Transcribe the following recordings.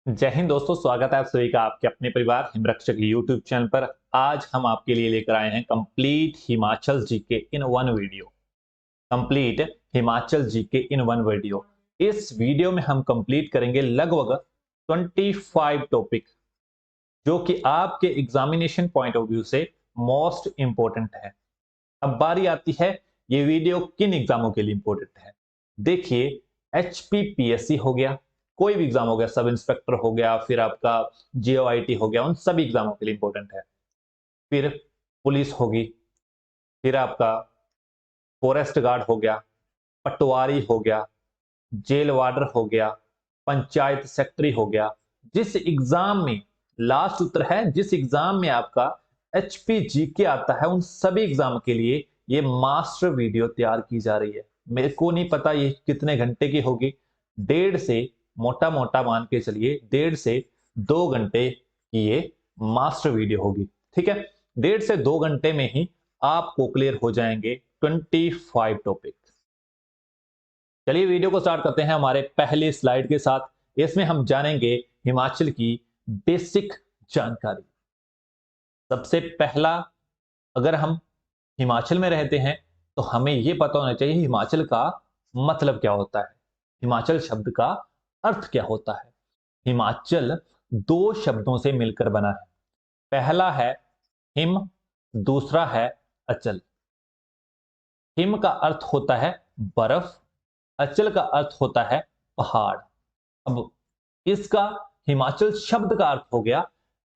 जय हिंद दोस्तों, स्वागत है आप सभी का आपके अपने परिवार हिमरक्षक यूट्यूब चैनल पर। आज हम आपके लिए लेकर आए हैं complete Himachal GK in one video. Complete Himachal GK in one video. इस वीडियो में हम कंप्लीट करेंगे लगभग 25 टॉपिक जो कि आपके एग्जामिनेशन पॉइंट ऑफ व्यू से मोस्ट इंपॉर्टेंट है। अब बारी आती है ये वीडियो किन एग्जामों के लिए इंपॉर्टेंट है। देखिए, एचपीपीएससी हो गया, कोई भी एग्जाम हो गया, सब इंस्पेक्टर हो गया, फिर आपका जीओआईटी हो गया, उन सभी एग्जामों के लिए इंपॉर्टेंट है। फिर पुलिस होगी, फिर आपका फॉरेस्ट गार्ड हो गया, पटवारी हो गया, जेल वार्डर हो गया, पंचायत सेक्रेटरी हो गया। जिस एग्जाम में लास्ट उत्तर है, जिस एग्जाम में आपका एचपीजीके आता है, उन सभी एग्जाम के लिए ये मास्टर वीडियो तैयार की जा रही है। मेरे को नहीं पता ये कितने घंटे की होगी, डेढ़ से मोटा मोटा मान के चलिए 1.5 से 2 घंटे की ये मास्टर वीडियो होगी। ठीक है, 1.5 से 2 घंटे में ही आपको क्लियर हो जाएंगे 25 टॉपिक। चलिए वीडियो को स्टार्ट करते हैं हमारे पहले स्लाइड के साथ। इसमें हम जानेंगे हिमाचल की बेसिक जानकारी। सबसे पहला, अगर हम हिमाचल में रहते हैं तो हमें यह पता होना चाहिए हिमाचल का मतलब क्या होता है, हिमाचल शब्द का अर्थ क्या होता है। हिमाचल दो शब्दों से मिलकर बना है। पहला है हिम, दूसरा है अचल। हिम का अर्थ होता है बर्फ, अचल का अर्थ होता है पहाड़। अब इसका हिमाचल शब्द का अर्थ हो गया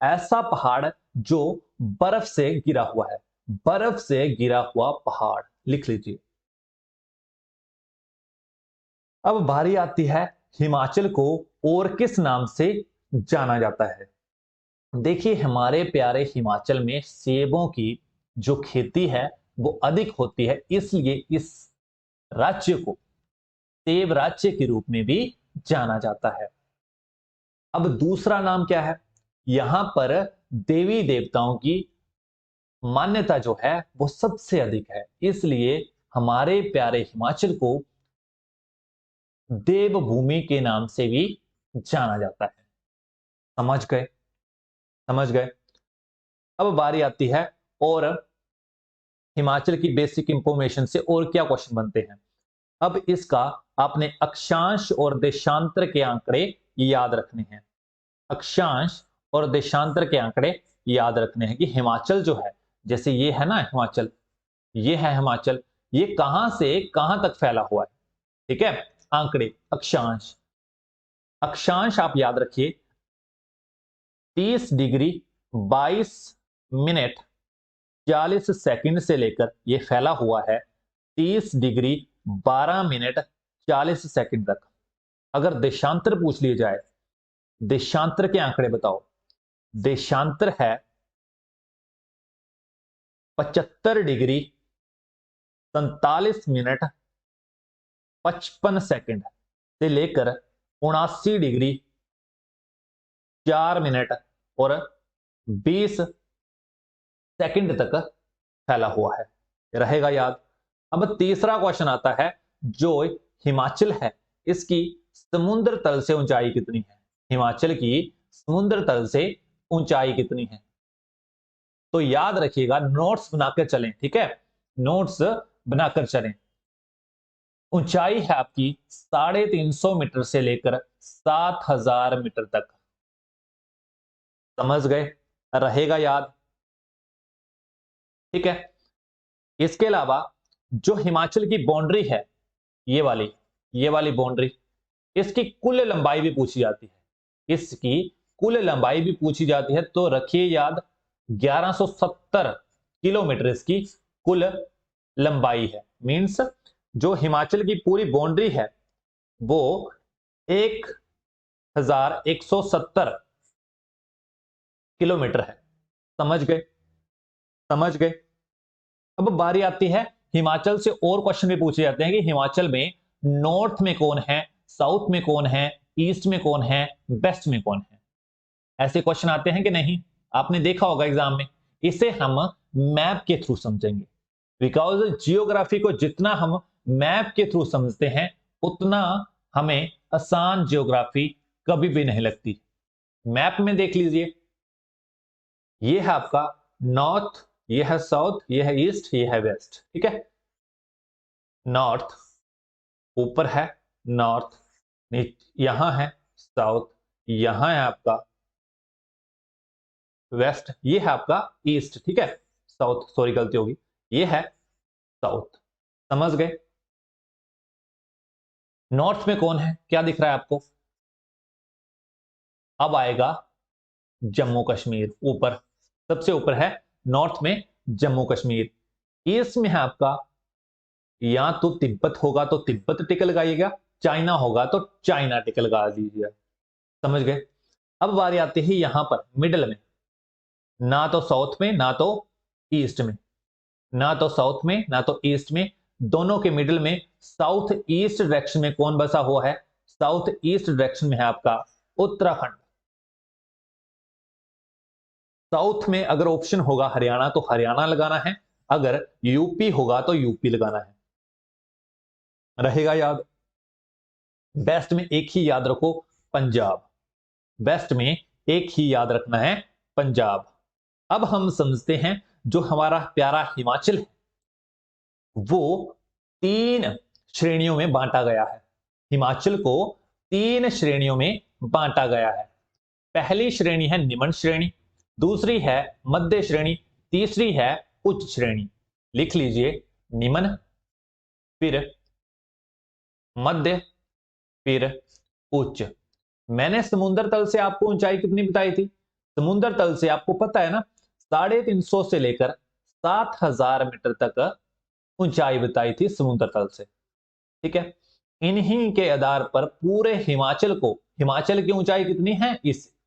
ऐसा पहाड़ जो बर्फ से गिरा हुआ है, बर्फ से गिरा हुआ पहाड़। लिख लीजिए। अब बारी आती है हिमाचल को और किस नाम से जाना जाता है। देखिए, हमारे प्यारे हिमाचल में सेबों की जो खेती है वो अधिक होती है, इसलिए इस राज्य को सेब राज्य के रूप में भी जाना जाता है। अब दूसरा नाम क्या है, यहां पर देवी देवताओं की मान्यता जो है वो सबसे अधिक है, इसलिए हमारे प्यारे हिमाचल को देवभूमि के नाम से भी जाना जाता है। समझ गए, समझ गए। अब बारी आती है और हिमाचल की बेसिक इंफॉर्मेशन से और क्या क्वेश्चन बनते हैं। अब इसका आपने अक्षांश और देशांतर के आंकड़े याद रखने हैं। अक्षांश और देशांतर के आंकड़े याद रखने हैं कि हिमाचल जो है, जैसे ये है ना हिमाचल, ये है हिमाचल, ये कहां से कहां तक फैला हुआ है। ठीक है, आंकड़े अक्षांश, अक्षांश आप याद रखिए 30 डिग्री 22 मिनट 40 सेकंड से लेकर ये फैला हुआ है 30 डिग्री 12 मिनट 40 सेकंड तक। अगर देशांतर पूछ लिया जाए, देशांतर के आंकड़े बताओ, देशांतर है 75 डिग्री 47 मिनट 55 सेकंड से लेकर 79 डिग्री 4 मिनट और 20 सेकंड तक फैला हुआ है। रहेगा याद। अब तीसरा क्वेश्चन आता है, जो हिमाचल है इसकी समुद्र तल से ऊंचाई कितनी है। हिमाचल की समुद्र तल से ऊंचाई कितनी है, तो याद रखिएगा, नोट्स बनाकर चलें। ठीक है, नोट्स बनाकर चलें। ऊंचाई है आपकी 350 मीटर से लेकर 7000 मीटर तक। समझ गए, रहेगा याद। ठीक है, इसके अलावा जो हिमाचल की बाउंड्री है, ये वाली बाउंड्री, इसकी कुल लंबाई भी पूछी जाती है। इसकी कुल लंबाई भी पूछी जाती है, तो रखिए याद 1170 किलोमीटर इसकी कुल लंबाई है। मींस जो हिमाचल की पूरी बाउंड्री है वो 1170 किलोमीटर है। समझ गए, समझ गए। अब बारी आती है, हिमाचल से और क्वेश्चन भी पूछे जाते हैं कि हिमाचल में नॉर्थ में कौन है, साउथ में कौन है, ईस्ट में कौन है, वेस्ट में कौन है। ऐसे क्वेश्चन आते हैं कि नहीं, आपने देखा होगा एग्जाम में। इसे हम मैप के थ्रू समझेंगे, बिकॉज जियोग्राफी को जितना हम मैप के थ्रू समझते हैं उतना हमें आसान जियोग्राफी कभी भी नहीं लगती। मैप में देख लीजिए, ये है आपका नॉर्थ, ये है साउथ, ये है ईस्ट, ये है वेस्ट। ठीक है, नॉर्थ ऊपर है, नॉर्थ यहां है साउथ, यहां है आपका वेस्ट, ये है आपका ईस्ट। ठीक है, साउथ, सॉरी गलती होगी, ये है साउथ। समझ गए? नॉर्थ में कौन है, क्या दिख रहा है आपको? अब आएगा जम्मू कश्मीर, ऊपर सबसे ऊपर है नॉर्थ में जम्मू कश्मीर। ईस्ट में है आपका, या तो तिब्बत होगा तो तिब्बत टिक लगाइएगा, चाइना होगा तो चाइना टिक लगा दीजिएगा। समझ गए? अब बारी आती है यहां पर मिडल में, ना तो साउथ में ना तो ईस्ट में, ना तो साउथ में ना तो ईस्ट में, दोनों के मिडिल में साउथ ईस्ट डायरेक्शन में कौन बसा हुआ है? साउथ ईस्ट डायरेक्शन में है आपका उत्तराखंड। साउथ में अगर ऑप्शन होगा हरियाणा तो हरियाणा लगाना है, अगर यूपी होगा तो यूपी लगाना है। रहेगा याद? वेस्ट में एक ही याद रखो, पंजाब। वेस्ट में एक ही याद रखना है, पंजाब। अब हम समझते हैं जो हमारा प्यारा हिमाचल है वो 3 श्रेणियों में बांटा गया है। हिमाचल को 3 श्रेणियों में बांटा गया है। पहली श्रेणी है निम्न श्रेणी, दूसरी है मध्य श्रेणी, तीसरी है उच्च श्रेणी। लिख लीजिए, निम्न, फिर मध्य, फिर उच्च। मैंने समुद्र तल से आपको ऊंचाई कितनी बताई थी? समुद्र तल से आपको पता है ना, 350 से लेकर 7000 मीटर तक ऊंचाई बताई थी समुद्र तल से। ठीक है, इन्हीं के आधार पर पूरे हिमाचल को, हिमाचल की ऊंचाई कितनी है?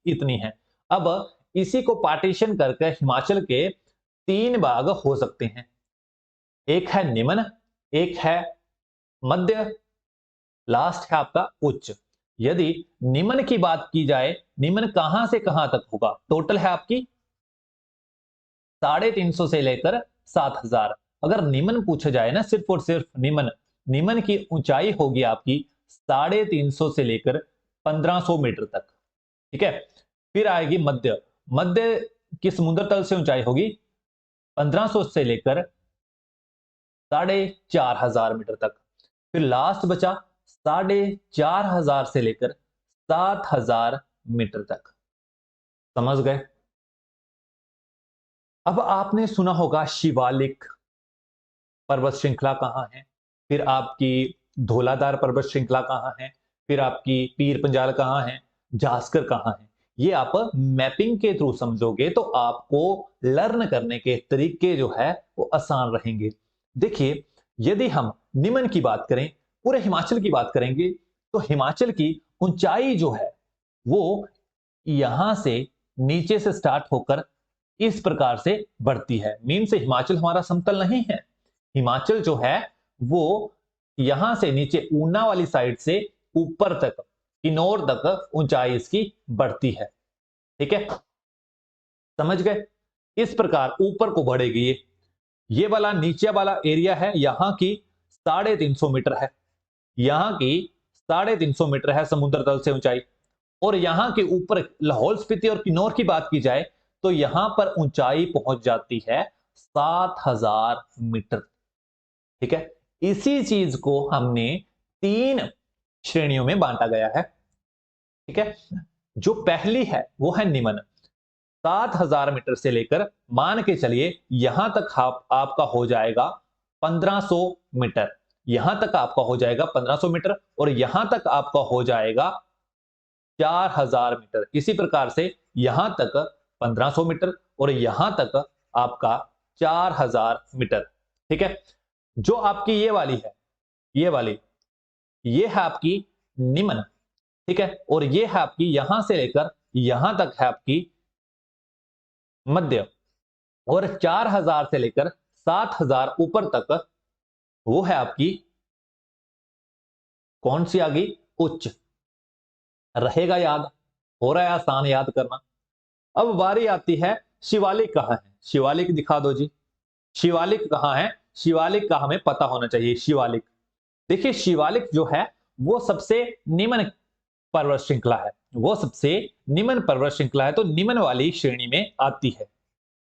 इतनी है। अब इसी को पार्टीशन करके हिमाचल के 3 भाग हो सकते हैं, एक है निम्न, एक है मध्य, लास्ट है आपका उच्च। यदि निम्न की बात की जाए, निम्न कहां से कहां तक होगा? टोटल है आपकी 350 से लेकर 7000। अगर निम्न पूछा जाए ना, सिर्फ और सिर्फ निम्न, निम्न की ऊंचाई होगी आपकी 350 से लेकर 1500 मीटर तक। ठीक है, फिर आएगी मध्य, मध्य की समुद्र तल से ऊंचाई होगी 1500 से लेकर 4500 मीटर तक। फिर लास्ट बचा 4500 से लेकर 7000 मीटर तक। समझ गए? अब आपने सुना होगा शिवालिक पर्वत श्रृंखला कहां है, फिर आपकी धौलाधार पर्वत श्रृंखला कहां है, फिर आपकी पीर पंजाल कहां है, जास्कर कहां है। ये आप मैपिंग के थ्रू समझोगे तो आपको लर्न करने के तरीके जो है वो आसान रहेंगे। देखिए, यदि हम निम्न की बात करें, पूरे हिमाचल की बात करेंगे, तो हिमाचल की ऊंचाई जो है वो यहां से नीचे से स्टार्ट होकर इस प्रकार से बढ़ती है। मीन से हिमाचल हमारा समतल नहीं है, हिमाचल जो है वो यहां से नीचे ऊना वाली साइड से ऊपर तक, किन्नौर तक ऊंचाई इसकी बढ़ती है। ठीक है, समझ गए? इस प्रकार ऊपर को बढ़ेगी। ये वाला नीचे वाला एरिया है, यहां की 350 मीटर है, यहां की 350 मीटर है समुद्र तल से ऊंचाई। और यहां के ऊपर लाहौल स्पीति और किन्नौर की बात की जाए तो यहां पर ऊंचाई पहुंच जाती है 7000 मीटर। ठीक है, इसी चीज को हमने 3 श्रेणियों में बांटा गया है। ठीक है, जो पहली है वो है निम्न, 7000 मीटर से लेकर मान के चलिए यहां तक आपका हो जाएगा 1500 मीटर, यहां तक आपका हो जाएगा 1500 मीटर, और यहां तक आपका हो जाएगा 4000 मीटर। इसी प्रकार से यहां तक 1500 मीटर और यहां तक आपका 4000 मीटर। ठीक है, जो आपकी ये वाली है, ये वाली, ये है आपकी निम्न। ठीक है, और ये है आपकी यहां से लेकर यहां तक है आपकी मध्य, और 4000 से लेकर 7000 ऊपर तक वो है आपकी कौन सी आ गई? उच्च। रहेगा याद? हो रहा है आसान याद करना। अब बारी आती है शिवालिक कहां है, शिवालिक दिखा दो जी। शिवालिक कहां है? शिवालिक का हमें पता होना चाहिए। शिवालिक, देखिए शिवालिक जो है वो सबसे निम्न पर्वत श्रृंखला है, वो सबसे निम्न पर्वत श्रृंखला है, तो निम्न वाली श्रेणी में आती है।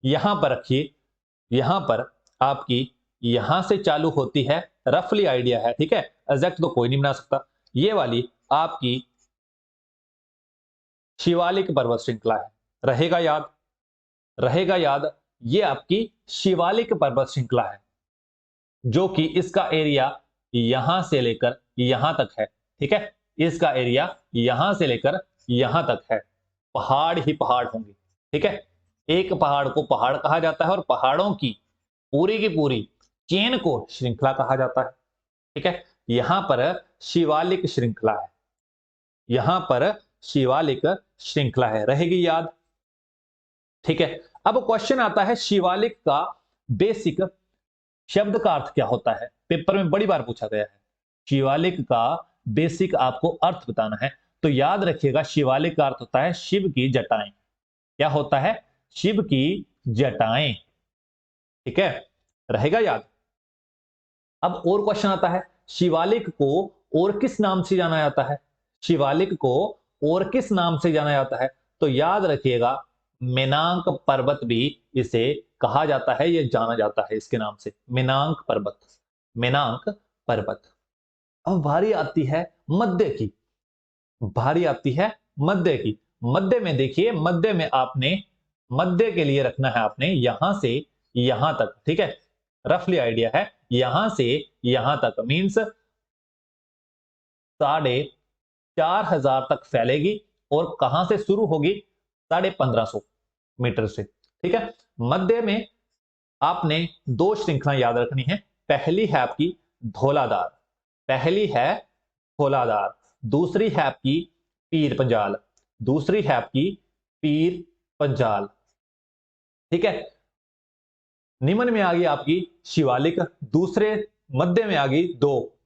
यहां पर रखिए, यहां पर आपकी यहां से चालू होती है, रफली आइडिया है, ठीक है, एग्जैक्ट तो कोई नहीं बना सकता। ये वाली आपकी शिवालिक पर्वत श्रृंखला है, रहेगा याद, रहेगा याद। ये आपकी शिवालिक पर्वत श्रृंखला है, जो कि इसका एरिया यहां से लेकर यहां तक है, ठीक है, इसका एरिया यहां से लेकर यहां तक है। पहाड़ ही पहाड़ होंगे, ठीक है, एक पहाड़ को पहाड़ कहा जाता है और पहाड़ों की पूरी चेन को श्रृंखला कहा जाता है, ठीक है। यहां पर शिवालिक श्रृंखला है, यहां पर शिवालिक श्रृंखला है, रहेगी याद, ठीक है। अब क्वेश्चन आता है शिवालिक का बेसिक शब्द का अर्थ क्या होता है, पेपर में बड़ी बार पूछा गया है। शिवालिक का बेसिक आपको अर्थ बताना है, तो याद रखिएगा शिवालिक का अर्थ होता है शिव की जटाएं। क्या होता है? शिव की जटाएं, ठीक है, रहेगा याद। अब और क्वेश्चन आता है शिवालिक को और किस नाम से जाना जाता है, शिवालिक को और किस नाम से जाना जाता है, तो याद रखिएगा मेनांक पर्वत भी इसे कहा जाता है, यह जाना जाता है इसके नाम से, मेनांक पर्वत, मेनांक पर्वत। अब बारी आती है मध्य की, बारी आती है मध्य की। मध्य में देखिए, मध्य में आपने मध्य के लिए रखना है आपने यहां से यहां तक, ठीक है, रफली आइडिया है यहां से यहां तक, मींस 4,500 तक फैलेगी और कहां से शुरू होगी? 1550 मीटर से, ठीक है। मध्य में आपने दो श्रृंखला याद रखनी है, पहली है आपकी धौलाधार, पहली है धौलाधार, दूसरी है आपकी पीर पंजाल, दूसरी है आपकी पीर पंजाल, ठीक है। निम्न में आ गई आपकी शिवालिक, दूसरे मध्य में आ गई दो,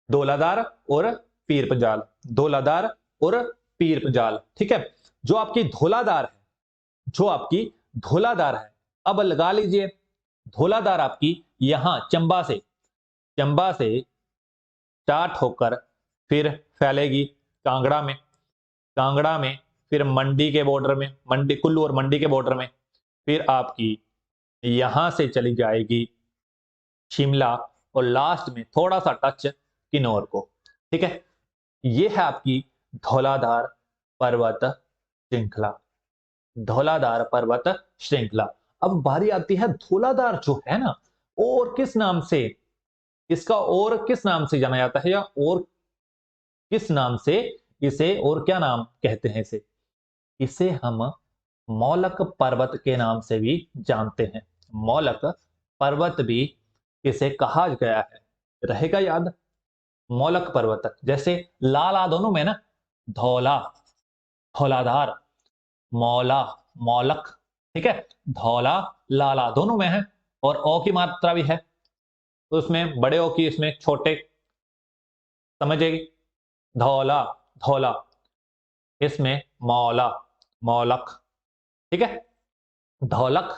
धौलाधार और पीर पंजाल, धौलाधार और पीर पंजाल, ठीक है। जो आपकी धौलाधार है, जो आपकी धौलाधार है, अब लगा लीजिए धौलाधार आपकी यहां चंबा से स्टार्ट होकर फिर फैलेगी कांगड़ा में, कांगड़ा में फिर मंडी के बॉर्डर में, मंडी कुल्लू और मंडी के बॉर्डर में, फिर आपकी यहां से चली जाएगी शिमला और लास्ट में थोड़ा सा टच किन्नौर को, ठीक है। ये है आपकी धौलाधार पर्वत श्रृंखला, धौलाधार पर्वत श्रृंखला। अब बारी आती है धौलाधार जो है ना, और किस नाम से, इसका और किस नाम से जाना जाता है, या और किस नाम से इसे, और क्या नाम कहते हैं इसे? इसे हम मौलक पर्वत के नाम से भी जानते हैं, मौलक पर्वत भी इसे कहा गया है, रहेगा याद, मौलक पर्वत। जैसे लाला दोनों में ना, धौला, धौलाधार, मौला, मौलक, ठीक है, धौला लाला दोनों में है, और ओ की मात्रा भी है, तो उसमें बड़े ओ की, इसमें छोटे, समझेगी, धौला, धौला, इसमें मौला, मौलक, ठीक है, धौलक,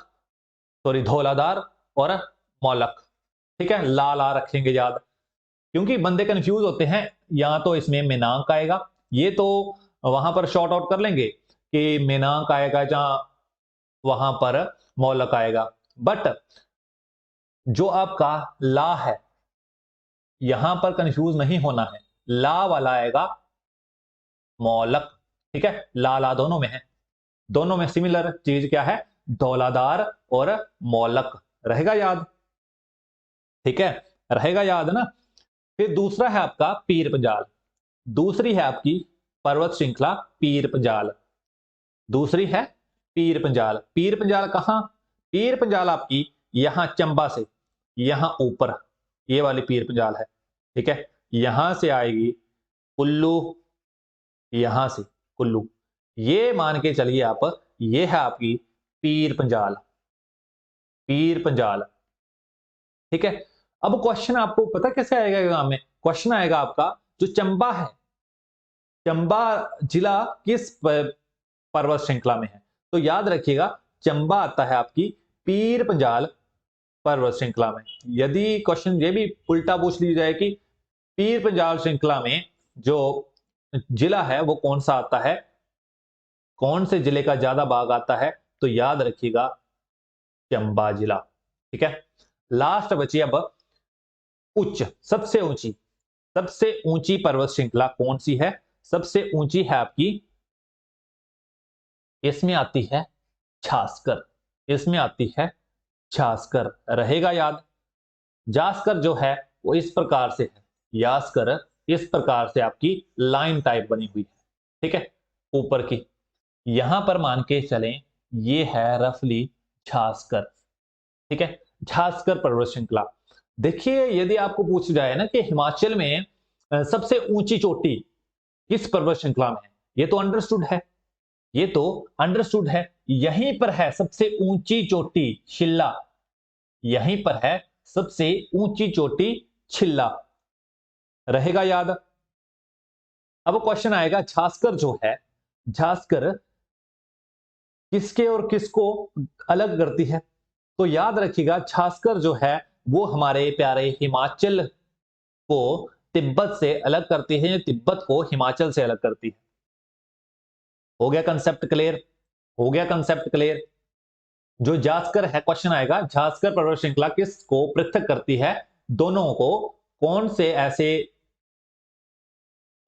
सॉरी धौलाधार और मौलक, ठीक है। ला ला रखेंगे याद, क्योंकि बंदे कंफ्यूज होते हैं, या तो इसमें मेनांक आएगा, ये तो वहां पर शॉर्ट आउट कर लेंगे कि मेनांक आएगा, जहां वहां पर मौलक आएगा, बट जो आपका ला है यहां पर कंफ्यूज नहीं होना है, ला वाला आएगा मौलक, ठीक है, ला ला दोनों में है, दोनों में सिमिलर चीज क्या है? धौलाधार और मौलक, रहेगा याद, ठीक है, रहेगा याद ना। फिर दूसरा है आपका पीर पंजाल, दूसरी है आपकी पर्वत श्रृंखला पीर पंजाल, दूसरी है पीर पंजाल। पीर पंजाल कहां? पीर पंजाल आपकी यहां चंबा से, यहां ऊपर, ये वाली पीर पंजाल है, ठीक है, यहां से आएगी कुल्लू, यहां से कुल्लू, ये मान के चलिए आप, ये है आपकी पीर पंजाल, पीर पंजाल, ठीक है। अब क्वेश्चन आपको पता कैसे आएगा एग्जाम में? क्वेश्चन आएगा आपका जो चंबा है, चंबा जिला किस पर्वत श्रृंखला में है? तो याद रखिएगा चंबा आता है आपकी पीर पंजाल पर्वत श्रृंखला में। यदि क्वेश्चन ये भी उल्टा पूछ ली जाए कि पीर पंजाल श्रृंखला में जो जिला है वो कौन सा आता है, कौन से जिले का ज्यादा भाग आता है, तो याद रखिएगा चंबा जिला। ठीक है, लास्ट बची अब उच्च, सबसे ऊंची पर्वत श्रृंखला कौन सी है, सबसे ऊंची है आपकी, इसमें आती है झास्कर, इसमें आती है झास्कर, रहेगा याद। जास्कर जो है वो इस प्रकार से है, यास्कर इस प्रकार से आपकी लाइन टाइप बनी हुई है। ठीक है, ऊपर की, यहां पर मान के चलें ये है रफली झास्कर। ठीक है, झास्कर पर्वत श्रृंखला। देखिए यदि आपको पूछ जाए ना कि हिमाचल में सबसे ऊंची चोटी किस पर्वत श्रृंखला में है, ये तो अंडरस्टूड है, ये तो अंडरस्टूड है, यहीं पर है सबसे ऊंची चोटी शिल्ला, यहीं पर है सबसे ऊंची चोटी छिल्ला, रहेगा याद। अब क्वेश्चन आएगा झास्कर जो है, झास्कर किसके और किसको अलग करती है, तो याद रखिएगा झास्कर जो है वो हमारे प्यारे हिमाचल को तिब्बत से अलग करती है, तिब्बत को हिमाचल से अलग करती है। हो गया कंसेप्ट क्लियर, हो गया कंसेप्ट क्लियर। जो जास्कर है, क्वेश्चन आएगा जास्कर पर्वत श्रृंखला किसको पृथक करती है, दोनों को, कौन से ऐसे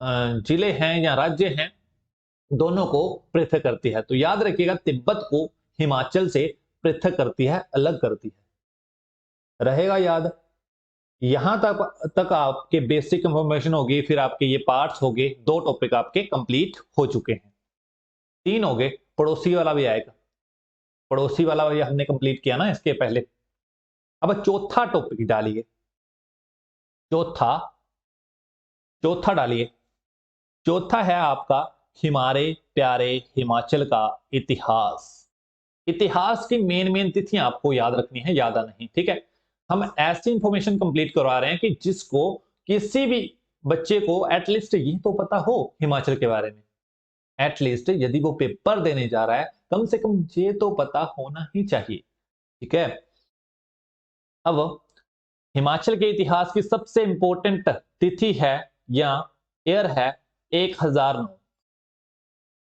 जिले हैं या राज्य हैं दोनों को पृथक करती है, तो याद रखिएगा तिब्बत को हिमाचल से पृथक करती है, अलग करती है, रहेगा याद। यहां तक आपके बेसिक इंफॉर्मेशन होगी, फिर आपके ये पार्ट्स हो गए, 2 टॉपिक आपके कंप्लीट हो चुके हैं, 3 हो गए, पड़ोसी वाला भी आएगा, पड़ोसी वाला भी हमने कंप्लीट किया ना इसके पहले। अब चौथा टॉपिक डालिए, चौथा चौथा डालिए, चौथा है आपका हमारे प्यारे हिमाचल का इतिहास। इतिहास की मेन तिथियां आपको याद रखनी है, याद नहीं, ठीक है। हम ऐसी इंफॉर्मेशन कंप्लीट करवा रहे हैं कि जिसको किसी भी बच्चे को एटलीस्ट ये तो पता हो हिमाचल के बारे में, एटलीस्ट यदि वो पेपर देने जा रहा है कम से कम ये तो पता होना ही चाहिए। ठीक है, अब हिमाचल के इतिहास की सबसे इंपॉर्टेंट तिथि है या ईयर है 1009।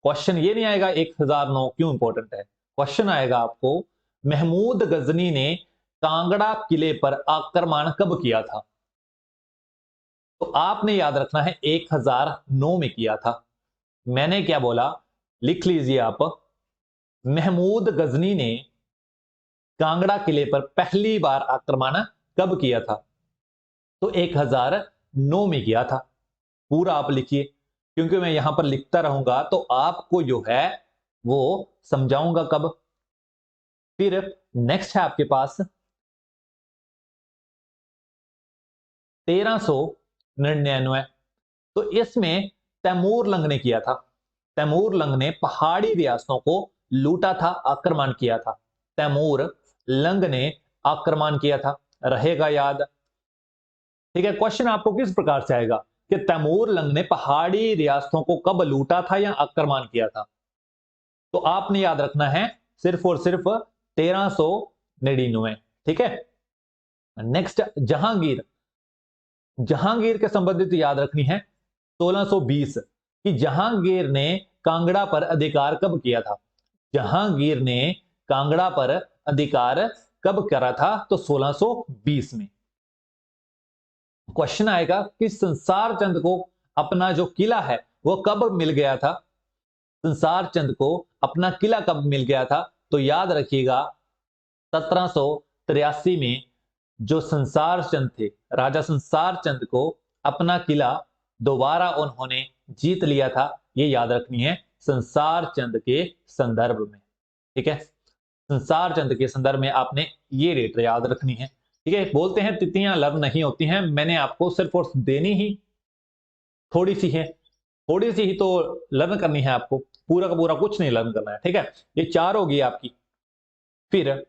क्वेश्चन ये नहीं आएगा 1009 क्यों इंपॉर्टेंट है, क्वेश्चन आएगा आपको महमूद गजनी ने कांगड़ा किले पर आक्रमण कब किया था, तो आपने याद रखना है 1009 में किया था। मैंने क्या बोला, लिख लीजिए आप, महमूद गजनी ने कांगड़ा किले पर पहली बार आक्रमण कब किया था, तो 1009 में किया था। पूरा आप लिखिए, क्योंकि मैं यहां पर लिखता रहूंगा तो आपको जो है वो समझाऊंगा कब। फिर नेक्स्ट है आपके पास 1399, तो इसमें तैमूर लंग ने किया था, तैमूर लंग ने पहाड़ी रियासतों को लूटा था, आक्रमण किया था, तैमूर लंग ने आक्रमण किया था, रहेगा याद। ठीक है, क्वेश्चन आपको किस प्रकार से आएगा कि तैमूर लंग ने पहाड़ी रियासतों को कब लूटा था या आक्रमण किया था, तो आपने याद रखना है सिर्फ और सिर्फ 1399। ठीक है, नेक्स्ट जहांगीर, जहांगीर के संबंधित याद रखनी है 1620 कि जहांगीर ने कांगड़ा पर अधिकार कब किया था, जहांगीर ने कांगड़ा पर अधिकार कब करा था, तो 1620 में। क्वेश्चन आएगा कि संसार चंद को अपना जो किला है वो कब मिल गया था, संसार चंद को अपना किला कब मिल गया था, तो याद रखिएगा 1783 में जो संसार चंद थे, राजा संसार चंद को अपना किला दोबारा उन्होंने जीत लिया था, ये याद रखनी है संसार चंद के संदर्भ में। ठीक है, संसार चंद के संदर्भ में आपने ये डेट याद रखनी है। ठीक है, बोलते हैं तिथियां लर्न नहीं होती हैं, मैंने आपको सिर्फ और देनी ही थोड़ी सी है, थोड़ी सी ही तो लर्न करनी है आपको, पूरा का पूरा कुछ नहीं लर्न करना है। ठीक है, ये 4 होगी आपकी। फिर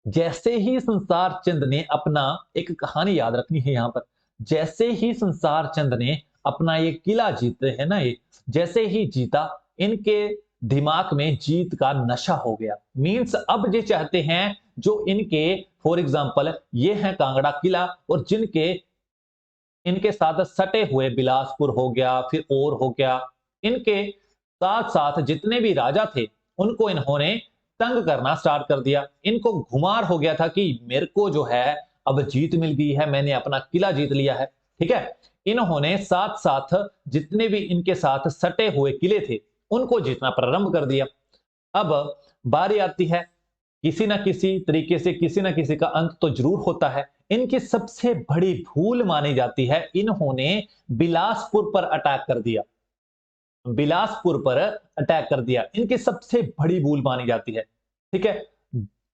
जैसे ही संसार चंद ने अपना, एक कहानी याद रखनी है यहां पर, जैसे ही संसार चंद ने अपना ये किला जीते है ना, ये जैसे ही जीता, इनके दिमाग में जीत का नशा हो गया। मींस अब ये चाहते हैं जो इनके, फॉर एग्जांपल ये है कांगड़ा किला और जिनके इनके साथ सटे हुए बिलासपुर हो गया, फिर और हो गया, इनके साथ साथ जितने भी राजा थे उनको इन्होंने तंग करना स्टार्ट कर दिया। इनको घुमार हो गया था कि मेरे को जो है अब जीत मिल गई है, मैंने अपना किला जीत लिया है। ठीक है, इन्होंने साथ साथ जितने भी इनके साथ सटे हुए किले थे उनको जीतना प्रारंभ कर दिया। अब बारी आती है, किसी ना किसी तरीके से किसी ना किसी का अंत तो जरूर होता है। इनकी सबसे बड़ी भूल मानी जाती है, इन्होंने बिलासपुर पर अटैक कर दिया। बिलासपुर पर अटैक कर दिया, इनकी सबसे बड़ी भूल मानी जाती है। ठीक है,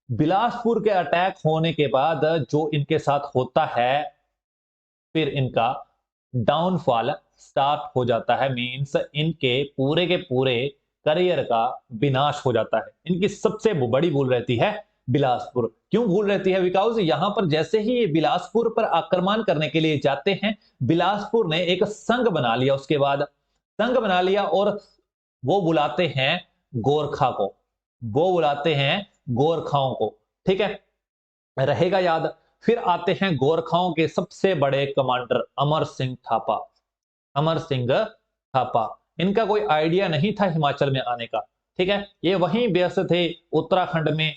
बिलासपुर के अटैक होने के बाद जो इनके साथ होता है, फिर इनका डाउनफॉल स्टार्ट हो जाता है। मींस इनके पूरे के पूरे करियर का विनाश हो जाता है। इनकी सबसे बड़ी भूल रहती है बिलासपुर। क्यों भूल रहती है? बिकॉज यहां पर जैसे ही ये बिलासपुर पर आक्रमण करने के लिए जाते हैं, बिलासपुर ने एक संघ बना लिया। उसके बाद संघ बना लिया और वो बुलाते हैं गोरखा को, वो बुलाते हैं गोरखाओं को। ठीक है, रहेगा याद। फिर आते हैं गोरखाओं के सबसे बड़े कमांडर अमर सिंह थापा। अमर सिंह थापा, इनका कोई आइडिया नहीं था हिमाचल में आने का। ठीक है, ये वहीं व्यस्त थे उत्तराखंड में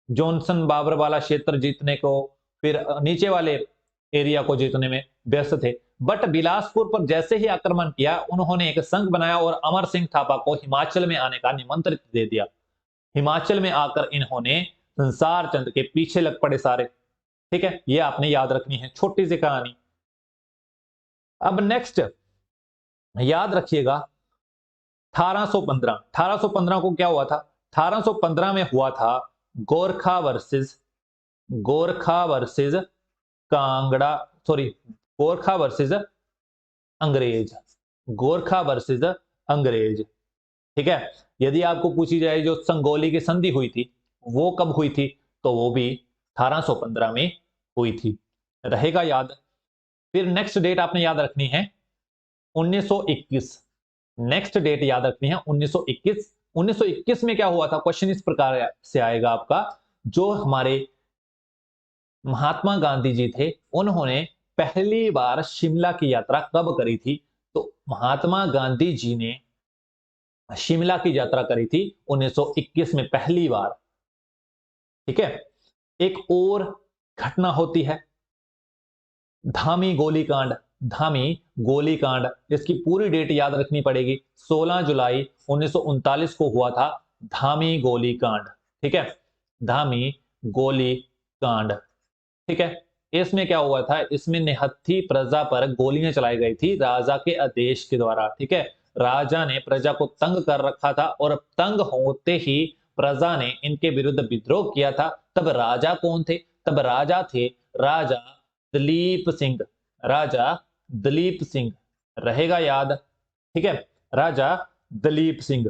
जॉनसन बाबर वाला क्षेत्र जीतने को, फिर नीचे वाले एरिया को जीतने में व्यस्त थे। बट बिलासपुर पर जैसे ही आक्रमण किया, उन्होंने एक संघ बनाया और अमर सिंह थापा को हिमाचल में आने का निमंत्रित दे दिया। हिमाचल में आकर इन्होंने संसार चंद के पीछे लग पड़े सारे। ठीक है, ये आपने याद रखनी है, छोटी सी कहानी। अब नेक्स्ट याद रखिएगा 1815। 1815 को क्या हुआ था? 1815 में हुआ था Gorkha versus Kangra, sorry, Gorkha versus अंग्रेज। गोरखा वर्सेस अंग्रेज। ठीक है, यदि आपको पूछी जाए जो संगोली की संधि हुई थी वो कब हुई थी, तो वो भी 1815 में हुई थी। रहेगा याद। फिर नेक्स्ट डेट आपने याद रखनी है 1921। नेक्स्ट डेट याद रखनी है 1921। 1921 में क्या हुआ था? क्वेश्चन इस प्रकार से आएगा आपका, जो हमारे महात्मा गांधी जी थे उन्होंने पहली बार शिमला की यात्रा कब करी थी? तो महात्मा गांधी जी ने शिमला की यात्रा करी थी 1921 में पहली बार। ठीक है, एक और घटना होती है धामी गोलीकांड। धामी गोलीकांड, इसकी पूरी डेट याद रखनी पड़ेगी। 16 जुलाई 1939 को हुआ था धामी गोलीकांड। ठीक है, धामी गोलीकांड। ठीक है, इसमें क्या हुआ था? इसमें निहत्थी प्रजा पर गोलियां चलाई गई थी राजा के आदेश के द्वारा। ठीक है, राजा ने प्रजा को तंग कर रखा था और तंग होते ही प्रजा ने इनके विरुद्ध विद्रोह किया था। तब राजा कौन थे? तब राजा थे राजा दलीप सिंह। राजा दलीप सिंह, रहेगा याद। ठीक है, राजा दलीप सिंह।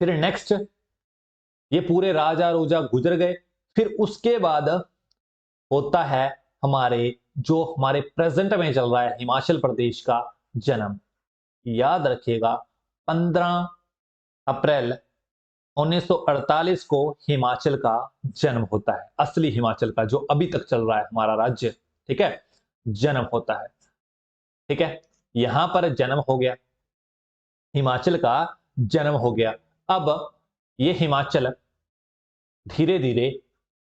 फिर नेक्स्ट, ये पूरे राजा रोजा गुजर गए। फिर उसके बाद होता है हमारे प्रेजेंट में चल रहा है हिमाचल प्रदेश का जन्म। याद रखिएगा 15 अप्रैल 1948 को हिमाचल का जन्म होता है। असली हिमाचल का जो अभी तक चल रहा है हमारा राज्य, ठीक है, जन्म होता है। ठीक है, यहां पर जन्म हो गया, हिमाचल का जन्म हो गया। अब ये हिमाचल धीरे धीरे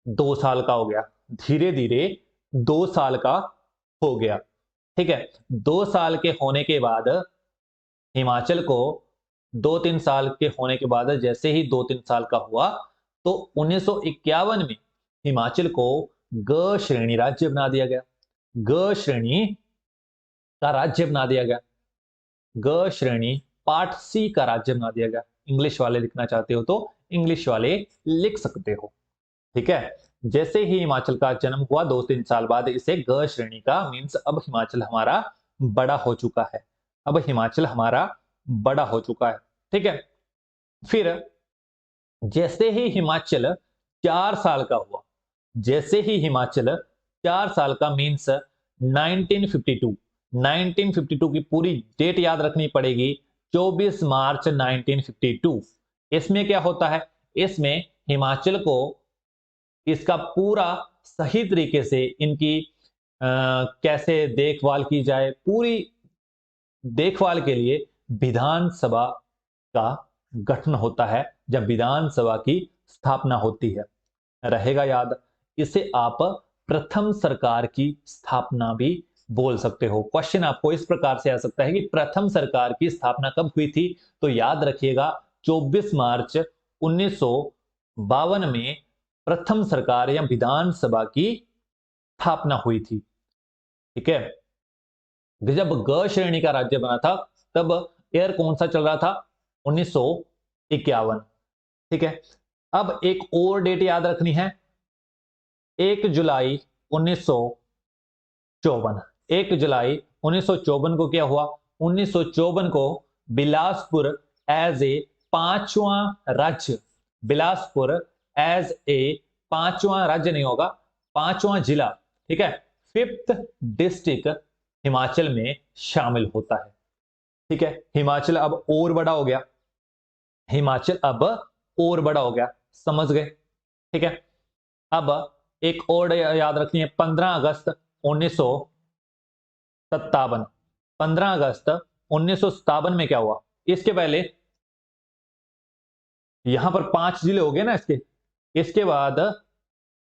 2 साल का हो गया। धीरे धीरे 2 साल का हो गया। ठीक है, 2 साल के होने के बाद हिमाचल को 2-3 साल के होने के बाद जैसे ही 2-3 साल का हुआ, तो 1951 में हिमाचल को ग श्रेणी राज्य बना दिया गया। ग श्रेणी का राज्य बना दिया गया। ग श्रेणी पार्ट सी का राज्य बना दिया गया। इंग्लिश वाले लिखना चाहते हो तो इंग्लिश वाले लिख सकते हो। ठीक है, जैसे ही हिमाचल का जन्म हुआ 2-3 साल बाद इसे ग श्रेणी का, मींस अब हिमाचल हमारा बड़ा हो चुका है। अब हिमाचल हमारा बड़ा हो चुका है। ठीक है, फिर जैसे ही हिमाचल 4 साल का हुआ, जैसे ही हिमाचल 4 साल का, मींस 1952, 1952 की पूरी डेट याद रखनी पड़ेगी। 24 मार्च 1952। इसमें क्या होता है? इसमें हिमाचल को इसका पूरा सही तरीके से इनकी कैसे देखभाल की जाए, पूरी देखभाल के लिए विधानसभा का गठन होता है जब विधानसभा की स्थापना होती है। रहेगा याद। इसे आप प्रथम सरकार की स्थापना भी बोल सकते हो। क्वेश्चन आपको इस प्रकार से आ सकता है कि प्रथम सरकार की स्थापना कब हुई थी, तो याद रखिएगा 24 मार्च 1952 में प्रथम सरकार या विधानसभा की स्थापना हुई थी। ठीक है। जब ग श्रेणी का राज्य बना था तब ईयर कौन सा चल रहा था, 1951। ठीक है। अब एक और डेट याद रखनी है, 1 जुलाई 1954। 1 जुलाई 1954 को क्या हुआ, 1954 को बिलासपुर एज ए पांचवा राज्य, बिलासपुर एज ए पांचवा राज्य नहीं होगा, पांचवा जिला, ठीक है, 5th डिस्ट्रिक्ट हिमाचल में शामिल होता है। ठीक है। हिमाचल अब और बड़ा हो गया, हिमाचल अब और बड़ा हो गया, समझ गए। ठीक है। अब एक और याद रखनी है, 15 अगस्त 1957। 15 अगस्त 1957 में क्या हुआ, इसके पहले यहां पर 5 जिले हो गए ना इसके, इसके बाद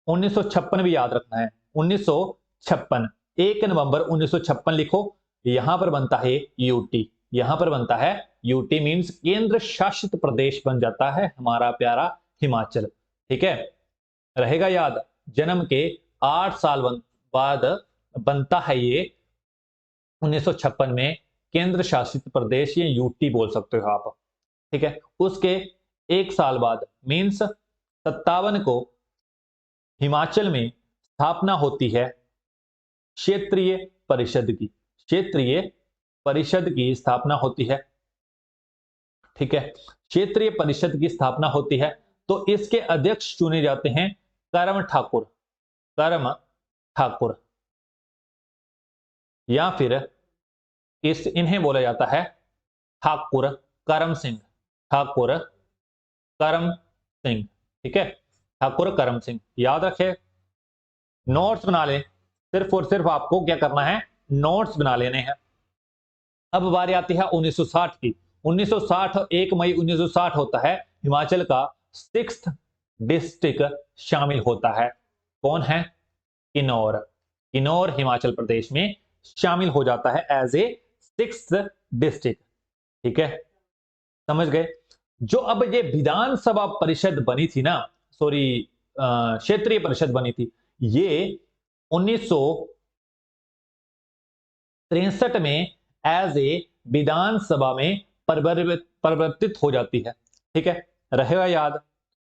1956 भी याद रखना है। 1956, 1 नवंबर 1956 लिखो। यहां पर बनता है यूटी, यहां पर बनता है यूटी, मींस केंद्र शासित प्रदेश बन जाता है हमारा प्यारा हिमाचल। ठीक है। रहेगा याद। जन्म के 8 साल बाद बनता है ये 1956 में केंद्र शासित प्रदेश, ये यूटी बोल सकते हो आप। ठीक है। उसके 1 साल बाद मींस 57 को हिमाचल में स्थापना होती है क्षेत्रीय परिषद की, क्षेत्रीय परिषद की स्थापना होती है। ठीक है। क्षेत्रीय परिषद की स्थापना होती है तो इसके अध्यक्ष चुने जाते हैं करम ठाकुर, करम ठाकुर, या फिर इन्हें बोला जाता है ठाकुर करम सिंह, ठाकुर करम सिंह। ठीक है। ठाकुर करम सिंह याद रखे। नोट्स बना लें, सिर्फ और सिर्फ आपको क्या करना है, नोट्स बना लेने हैं। अब बारी आती है 1960 की। 1960, 1 मई 1960 होता है, हिमाचल का 6th डिस्ट्रिक्ट शामिल होता है। कौन है, किन्नौर। किन्नौर हिमाचल प्रदेश में शामिल हो जाता है एज ए 6th डिस्ट्रिक्ट। ठीक है, समझ गए। जो अब ये विधानसभा परिषद बनी थी ना, सॉरी क्षेत्रीय परिषद बनी थी, ये 1963 में एज ए विधानसभा में परिवर्तित हो जाती है। ठीक है, रहेगा याद,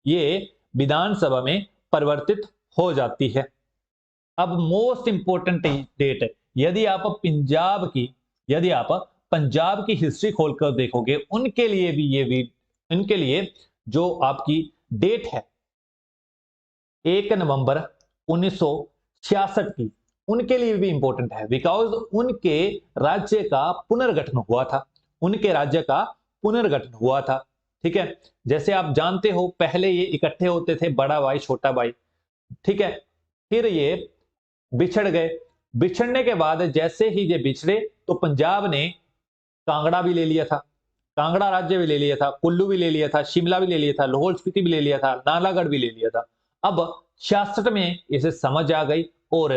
ये विधानसभा में परिवर्तित हो जाती है। अब मोस्ट इंपोर्टेंट डेट, यदि आप पंजाब की हिस्ट्री खोलकर देखोगे, उनके लिए भी इनके लिए जो आपकी डेट है 1 नवंबर 1966 की, उनके लिए भी इंपॉर्टेंट है, बिकॉज उनके राज्य का पुनर्गठन हुआ था, उनके राज्य का पुनर्गठन हुआ था। ठीक है। जैसे आप जानते हो पहले ये इकट्ठे होते थे, बड़ा भाई छोटा भाई। ठीक है। फिर ये बिछड़ गए, बिछड़ने के बाद जैसे ही ये बिछड़े तो पंजाब ने कांगड़ा भी ले लिया था, कांगड़ा राज्य भी ले लिया था, कुल्लू भी ले लिया था, शिमला भी ले लिया था, लाहौल स्पीति भी ले लिया था, नालागढ़ भी ले लिया था। अब 66 में इसे समझ आ गई और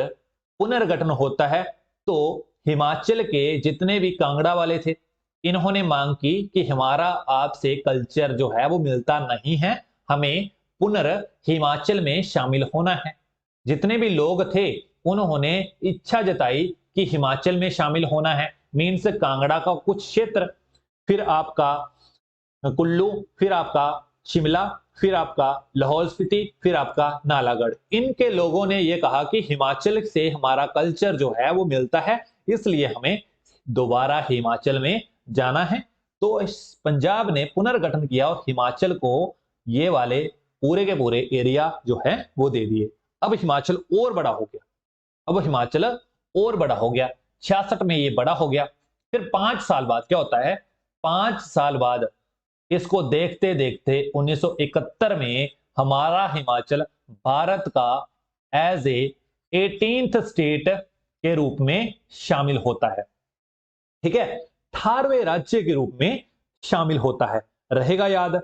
पुनर्गठन होता है। तो हिमाचल के जितने भी कांगड़ा वाले थे, इन्होंने मांग की कि हमारा आपसे कल्चर जो है वो मिलता नहीं है, हमें पुनर् हिमाचल में शामिल होना है। जितने भी लोग थे उन्होंने इच्छा जताई कि हिमाचल में शामिल होना है, मीन्स कांगड़ा का कुछ क्षेत्र, फिर आपका कुल्लू, फिर आपका शिमला, फिर आपका लाहौल स्पीति, फिर आपका नालागढ़। इनके लोगों ने यह कहा कि हिमाचल से हमारा कल्चर जो है वो मिलता है, इसलिए हमें दोबारा हिमाचल में जाना है। तो पंजाब ने पुनर्गठन किया और हिमाचल को ये वाले पूरे के पूरे एरिया जो है वो दे दिए। अब हिमाचल और बड़ा हो गया, अब हिमाचल और बड़ा हो गया, 66 में ये बड़ा हो गया। फिर 5 साल बाद क्या होता है, 5 साल बाद इसको देखते देखते 1971 में हमारा हिमाचल भारत का एज ए 18th स्टेट के रूप में शामिल होता है। ठीक है, 18वें राज्य के रूप में शामिल होता है, रहेगा याद।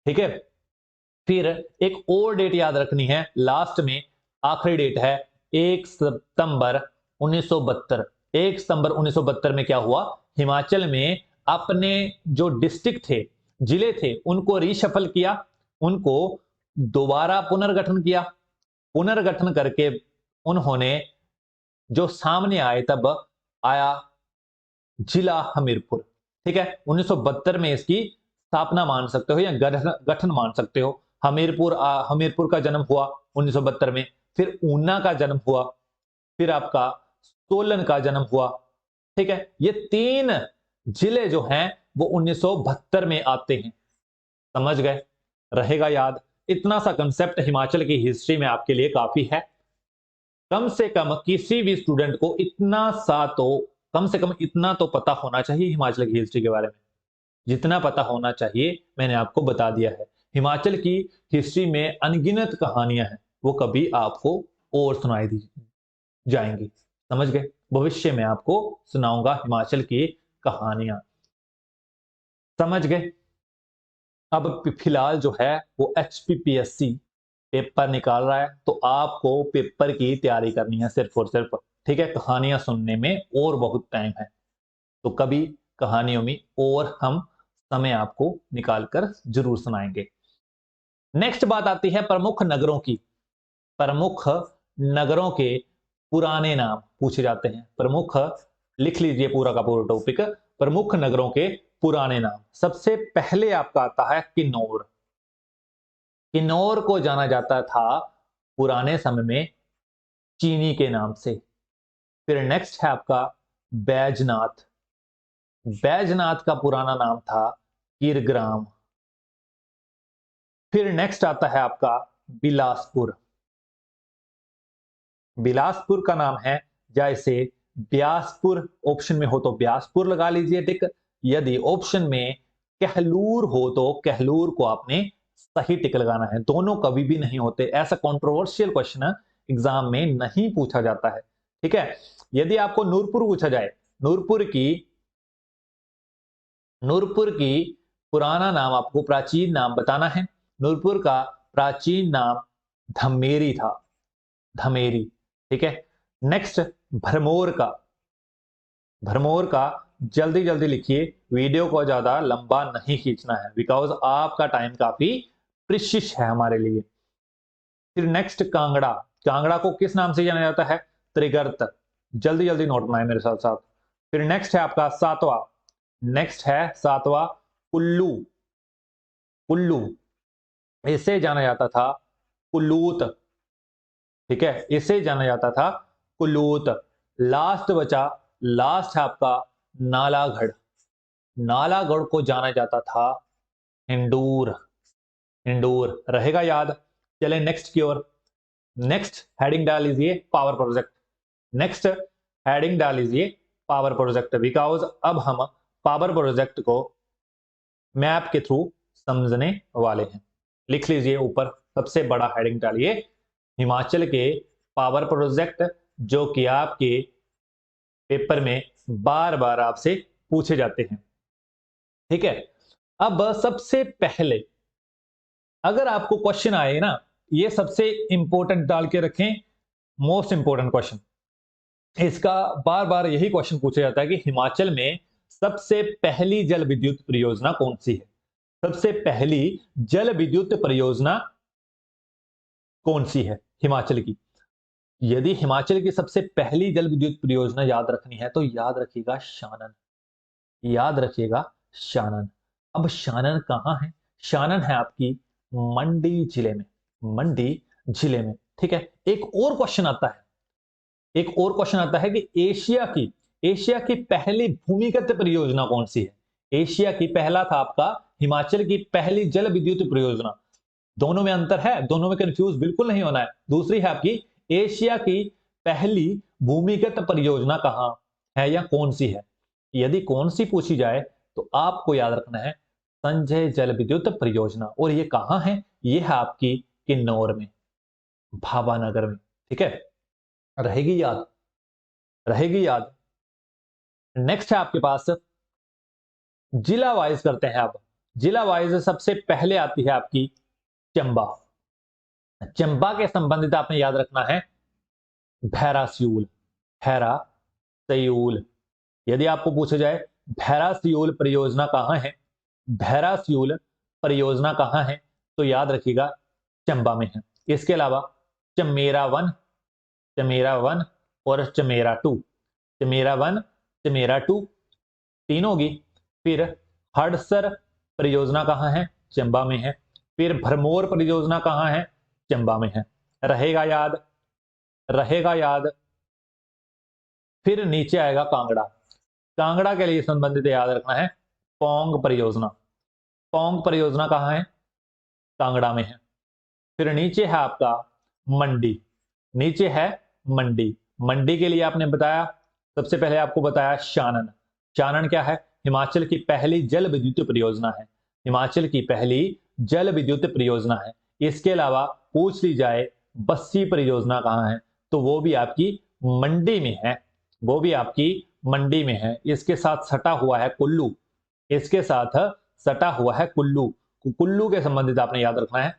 ठीक है, फिर एक और डेट याद रखनी है लास्ट में, आखिरी डेट है 1 सितंबर 1972। 1 सितंबर 1972 में क्या हुआ, हिमाचल में अपने जो डिस्ट्रिक्ट थे, जिले थे, उनको रीशफल किया, उनको दोबारा पुनर्गठन किया। पुनर्गठन करके उन्होंने जो सामने आए, तब आया जिला हमीरपुर। ठीक है, 1972 में इसकी स्थापना मान सकते हो या गठन मान सकते हो। हमीरपुर का जन्म हुआ 1972 में, फिर ऊना का जन्म हुआ, फिर आपका सोलन का जन्म हुआ। ठीक है, ये 3 जिले जो हैं वो 1972 में आते हैं, समझ गए, रहेगा याद। इतना सा कंसेप्ट हिमाचल की हिस्ट्री में आपके लिए काफी है। कम से कम किसी भी स्टूडेंट को इतना सा तो, कम से कम इतना तो पता होना चाहिए हिमाचल की हिस्ट्री के बारे में। जितना पता होना चाहिए मैंने आपको बता दिया है। हिमाचल की हिस्ट्री में अनगिनत कहानियां हैं, वो कभी आपको और सुनाई दी जाएंगी, समझ गए। भविष्य में आपको सुनाऊंगा हिमाचल की कहानियां, समझ गए। अब फिलहाल जो है वो HPPSC पेपर निकाल रहा है, तो आपको पेपर की तैयारी करनी है सिर्फ और सिर्फ। ठीक है, कहानियां सुनने में और बहुत टाइम है, तो कभी कहानियों में और हम समय आपको निकालकर जरूर सुनाएंगे। नेक्स्ट बात आती है प्रमुख नगरों की। प्रमुख नगरों के पुराने नाम पूछे जाते हैं। प्रमुख, लिख लीजिए पूरा का पूरा टॉपिक, प्रमुख नगरों के पुराने नाम। सबसे पहले आपका आता है किन्नौर। किन्नौर को जाना जाता था पुराने समय में चीनी के नाम से। फिर नेक्स्ट है आपका बैजनाथ। बैजनाथ का पुराना नाम था कीरग्राम। फिर नेक्स्ट आता है आपका बिलासपुर। बिलासपुर का नाम है जैसे ब्यासपुर, ऑप्शन में हो तो ब्यासपुर लगा लीजिए टिक। यदि ऑप्शन में कहलूर हो तो कहलूर को आपने सही टिक लगाना है। दोनों कभी भी नहीं होते, ऐसा कंट्रोवर्शियल क्वेश्चन एग्जाम में नहीं पूछा जाता है। ठीक है, यदि आपको नूरपुर पूछा जाए, नूरपुर की पुराना नाम, आपको प्राचीन नाम बताना है। नूरपुर का प्राचीन नाम धमेरी था, धमेरी। ठीक है, नेक्स्ट भरमौर का। भरमौर का जल्दी जल्दी लिखिए, वीडियो को ज्यादा लंबा नहीं खींचना है, बिकॉज आपका टाइम काफी प्रीशियस है हमारे लिए। फिर नेक्स्ट कांगड़ा। कांगड़ा को किस नाम से जाना जाता है, त्रिगर्त। जल्दी जल्दी नोट बनाए मेरे साथ साथ। फिर नेक्स्ट है आपका सातवां। नेक्स्ट है सातवां कुल्लू। कुल्लू, इसे जाना जाता था कुल्लूत। ठीक है, इसे जाना जाता था कुल्लूत। लास्ट बचा, लास्ट है आपका नालागढ़। नालागढ़ को जाना जाता था हिंडूर। हिंडूर, रहेगा याद। चले नेक्स्ट की ओर। नेक्स्ट हेडिंग डाल लीजिए पावर प्रोजेक्ट। नेक्स्ट हेडिंग डाल लीजिए पावर प्रोजेक्ट, बिकॉज अब हम पावर प्रोजेक्ट को मैप के थ्रू समझने वाले हैं। लिख लीजिए ऊपर, सबसे बड़ा हेडिंग डालिए हिमाचल के पावर प्रोजेक्ट, जो कि आपके पेपर में बार बार आपसे पूछे जाते हैं। ठीक है, अब सबसे पहले अगर आपको क्वेश्चन आए ना, ये सबसे इंपॉर्टेंट डाल के रखें, मोस्ट इंपॉर्टेंट क्वेश्चन। इसका बार बार यही क्वेश्चन पूछा जाता है कि हिमाचल में सबसे पहली जल विद्युत परियोजना कौन सी है। सबसे पहली जल विद्युत परियोजना कौन सी है हिमाचल की। यदि हिमाचल की सबसे पहली जल विद्युत परियोजना याद रखनी है तो याद रखिएगा शानन। याद रखिएगा शानन। अब शानन कहां है, शानन है आपकी मंडी जिले में। मंडी जिले में। ठीक है, एक और क्वेश्चन आता है, एक और क्वेश्चन आता है कि एशिया की पहली भूमिगत परियोजना कौन सी है। एशिया की, पहला था आपका हिमाचल की पहली जल विद्युत परियोजना। दोनों में अंतर है, दोनों में कंफ्यूज बिल्कुल नहीं होना है। दूसरी है आपकी एशिया की पहली भूमिगत परियोजना कहां है या कौन सी है। यदि कौन सी पूछी जाए तो आपको याद रखना है संजय जल विद्युत परियोजना। और ये कहां है, ये है आपकी किन्नौर में, भावानगर में। ठीक है, रहेगी याद। रहेगी याद। नेक्स्ट है आपके पास जिला वाइज करते हैं। अब जिला वाइज सबसे पहले आती है आपकी चंबा। चंबा के संबंधित आपने याद रखना है भैरासियूल। भैरासियूल, यदि आपको पूछा जाए भैरासियूल परियोजना कहां है, भैरासियूल परियोजना कहां है, तो याद रखिएगा चंबा में है। इसके अलावा चमेरा वन, चमेरा वन और Chamera two, Chamera one Chamera two तीन होगी। फिर हडसर परियोजना कहां है, चंबा में है। फिर भरमौर परियोजना कहां है, चंबा में है। रहेगा याद, रहेगा याद। फिर नीचे आएगा कांगड़ा। कांगड़ा के लिए संबंधित याद रखना है पोंग परियोजना। पोंग परियोजना कहां है, कांगड़ा में है। फिर नीचे है आपका मंडी, नीचे है मंडी। मंडी के लिए आपने बताया, सबसे पहले आपको बताया शानन। शानन क्या है, हिमाचल की पहली जल विद्युत परियोजना है, हिमाचल की पहली जल विद्युत परियोजना है। इसके अलावा पूछ ली जाए बस्सी परियोजना कहां है, तो वो भी आपकी मंडी में है, वो भी आपकी मंडी में है। इसके साथ सटा हुआ है कुल्लू, इसके साथ सटा हुआ है कुल्लू। कुल्लू के संबंधित आपने याद रखना है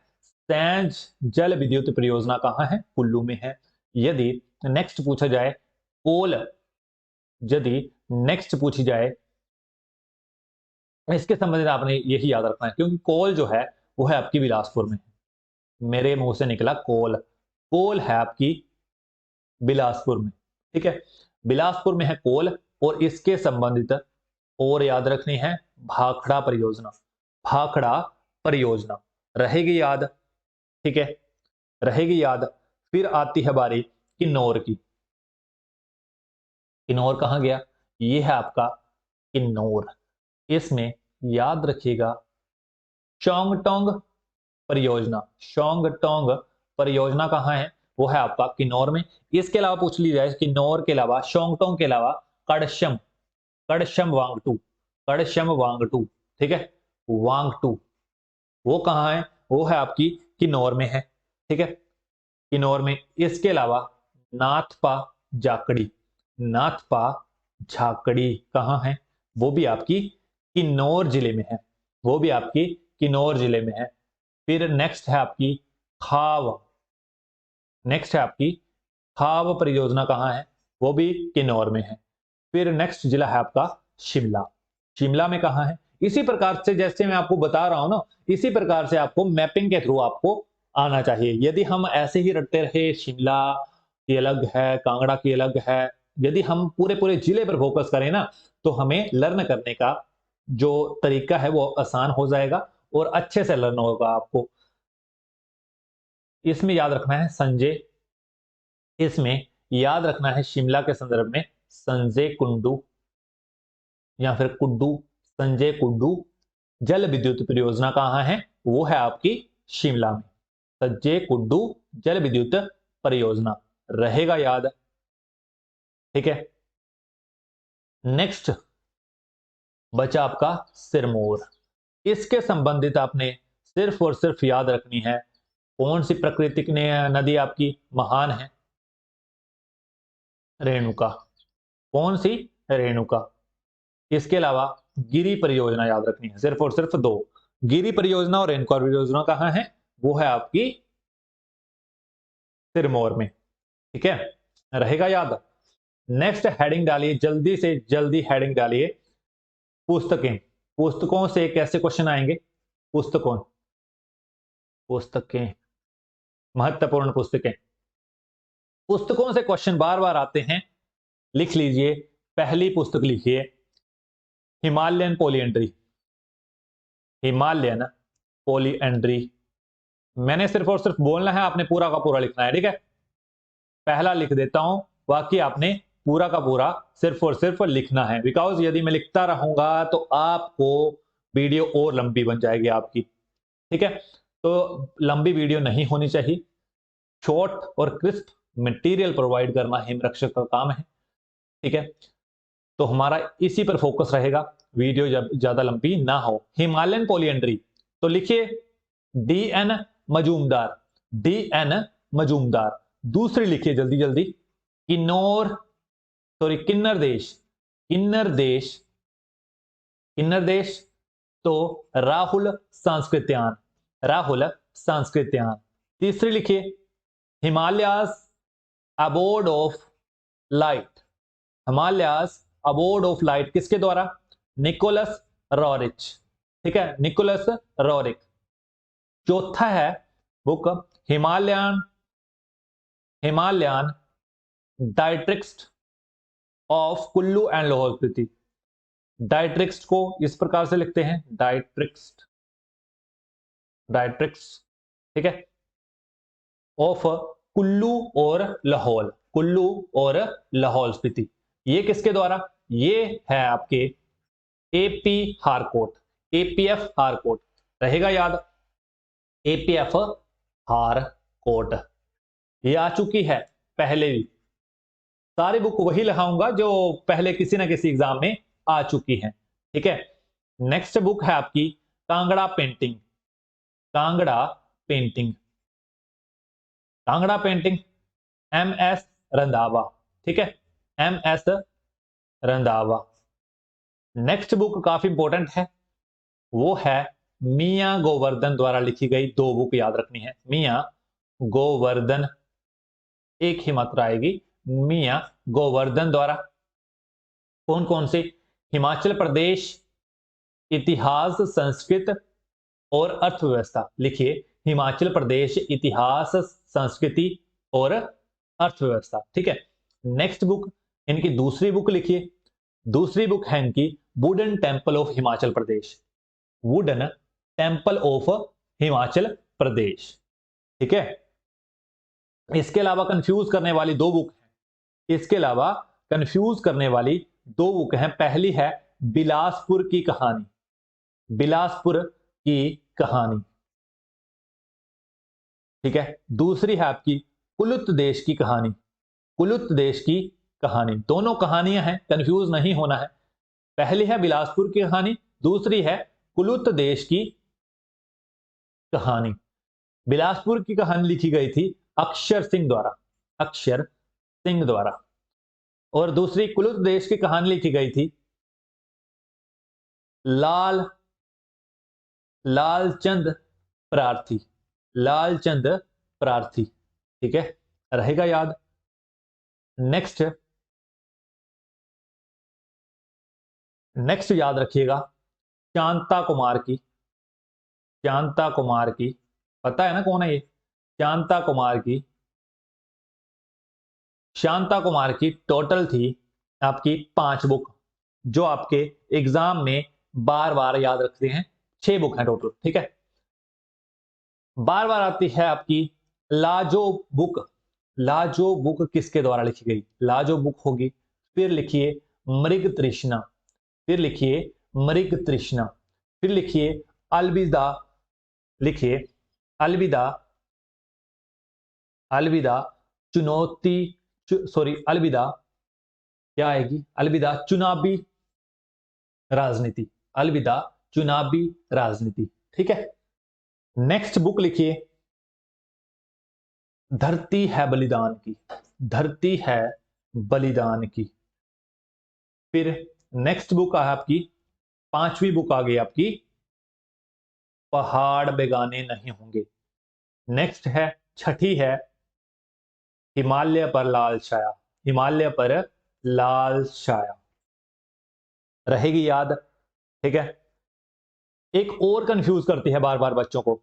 सैंज जल विद्युत परियोजना कहां है, कुल्लू में है। यदि नेक्स्ट पूछा जाए कोल, यदि नेक्स्ट पूछी जाए इसके संबंधित आपने यही याद रखना है, क्योंकि कोल जो है वो है आपकी बिलासपुर में। मेरे मुंह से निकला कोल, कोल है आपकी बिलासपुर में। ठीक है, बिलासपुर में है कोल। और इसके संबंधित और याद रखनी है भाखड़ा परियोजना, भाखड़ा परियोजना रहेगी याद। ठीक है, रहेगी याद। फिर आती है बारी किन्नौर की। किन्नौर कहां गया, ये है आपका किन्नौर। इसमें याद रखिएगा चोंगटोंग परियोजना। चोंगटोंग परियोजना कहां है, वो है आपका किन्नौर में। इसके अलावा पूछ ली जाए किन्नौर के अलावा चोंगटोंग के अलावा कड़शम, कड़शम वांगटू, कड़शम वांगटू। ठीक है, वांगटू वो कहां है, वो है आपकी किन्नौर में है। ठीक है, किन्नौर में। इसके अलावा नाथपा जाकड़ी, नाथपा झाकड़ी कहां है, वो भी आपकी किन्नौर जिले में है, वो भी आपकी किन्नौर जिले में है। फिर नेक्स्ट है आपकी खाव, नेक्स्ट है आपकी खाव परियोजना कहां है, वो भी किन्नौर में है। फिर नेक्स्ट जिला है आपका शिमला। शिमला में कहां है, इसी प्रकार से जैसे मैं आपको बता रहा हूं ना, इसी प्रकार से आपको मैपिंग के थ्रू आपको आना चाहिए। यदि हम ऐसे ही रटते रहे शिमला की अलग है, कांगड़ा की अलग है, यदि हम पूरे पूरे जिले पर फोकस करें ना, तो हमें लर्न करने का जो तरीका है वो आसान हो जाएगा और अच्छे से लर्न होगा आपको। इसमें याद रखना है संजय, इसमें याद रखना है शिमला के संदर्भ में संजय कुंडू या फिर कुड्डू, संजय कुड्डू जल विद्युत परियोजना कहां है, वो है आपकी शिमला में। संजय कुड्डू जल विद्युत परियोजना रहेगा याद। ठीक है, नेक्स्ट बचा आपका सिरमौर। इसके संबंधित आपने सिर्फ और सिर्फ याद रखनी है कौन सी प्राकृतिक नदी आपकी महान है, रेणुका। कौन सी, रेणुका। इसके अलावा गिरी परियोजना याद रखनी है, सिर्फ और सिर्फ दो, गिरी परियोजना और रेणुका परियोजना कहां है, वो है आपकी सिरमौर में। ठीक है, रहेगा याद। नेक्स्ट हेडिंग डालिए, जल्दी से जल्दी हेडिंग डालिए पुस्तकें। पुस्तकों से कैसे क्वेश्चन आएंगे, पुस्तकों, पुस्तकें महत्वपूर्ण पुस्तकें, पुस्तकों से क्वेश्चन बार बार आते हैं। लिख लीजिए, पहली पुस्तक लिखिए हिमालयन पॉलीएंड्री, हिमालयन पॉलीएंड्री। मैंने सिर्फ और सिर्फ बोलना है, आपने पूरा का पूरा लिखना है। ठीक है, पहला लिख देता हूं, बाकी आपने पूरा का पूरा सिर्फ और सिर्फ लिखना है, बिकॉज यदि मैं लिखता रहूंगा तो आपको वीडियो और लंबी बन जाएगी आपकी। ठीक है, तो लंबी वीडियो नहीं होनी चाहिए, शॉर्ट और क्रिस्प मटेरियल प्रोवाइड करना हिमरक्षक का काम है। ठीक है, तो हमारा इसी पर फोकस रहेगा, वीडियो जब ज्यादा लंबी ना हो। हिमालयन पॉलीएंड्री, तो लिखिए DN मजूमदार, DN मजूमदार। दूसरी लिखिए जल्दी जल्दी, किन्नौर सॉरी किन्नर देश, किन्नर देश, किन्नर देश तो राहुल सांस्कृत्यान, राहुल सांस्कृत्यान। तीसरी लिखिए Himalayas abode of light, Himalayas abode of light किसके द्वारा? निकोलस रॉरिच, ठीक है, निकोलस रॉरिक। चौथा है book Himalayan, Himalayan districts of Kullu and Lahaul Spiti. Districts को इस प्रकार से लिखते हैं, डायट्रिक्स, डायट्रिक्स, ठीक है, ऑफ कुल्लू और लाहौल, कुल्लू और लाहौल स्पीति। ये किसके द्वारा? ये है आपके एपी हारकोट, एपीएफ हारकोट, रहेगा याद, एपीएफ हारकोट। ये आ चुकी है पहले भी, सारी बुक वही लिखाऊंगा जो पहले किसी ना किसी एग्जाम में आ चुकी है, ठीक है। नेक्स्ट बुक है आपकी Kangra painting, Kangra painting, Kangra painting M S Randhawa, ठीक है, M S Randhawa. Next book काफी इंपॉर्टेंट है, वो है मियां गोवर्धन द्वारा लिखी गई, दो बुक याद रखनी है, मियां गोवर्धन, एक ही मात्रा आएगी, मियां गोवर्धन द्वारा। कौन कौन से? हिमाचल प्रदेश इतिहास, संस्कृत और अर्थव्यवस्था। लिखिए हिमाचल प्रदेश इतिहास, संस्कृति और अर्थव्यवस्था, ठीक है। नेक्स्ट बुक इनकी दूसरी बुक लिखिए, दूसरी बुक है इनकी wooden temple of Himachal Pradesh, wooden temple of Himachal Pradesh, ठीक है। इसके अलावा कंफ्यूज करने वाली दो बुक हैं, इसके अलावा कंफ्यूज करने वाली दो बुक हैं। पहली है बिलासपुर की कहानी, बिलासपुर की कहानी, ठीक है। दूसरी है आपकी कुलुत देश की कहानी, कुलुत देश की कहानी। दोनों कहानियां हैं, कंफ्यूज नहीं होना है। पहली है बिलासपुर की कहानी, दूसरी है कुलुत देश की कहानी। बिलासपुर की कहानी लिखी गई थी अक्षर सिंह द्वारा, अक्षर सिंह द्वारा, और दूसरी कुलुत देश की कहानी लिखी गई थी लालचंद प्रार्थी, लालचंद प्रार्थी, ठीक है, रहेगा याद। नेक्स्ट, नेक्स्ट याद रखिएगा शांता कुमार की, शांता कुमार की, पता है ना कौन है ये? शांता कुमार की, शांता कुमार की टोटल थी आपकी 5 बुक, जो आपके एग्जाम में बार बार याद रखते हैं। 6 बुक है टोटल, ठीक है। बार बार आती है आपकी लाजो बुक, लाजो बुक किसके द्वारा लिखी गई? लाजो बुक होगी। फिर लिखिए मृग तृष्णा, फिर लिखिए मृग तृष्णा, फिर लिखिए अलविदा, लिखिए अलविदा, अलविदा चुनौती, सॉरी अलविदा क्या आएगी? अलविदा चुनावी राजनीति, अलविदा चुनावी राजनीति, ठीक है। नेक्स्ट बुक लिखिए धरती है बलिदान की, धरती है बलिदान की। फिर नेक्स्ट बुक है आपकी 5वीं बुक आ गई आपकी पहाड़ बेगाने नहीं होंगे। नेक्स्ट है 6ठी है हिमालय पर लाल छाया, हिमालय पर लाल छाया, रहेगी याद, ठीक है। एक और कंफ्यूज करती है बार बार बच्चों को,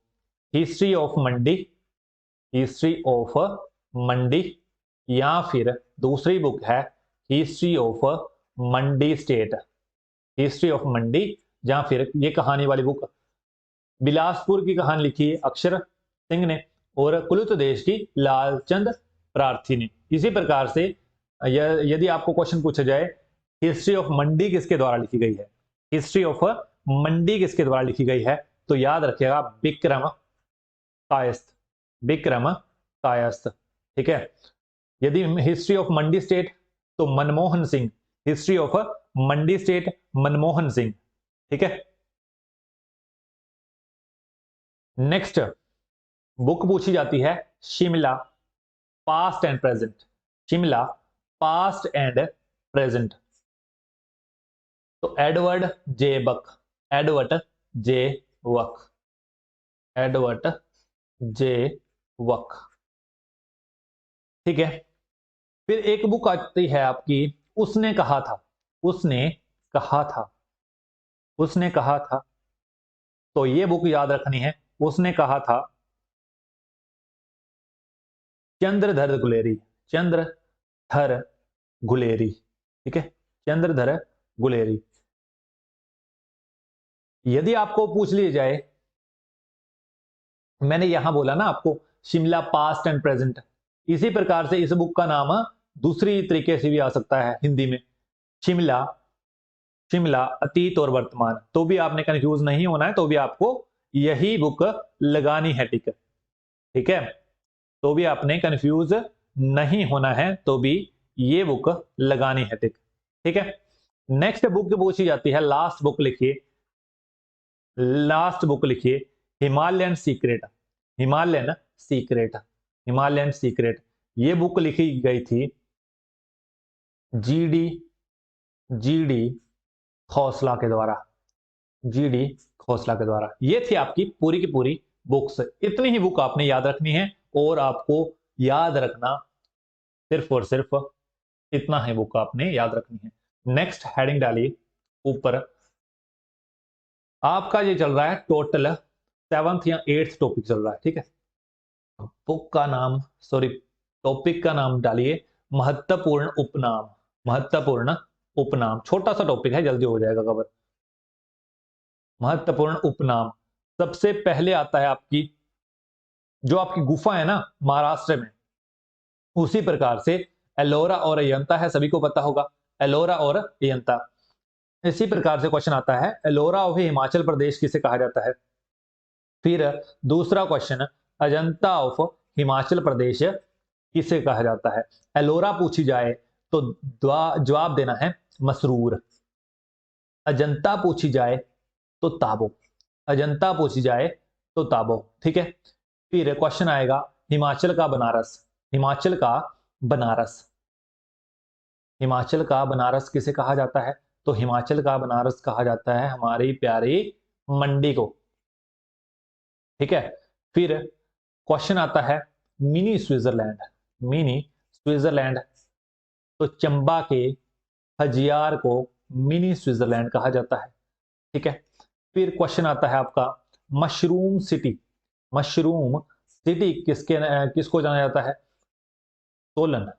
history of Mandi, history of Mandi, या फिर दूसरी बुक है history of Mandi state, history of Mandi, या फिर ये कहानी वाली बुक बिलासपुर की कहानी लिखी है अक्षर सिंह ने और कुलुत देश की लालचंद प्रार्थी ने। इसी प्रकार से यदि आपको क्वेश्चन पूछा जाए हिस्ट्री ऑफ मंडी किसके द्वारा लिखी गई है, हिस्ट्री ऑफ मंडी किसके द्वारा लिखी गई है, तो याद रखिएगा विक्रम कायस्थ, विक्रम कायस्थ, ठीक है। यदि हिस्ट्री ऑफ मंडी स्टेट तो Manmohan Singh, history of Mandi state Manmohan Singh, ठीक है। नेक्स्ट बुक पूछी जाती है Shimla past and present, Shimla past and present. तो एडवर्ड जे बक, एडवर्ड जे वक, एडवर्ड जे वक, ठीक है। फिर एक बुक आती है आपकी, उसने कहा था, उसने कहा था, उसने कहा था। तो ये बुक याद रखनी है। उसने कहा था चंद्रधर गुलेरी, चंद्रधर गुलेरी, ठीक है, चंद्रधर गुलेरी। यदि आपको पूछ लिया जाए, मैंने यहां बोला ना आपको शिमला पास्ट एंड प्रेजेंट, इसी प्रकार से इस बुक का नाम दूसरी तरीके से भी आ सकता है हिंदी में, शिमला, शिमला अतीत और वर्तमान। तो भी आपने कंफ्यूज नहीं होना है, तो भी आपको यही बुक लगानी है टिक, ठीक है। तो भी आपने कंफ्यूज नहीं होना है, तो भी ये बुक लगानी है टिक, ठीक है। नेक्स्ट बुक पूछी जाती है, लास्ट बुक लिखिए, लास्ट बुक लिखिए, Himalayan secret, Himalayan secret, Himalayan secret. ये बुक लिखी गई थी जीडी, जीडी खौसला के द्वारा, जीडी खौसला के द्वारा। ये थी आपकी पूरी की पूरी बुक्स। इतनी ही बुक आपने याद रखनी है, और आपको याद रखना सिर्फ और सिर्फ इतना है बुक आपने याद रखनी है। नेक्स्ट हेडिंग डालिए ऊपर। आपका ये चल रहा है टोटल 7th या 8th टॉपिक चल रहा है, ठीक है। बुक का नाम, सॉरी, टॉपिक का नाम डालिए महत्वपूर्ण उपनाम, महत्वपूर्ण उपनाम। छोटा सा टॉपिक है, जल्दी हो जाएगा कवर। महत्वपूर्ण उपनाम। सबसे पहले आता है आपकी, जो आपकी गुफा है ना महाराष्ट्र में, उसी प्रकार से एलोरा और अयंता है, सभी को पता होगा, एलोरा और अयंता। इसी प्रकार से क्वेश्चन आता है, एलोरा ऑफ हिमाचल प्रदेश किसे कहा जाता है। फिर दूसरा क्वेश्चन, अजंता ऑफ हिमाचल प्रदेश किसे कहा जाता है। एलोरा पूछी जाए तो जवाब देना है मसरूर। अजंता पूछी जाए तो ताबो, अजंता पूछी जाए तो ताबो, ठीक है। फिर क्वेश्चन आएगा हिमाचल का बनारस, हिमाचल का बनारस, हिमाचल का बनारस किसे कहा जाता है। तो हिमाचल का बनारस कहा जाता है हमारी प्यारी मंडी को, ठीक है। फिर क्वेश्चन आता है मिनी स्विट्जरलैंड, मिनी स्विट्जरलैंड। तो चंबा के खजियार को मिनी स्विट्जरलैंड कहा जाता है, ठीक है। फिर क्वेश्चन आता है आपका मशरूम सिटी, मशरूम सिटी किसको जाना जाता है, सोलन।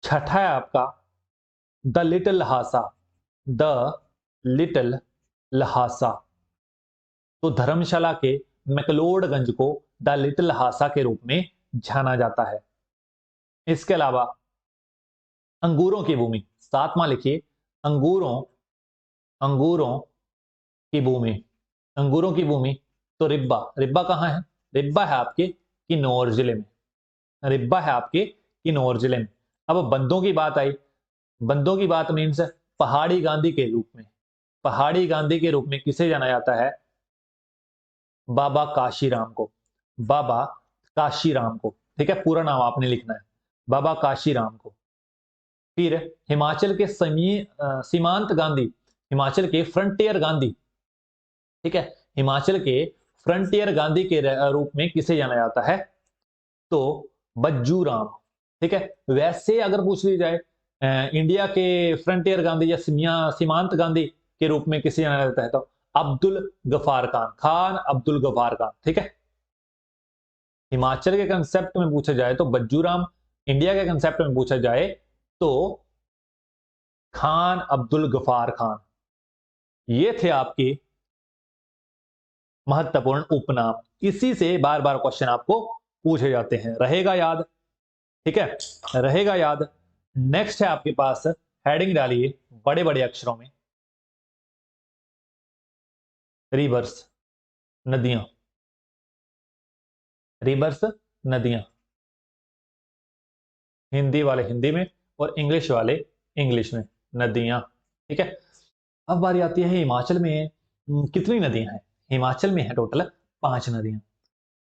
छठा है आपका the little Lhasa, the little Lhasa. तो धर्मशाला के मैक्लोडगंज को द लिटिल लहासा के रूप में जाना जाता है। इसके अलावा अंगूरों की भूमि, सातवां लिखिए, अंगूरों, अंगूरों की भूमि, अंगूरों की भूमि। तो रिब्बा, रिब्बा कहाँ है, रिब्बा है आपके किन्नौर जिले में, रिब्बा है आपके किन्नौर जिले में। अब बंदों की बात आई, बंदों की बात मीन्स पहाड़ी गांधी के रूप में, पहाड़ी गांधी के रूप में किसे जाना जाता है, बाबा काशीराम को, बाबा काशीराम को, ठीक है। पूरा नाम आपने लिखना है, बाबा काशीराम को। फिर हिमाचल के सीमांत गांधी, हिमाचल के फ्रंटियर गांधी, ठीक है, हिमाचल के फ्रंटियर गांधी के रूप में किसे जाना जाता है, तो बज्जू राम, ठीक है। वैसे अगर पूछ ली जाए इंडिया के फ्रंटियर गांधी या सीमांत गांधी के रूप में किसे जाना जाता है, तो अब्दुल गफार खान, खान अब्दुल गफार खान, ठीक है। हिमाचल के कंसेप्ट में पूछा जाए तो बज्जू राम, इंडिया के कंसेप्ट में पूछा जाए तो खान अब्दुल गफार खान। ये थे आपके महत्वपूर्ण उपनाम, इसी से बार बार क्वेश्चन आपको पूछे जाते हैं, रहेगा याद, ठीक है, रहेगा याद। नेक्स्ट है आपके पास, हेडिंग डालिए बड़े बड़े अक्षरों में, रिवर्स, नदियां, रिवर्स नदियां। हिंदी वाले हिंदी में और इंग्लिश वाले इंग्लिश में, नदियां, ठीक है। अब बारी आती है हिमाचल में कितनी नदियां हैं। हिमाचल में है टोटल 5 नदियां,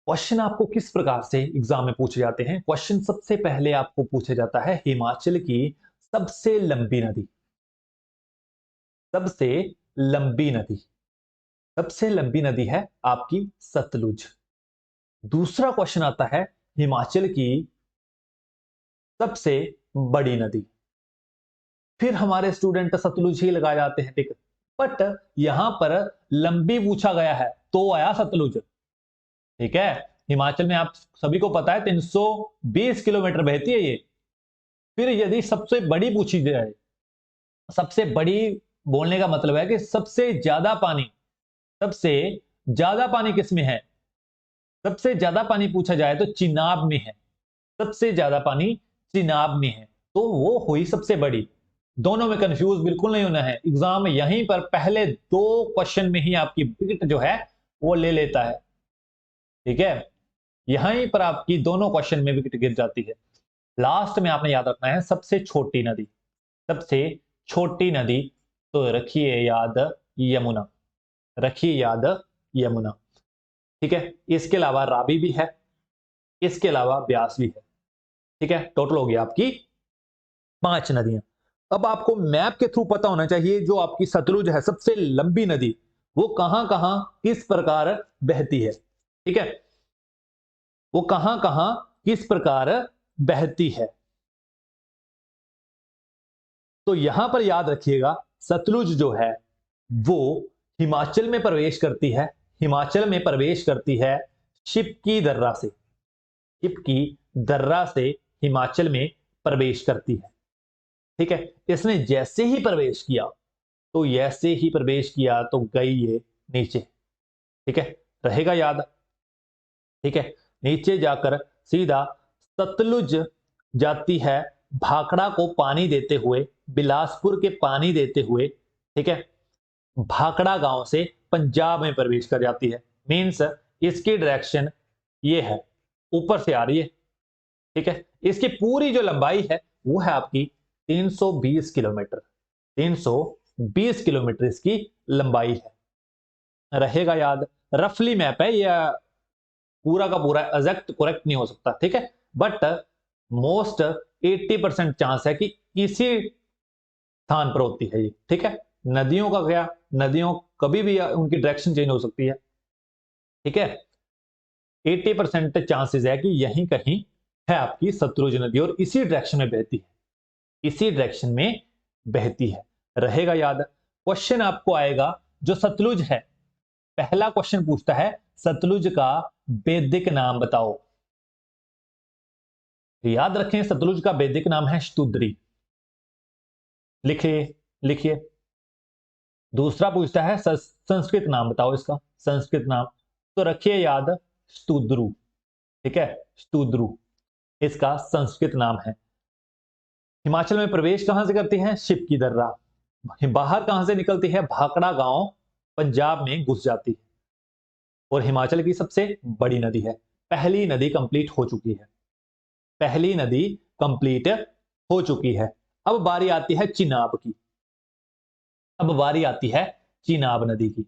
क्वेश्चन आपको किस प्रकार से एग्जाम में पूछे जाते हैं? क्वेश्चन सबसे पहले आपको पूछा जाता है हिमाचल की सबसे लंबी नदी। सबसे लंबी नदी, सबसे लंबी नदी है आपकी सतलुज। दूसरा क्वेश्चन आता है हिमाचल की सबसे बड़ी नदी। फिर हमारे स्टूडेंट सतलुज ही लगा जाते हैं, ठीक। बट यहां पर लंबी पूछा गया है तो आया सतलुज, ठीक है। हिमाचल में आप सभी को पता है 320 किलोमीटर बहती है ये। फिर यदि सबसे बड़ी पूछी जाए, सबसे बड़ी बोलने का मतलब है कि सबसे ज्यादा पानी, सबसे ज्यादा पानी किसमें है? सबसे ज्यादा पानी पूछा जाए तो चिनाब में है। सबसे ज्यादा पानी चिनाब में है, तो वो हुई सबसे बड़ी। दोनों में कंफ्यूज बिल्कुल नहीं होना है। एग्जाम यहीं पर पहले दो क्वेश्चन में ही आपकी विकेट जो है वो ले लेता है, ठीक है। यहीं पर आपकी दोनों क्वेश्चन में विकेट गिर जाती है। लास्ट में आपने याद रखना है सबसे छोटी नदी। सबसे छोटी नदी तो रखिए याद यमुना, रखिए याद यमुना, ठीक है। इसके अलावा रावी भी है, इसके अलावा ब्यास भी है, ठीक है। टोटल हो गया आपकी 5 नदियां। अब आपको मैप के थ्रू पता होना चाहिए जो आपकी सतलुज है सबसे लंबी नदी, वो कहां कहां किस प्रकार बहती है, ठीक है। वो कहां कहां किस प्रकार बहती है। तो यहां पर याद रखिएगा सतलुज जो है वो हिमाचल में प्रवेश करती है। हिमाचल में प्रवेश करती है शिपकी दर्रा से। शिपकी दर्रा से हिमाचल में प्रवेश करती है, ठीक है। इसने जैसे ही प्रवेश किया, तो जैसे ही प्रवेश किया तो गई ये नीचे, ठीक है। रहेगा याद, ठीक है। नीचे जाकर सीधा सतलुज जाती है भाखड़ा को पानी देते हुए, बिलासपुर के पानी देते हुए, ठीक है। भाखड़ा गांव से पंजाब में प्रवेश कर जाती है। मींस इसकी डायरेक्शन ये है, ऊपर से आ रही है, ठीक है। इसकी पूरी जो लंबाई है वो है आपकी 320 किलोमीटर। 320 किलोमीटर इसकी लंबाई है। रहेगा याद। रफली मैप है या पूरा का पूरा एग्जैक्ट करेक्ट नहीं हो सकता, ठीक है। बट मोस्ट 80% चांस है कि इसी स्थान पर होती है ये, ठीक है। नदियों का क्या, नदियों कभी भी उनकी डायरेक्शन चेंज हो सकती है, ठीक है। 80% चांसेस है कि यहीं कहीं है आपकी सतलुज नदी और इसी डायरेक्शन में बहती है, इसी डायरेक्शन में बहती है। रहेगा याद। क्वेश्चन आपको आएगा जो सतलुज है, पहला क्वेश्चन पूछता है सतलुज का वैदिक नाम बताओ। याद रखें सतलुज का वैदिक नाम है शतुद्री। लिखिए, लिखिए। दूसरा पूछता है संस्कृत नाम बताओ इसका, संस्कृत नाम। तो रखिए याद शतुद्रु, ठीक है। शतुद्रु इसका संस्कृत नाम है। हिमाचल में प्रवेश कहां से करती है? शिप की दर्रा। बाहर कहां से निकलती है? भाखड़ा गांव पंजाब में घुस जाती है और हिमाचल की सबसे बड़ी नदी है। पहली नदी कंप्लीट हो चुकी है, पहली नदी कंप्लीट हो चुकी है। अब बारी आती है चिनाब की। अब बारी आती है चिनाब नदी की।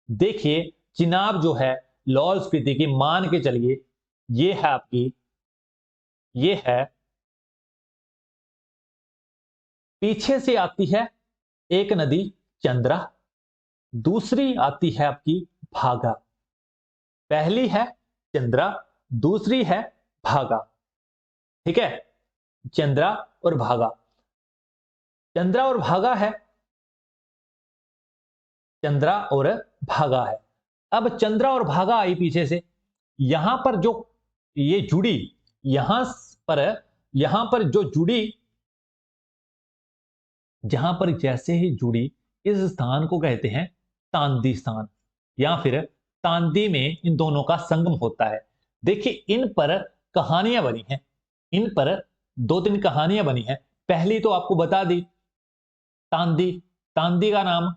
देखिए चिनाब जो है लाहौल स्पीति की, मान के चलिए ये है आपकी, ये है, पीछे से आती है एक नदी चंद्रा, दूसरी आती है आपकी भागा। पहली है चंद्रा, दूसरी है भागा, ठीक है। चंद्रा और भागा, चंद्रा और भागा है, चंद्रा और भागा है। अब चंद्रा और भागा आई पीछे से, यहां पर जो ये जुड़ी, यहां पर, यहां पर जो जुड़ी, जहां पर जैसे ही जुड़ी, इस स्थान को कहते हैं तांदी स्थान, या फिर तांदी में इन दोनों का संगम होता है। देखिए इन पर कहानियां बनी हैं, इन पर 2-3 कहानियां बनी हैं। पहली तो आपको बता दी, तांदी, तांदी का नाम,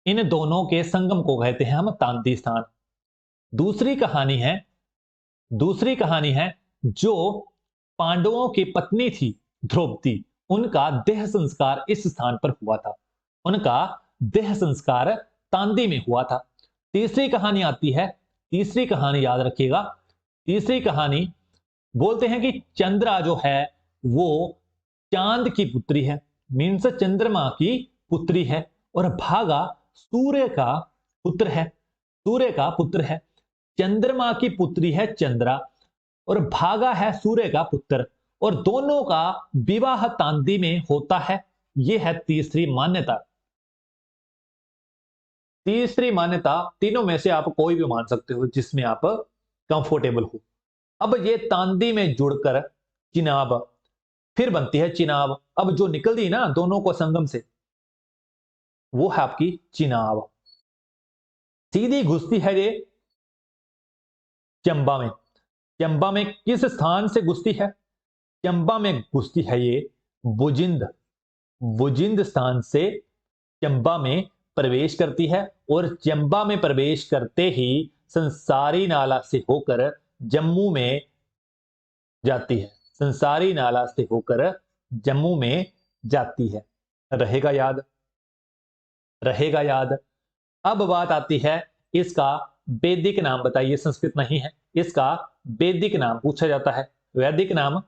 इन दोनों के संगम को कहते हैं हम तांदी स्थान। दूसरी कहानी है, दूसरी कहानी है जो पांडवों की पत्नी थी द्रौपदी, उनका देह संस्कार इस स्थान पर हुआ था, उनका देह संस्कार तांदी में हुआ था। तीसरी कहानी आती है, तीसरी कहानी याद रखिएगा, तीसरी कहानी बोलते हैं कि चंद्रा जो है वो चांद की पुत्री है, मीन्स चंद्रमा की पुत्री है, और भागा सूर्य का पुत्र है, सूर्य का पुत्र है। चंद्रमा की पुत्री है चंद्रा और भागा है सूर्य का पुत्र, और दोनों का विवाह तांदी में होता है। यह है तीसरी मान्यता। तीसरी मान्यता, तीनों में से आप कोई भी मान सकते हो जिसमें आप कंफर्टेबल हो। अब ये तांदी में जुड़कर चिनाब फिर बनती है चिनाब। अब जो निकलती है ना दोनों को संगम से, वो है आपकी चिनाब। सीधी घुसती है ये चंबा में। चंबा में किस स्थान से घुसती है? चंबा में घुसती है ये बुजिंद, बुजिंद स्थान से चंबा में प्रवेश करती है, और चंबा में प्रवेश करते ही संसारी नाला से होकर जम्मू में जाती है। संसारी नाला से होकर जम्मू में जाती है। रहेगा याद? रहेगा याद? अब बात आती है इसका वैदिक नाम बताइए। संस्कृत नहीं है, इसका वैदिक नाम पूछा जाता है। वैदिक नाम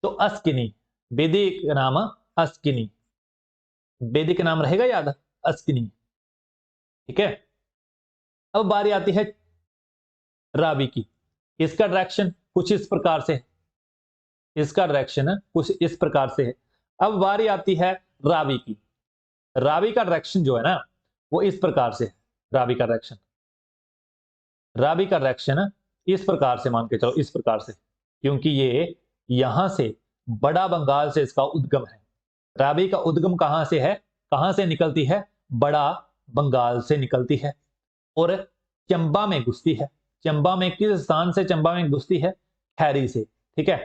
तो अस्किनी, वैदिक नाम अस्किनी। वैदिक नाम रहेगा याद? अस्किनी। ठीक है। अब बारी आती है रावी की। इसका डायरेक्शन कुछ इस प्रकार से है, इसका डायरेक्शन कुछ इस प्रकार से है। अब बारी आती है रावी की। रावी का डायरेक्शन जो है ना वो इस प्रकार से है। रावी का डायरेक्शन, रावी का डायरेक्शन इस प्रकार से मान के चलो, इस प्रकार से, क्योंकि ये यहां से बड़ा बंगाल से इसका उद्गम है। रावी का उद्गम कहां से है? कहां से निकलती है? बड़ा बंगाल से निकलती है और चंबा में घुसती है। चंबा में किस स्थान से चंबा में घुसती है? खैरी से। ठीक है,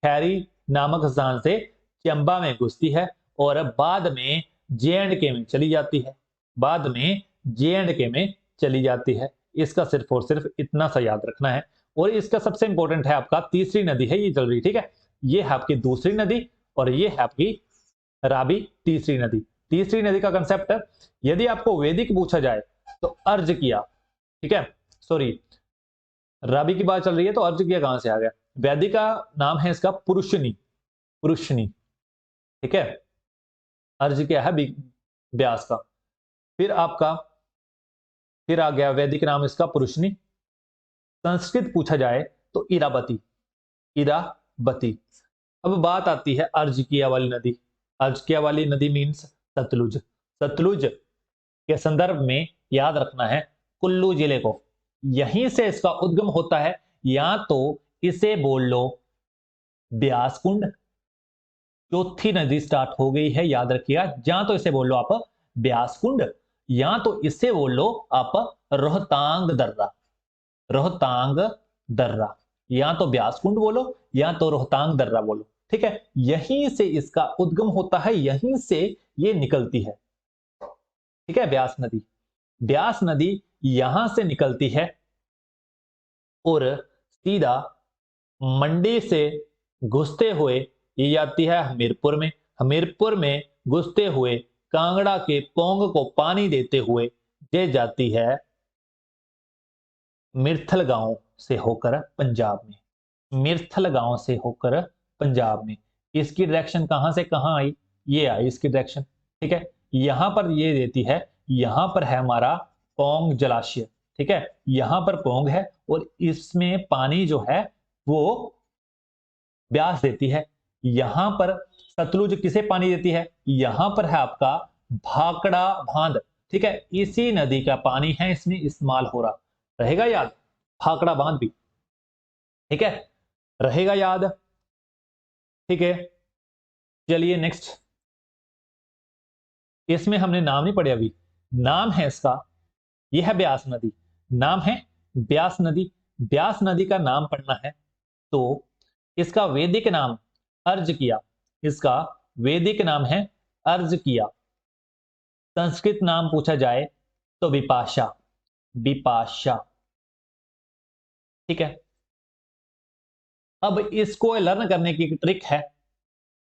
खैरी नामक स्थान से चंबा में घुसती है और बाद में J&K में चली जाती है। बाद में J&K में चली जाती है। इसका सिर्फ और सिर्फ इतना सा याद रखना है। और इसका सबसे इंपॉर्टेंट है आपका तीसरी नदी है ये चल रही। ठीक है, ये है आपकी दूसरी नदी और ये है आपकी रावी तीसरी नदी। तीसरी नदी का कंसेप्ट, यदि आपको वैदिक पूछा जाए तो अर्ज किया। ठीक है, सॉरी, रावी की बात चल रही है तो अर्ज किया कहां से आ गया? वैदिक का नाम है इसका पुरुषनी, पुरुषनी। ठीक है, अर्ज क्या है? व्यास का। फिर आपका फिर आ गया वैदिक नाम इसका पुरुषनी। संस्कृत पूछा जाए तो इरावती, इरावती। अब बात आती है अर्जकिया वाली नदी। अर्जकिया वाली नदी मीन्स सतलुज। सतलुज के संदर्भ में याद रखना है कुल्लू जिले को, यहीं से इसका उद्गम होता है। या तो इसे बोल लो ब्यास कुंड, चौथी नदी स्टार्ट हो गई है, याद रखिएगा। या तो इसे बोल लो आप ब्यास कुंड, या तो इसे बोल लो आप रोहतांग दर्रा, रोहतांग दर्रा। या तो ब्यास कुंड बोलो या तो रोहतांग दर्रा बोलो। ठीक है, यहीं से इसका उद्गम होता है, यहीं से ये निकलती है। ठीक है, ब्यास नदी, ब्यास नदी यहां से निकलती है और सीधा मंडी से घुसते हुए ये जाती है हमीरपुर में। हमीरपुर में घुसते हुए कांगड़ा के पोंग को पानी देते हुए ये जाती है मिर्थल गांव से होकर पंजाब में। मिर्थल गांव से होकर पंजाब में। इसकी डायरेक्शन कहां से कहां आई? ये आई इसकी डायरेक्शन। ठीक है, यहां पर ये देती है, यहां पर है हमारा पोंग जलाशय। ठीक है, यहां पर पोंग है और इसमें पानी जो है वो ब्यास देती है। यहां पर सतलुज किसे पानी देती है? यहां पर है आपका भाकड़ा बांध। ठीक है, इसी नदी का पानी है इसमें इस्तेमाल हो रहा। रहेगा याद? भाकड़ा बांध भी। ठीक है, रहेगा याद? ठीक है, चलिए नेक्स्ट। इसमें हमने नाम नहीं पढ़े अभी। नाम है इसका, यह है ब्यास नदी। नाम है ब्यास नदी। ब्यास नदी का नाम पढ़ना है तो इसका वैदिक नाम अर्ज किया। इसका वैदिक नाम है अर्ज किया। संस्कृत नाम पूछा जाए तो विपाशा, विपाशा। ठीक है, अब इसको लर्न करने की ट्रिक है।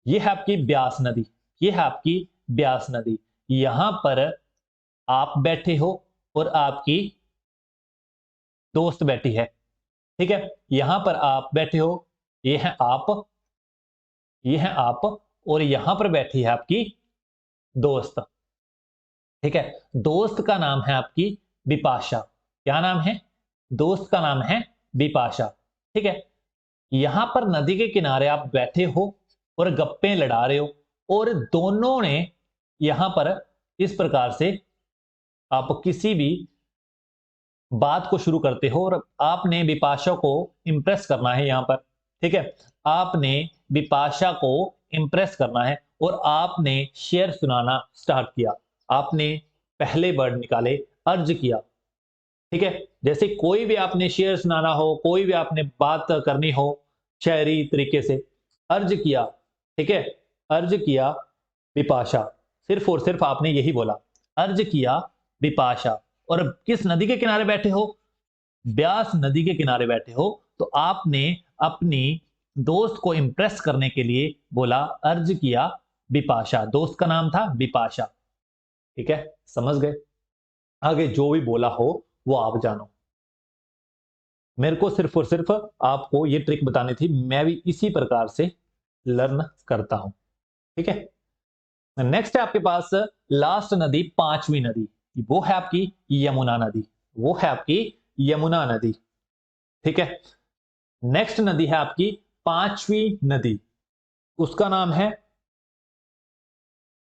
यह है आपकी ब्यास नदी, यह है आपकी ब्यास नदी। यहां पर आप बैठे हो और आपकी दोस्त बैठी है। ठीक है, यहां पर आप बैठे हो, ये है आप, ये है आप, और यहां पर बैठी है आपकी दोस्त। ठीक है, दोस्त का नाम है आपकी बिपाशा। क्या नाम है? दोस्त का नाम है बिपाशा। ठीक है, यहां पर नदी के किनारे आप बैठे हो और गप्पे लड़ा रहे हो, और दोनों ने यहां पर इस प्रकार से आप किसी भी बात को शुरू करते हो, और आपने बिपाशा को इंप्रेस करना है यहां पर। ठीक है, आपने बिपाशा को इंप्रेस करना है और आपने शेर सुनाना स्टार्ट किया। आपने पहले वर्ड निकाले, अर्ज किया। ठीक है, जैसे कोई भी आपने शेर सुनाना हो, कोई भी आपने बात करनी हो शायरी तरीके से, अर्ज किया। ठीक है, अर्ज किया बिपाशा, सिर्फ और सिर्फ आपने यही बोला, अर्ज किया बिपाशा। और किस नदी के किनारे बैठे हो? ब्यास नदी के किनारे बैठे हो, तो आपने अपनी दोस्त को इंप्रेस करने के लिए बोला, अर्ज किया बिपाशा। दोस्त का नाम था बिपाशा। ठीक है, समझ गए? आगे जो भी बोला हो वो आप जानो, मेरे को सिर्फ और सिर्फ आपको ये ट्रिक बतानी थी, मैं भी इसी प्रकार से लर्न करता हूं। ठीक है, नेक्स्ट है आपके पास लास्ट नदी, पांचवी नदी, वो है आपकी यमुना नदी। वो है आपकी यमुना नदी। ठीक है, नेक्स्ट नदी है आपकी पांचवी नदी, उसका नाम है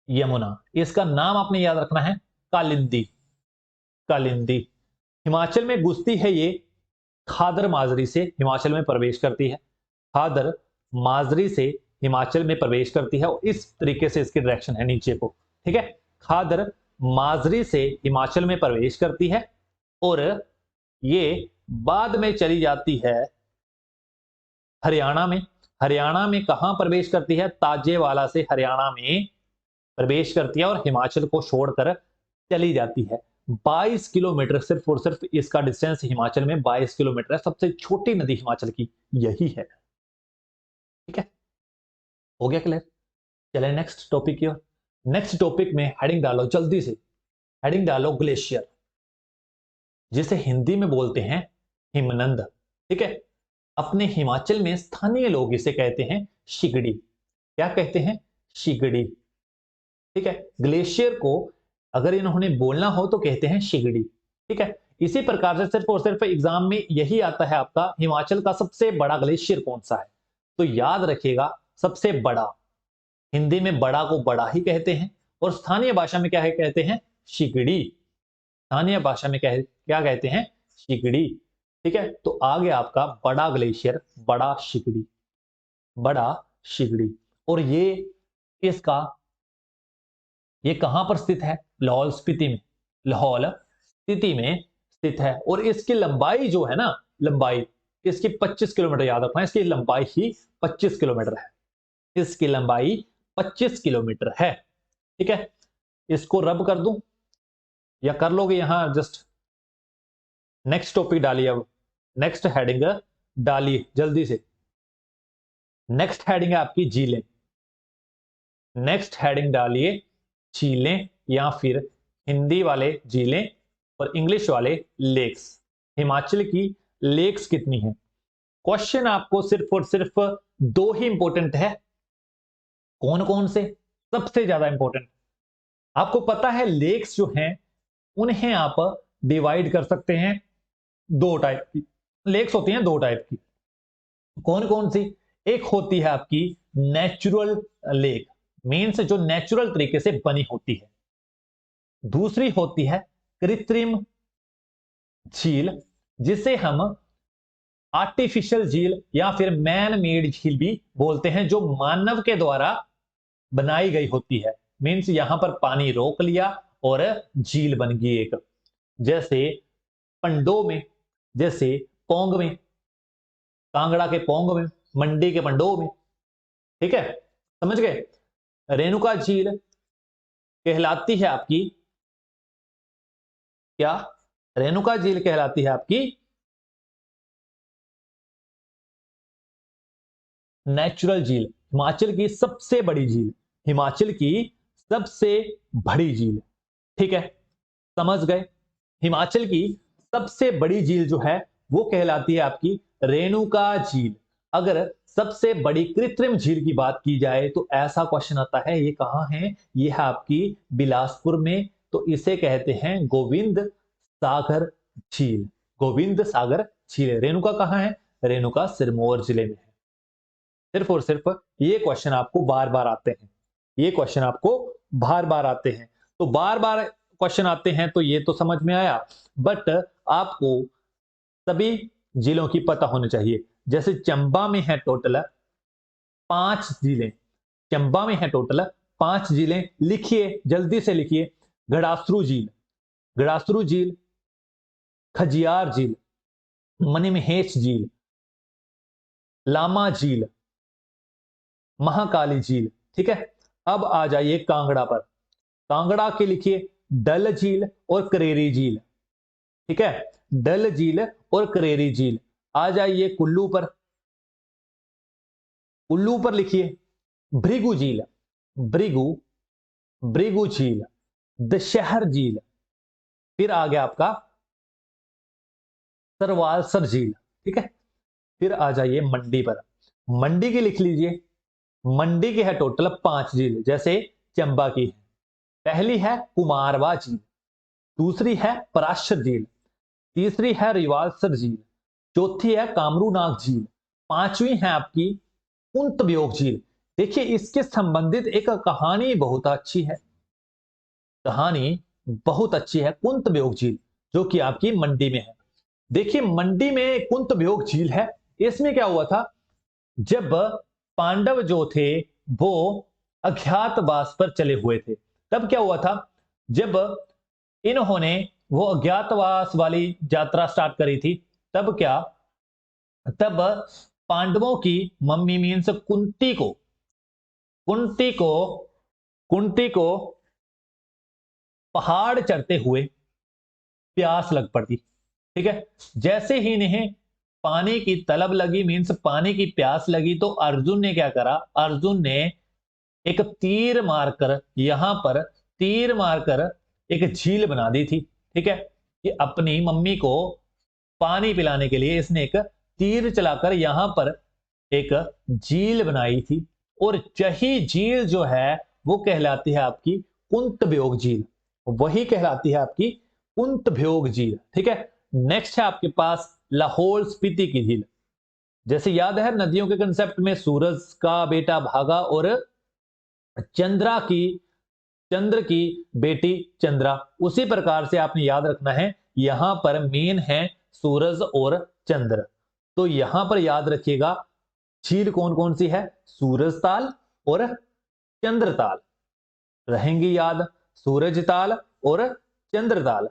यमुना। इसका नाम आपने याद रखना है, कालिंदी। कालिंदी हिमाचल में घुसती है ये, खादर माजरी से हिमाचल में प्रवेश करती है। खादर माजरी से हिमाचल में प्रवेश करती है, और इस तरीके से इसकी डायरेक्शन है नीचे को। ठीक है, खादर माजरी से हिमाचल में प्रवेश करती है, और ये बाद में चली जाती है हरियाणा में। हरियाणा में कहां प्रवेश करती है? ताजेवाला से हरियाणा में प्रवेश करती है, और हिमाचल को छोड़कर चली जाती है। 22 किलोमीटर, सिर्फ और सिर्फ इसका डिस्टेंस हिमाचल में 22 किलोमीटर है। सबसे छोटी नदी हिमाचल की यही है। ठीक है, हो गया क्लियर? चले नेक्स्ट टॉपिक की ओर। नेक्स्ट टॉपिक में हेडिंग डालो जल्दी से, हेडिंग डालो ग्लेशियर, जिसे हिंदी में बोलते हैं हिमनंद। ठीक है, अपने हिमाचल में स्थानीय लोग इसे कहते हैं शिगड़ी। क्या कहते हैं? शिगड़ी। ठीक है, ग्लेशियर को अगर इन्होंने बोलना हो तो कहते हैं शिगड़ी। ठीक है, इसी प्रकार से सिर्फ और सिर्फ एग्जाम में यही आता है आपका, हिमाचल का सबसे बड़ा ग्लेशियर कौन सा है? तो याद रखिएगा, सबसे बड़ा। हिंदी में बड़ा को बड़ा ही कहते हैं, और स्थानीय भाषा में क्या है कहते हैं? शिगड़ी। स्थानीय भाषा में क्या कहते हैं? शिगड़ी। ठीक है, तो आ गया आपका बड़ा ग्लेशियर, बड़ा शिगड़ी। बड़ा शिगड़ी, और इसका ये कहां पर स्थित है? लाहौल स्पीति में। लाहौल स्पीति में स्थित है, और इसकी लंबाई जो है ना, लंबाई इसकी 25 किलोमीटर, याद रखना इसकी लंबाई ही 25 किलोमीटर है। इसकी लंबाई 25 किलोमीटर है। ठीक है, इसको रब कर दूं या कर लोगे? यहां जस्ट नेक्स्ट टॉपिक डालिए, अब नेक्स्ट हेडिंग डालिए जल्दी से। नेक्स्ट हेडिंग है आपकी झीलें। नेक्स्ट हेडिंग डालिए झीलें, या फिर हिंदी वाले झीलें और इंग्लिश वाले लेक्स। हिमाचल की लेक्स कितनी है? क्वेश्चन आपको सिर्फ और सिर्फ दो ही इंपॉर्टेंट है। कौन कौन से? सबसे ज्यादा इंपॉर्टेंट आपको पता है, लेक्स जो हैं उन्हें आप डिवाइड कर सकते हैं दो टाइप की। लेक्स होती हैं दो टाइप की। कौन कौन सी? एक होती है आपकी नेचुरल लेक, मीन्स जो नेचुरल तरीके से बनी होती है। दूसरी होती है कृत्रिम झील, जिसे हम आर्टिफिशियल झील या फिर मैन मेड झील भी बोलते हैं, जो मानव के द्वारा बनाई गई होती है। मीन्स यहां पर पानी रोक लिया और झील बन गई एक, जैसे पंडो में, जैसे पोंग में, कांगड़ा के पोंग में, मंडी के पंडो में। ठीक है, समझ गए? रेणुका झील कहलाती है आपकी क्या? रेणुका झील कहलाती है आपकी नेचुरल झील, हिमाचल की सबसे बड़ी झील। हिमाचल की सबसे बड़ी झील। ठीक है, समझ गए? हिमाचल की सबसे बड़ी झील जो है वो कहलाती है आपकी रेणुका झील। अगर सबसे बड़ी कृत्रिम झील की बात की जाए तो ऐसा क्वेश्चन आता है, ये कहाँ है? ये है आपकी बिलासपुर में, तो इसे कहते हैं गोविंद सागर झील। गोविंद सागर झील। रेणुका कहाँ है? रेणुका सिरमौर जिले में है। सिर्फ और सिर्फ ये क्वेश्चन आपको बार बार आते हैं, ये क्वेश्चन आपको बार बार आते हैं। तो बार बार क्वेश्चन आते हैं तो ये तो समझ में आया, बट आपको सभी जिलों की पता होनी चाहिए। जैसे चंबा में है टोटल 5 जिलें, चंबा में है टोटल 5 जिलें। लिखिए, जल्दी से लिखिए। घड़ासरू झील, घड़ासरू झील, खजियार झील, मणिमहेश झील, लामा झील, महाकाली झील। ठीक है, अब आ जाइए कांगड़ा पर। कांगड़ा के लिखिए डल झील और करेरी झील। ठीक है, डल झील और करेरी झील। आ जाइए कुल्लू पर। कुल्लू पर लिखिए भृगु झील, भृगु, भृगु झील, दशहर झील। फिर आ गया आपका सरवालसर झील। ठीक है, फिर आ जाइए मंडी पर। मंडी की लिख लीजिए, मंडी की है टोटल 5 झील, जैसे चंबा की है। पहली है कुमारवा झील, दूसरी है पराशर झील, तीसरी है रिवालसर झील, चौथी है कामरूनाग झील, पांचवी है आपकी कुंतब्योग झील। देखिए, इसके संबंधित एक कहानी बहुत अच्छी है, कहानी बहुत अच्छी है कुंतब्योग झील, जो कि आपकी मंडी में है। देखिए, मंडी में कुंतब्योग झील है। इसमें क्या हुआ था, जब पांडव जो थे वो अज्ञातवास पर चले हुए थे, तब क्या हुआ था, जब इन्होंने वो अज्ञातवास वाली यात्रा स्टार्ट करी थी, तब क्या, तब पांडवों की मम्मी मीन्स कुंती को, कुंती को, कुंती को पहाड़ चढ़ते हुए प्यास लग पड़ती। ठीक है, जैसे ही इन्हें पानी की तलब लगी, मीन्स पानी की प्यास लगी, तो अर्जुन ने क्या करा, अर्जुन ने एक तीर मारकर, यहां पर तीर मारकर एक झील बना दी थी। ठीक है, कि अपनी मम्मी को पानी पिलाने के लिए इसने एक तीर चलाकर यहां पर एक झील बनाई थी। और यही झील जो है वो कहलाती है आपकी कुंतब्योग झील, वही कहलाती है आपकी कुंतब्योग झील। ठीक है, नेक्स्ट है आपके पास लाहौल स्पीति की झील। जैसे याद है नदियों के कंसेप्ट में सूरज का बेटा भागा और चंद्र की बेटी चंद्रा, उसी प्रकार से आपने याद रखना है, यहां पर मेन है सूरज और चंद्र। तो यहां पर याद रखिएगा झील कौन कौन सी है, सूरज ताल और चंद्र ताल रहेंगी याद, सूरज ताल और चंद्र ताल।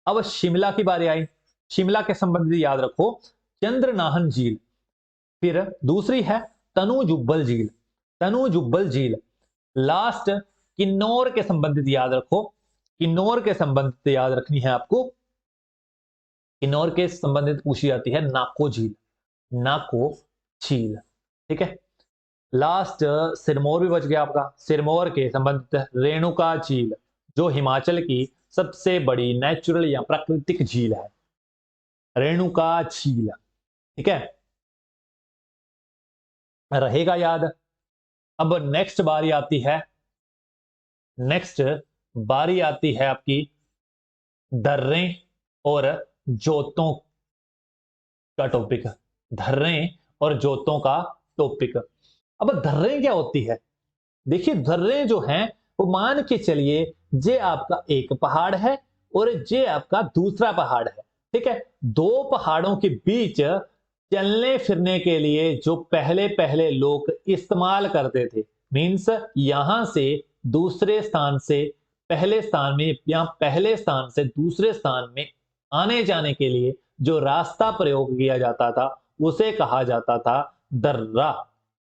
अब शिमला की बारी आई, शिमला के संबंधित याद रखो चंद्रनाहन झील। फिर दूसरी है तनु जुब्बल झील, तनु जुब्बल झील। लास्ट किन्नौर के संबंधित याद रखो, किन्नौर के संबंधित याद रखनी है आपको, किन्नौर के संबंधित पूछी जाती है नाको झील, नाको झील। ठीक है, लास्ट सिरमौर भी बच गया आपका, सिरमौर के संबंधित रेणुका झील, जो हिमाचल की सबसे बड़ी नेचुरल या प्राकृतिक झील है, रेणुका झील। ठीक है, रहेगा याद। अब नेक्स्ट बारी आती है, नेक्स्ट बारी आती है आपकी दर्रे और जोतों का टॉपिक, धर्रे और जोतों का टॉपिक। अब धर्रे क्या होती है, देखिए धर्रे जो हैं वो मान के चलिए ये आपका एक पहाड़ है और ये आपका दूसरा पहाड़ है। ठीक है, दो पहाड़ों के बीच चलने फिरने के लिए जो पहले पहले लोग इस्तेमाल करते थे, मीन्स यहां से दूसरे स्थान से पहले स्थान में या पहले स्थान से दूसरे स्थान में आने जाने के लिए जो रास्ता प्रयोग किया जाता था उसे कहा जाता था दर्रा,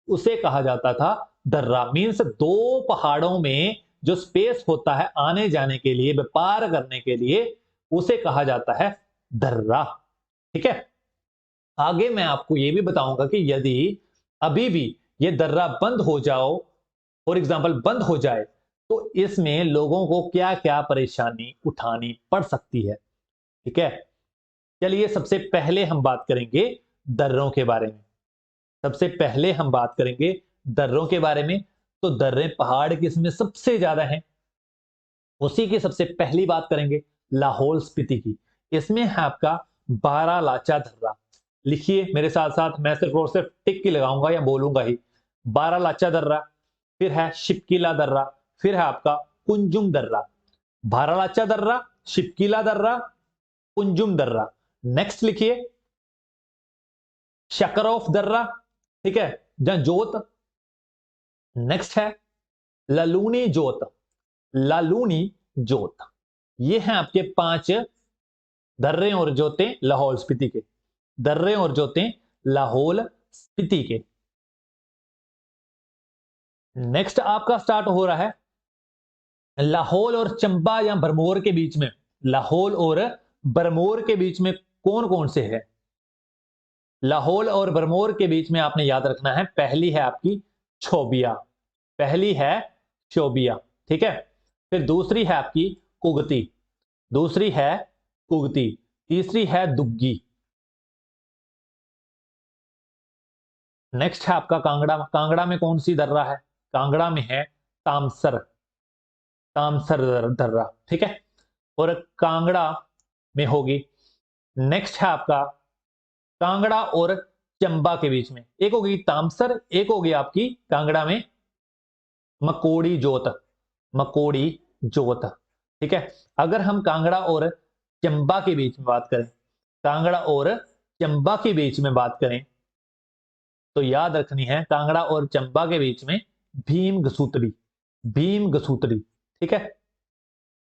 उसे कहा जाता था दर्रा। मीन्स दो पहाड़ों में जो स्पेस होता है आने जाने के लिए, व्यापार करने के लिए, उसे कहा जाता है दर्रा। ठीक है, आगे मैं आपको यह भी बताऊंगा कि यदि अभी भी ये दर्रा बंद हो जाओ, फॉर एग्जाम्पल बंद हो जाए, तो इसमें लोगों को क्या क्या परेशानी उठानी पड़ सकती है। ठीक है, चलिए सबसे पहले हम बात करेंगे दर्रों के बारे में। सबसे पहले हम बात करेंगे दर्रों के बारे में। तो दर्रे पहाड़ किसमें सबसे ज्यादा हैं, उसी की सबसे पहली बात करेंगे लाहौल स्पीति की। इसमें है आपका बारालाचा दर्रा। लिखिए मेरे साथ साथ, मैं सिर्फ और सिर्फ टिक की लगाऊंगा या बोलूंगा ही। बारालाचा दर्रा, फिर है शिपकीला दर्रा, फिर है आपका कुंजुम दर्रा। बारालाचा दर्रा, शिपकीला दर्रा, कुंजुम दर्रा। नेक्स्ट लिखिए शकरौफ दर्रा, ठीक है, जहां जोत। नेक्स्ट है ललूनी जोत, लालूनी जोत। ये हैं आपके 5 दर्रे और जोतें लाहौल स्पीति के। दर्रे और जोतें लाहौल स्पीति के। नेक्स्ट आपका स्टार्ट हो रहा है लाहौल और चंबा या भरमौर के बीच में। लाहौल और भरमौर के बीच में कौन कौन से है? लाहौल और भरमौर के बीच में आपने याद रखना है, पहली है आपकी छोबिया, पहली है चोबिया, ठीक है। फिर दूसरी है आपकी कुगती, दूसरी है कुगती, तीसरी है दुग्गी। नेक्स्ट है आपका कांगड़ा। कांगड़ा में कौन सी दर्रा है? कांगड़ा में है तामसर, तामसर दर्रा, ठीक है। और कांगड़ा में होगी, नेक्स्ट है आपका कांगड़ा और चंबा के बीच में, एक होगी तामसर, एक होगी आपकी कांगड़ा में मकोड़ी जोत, मकोड़ी जोत, ठीक है। अगर हम कांगड़ा और चंबा के बीच में बात करें, कांगड़ा और चंबा के बीच में बात करें, तो याद रखनी है कांगड़ा और चंबा के बीच में भीम गसूतरी, भीम गसूतरी, ठीक है।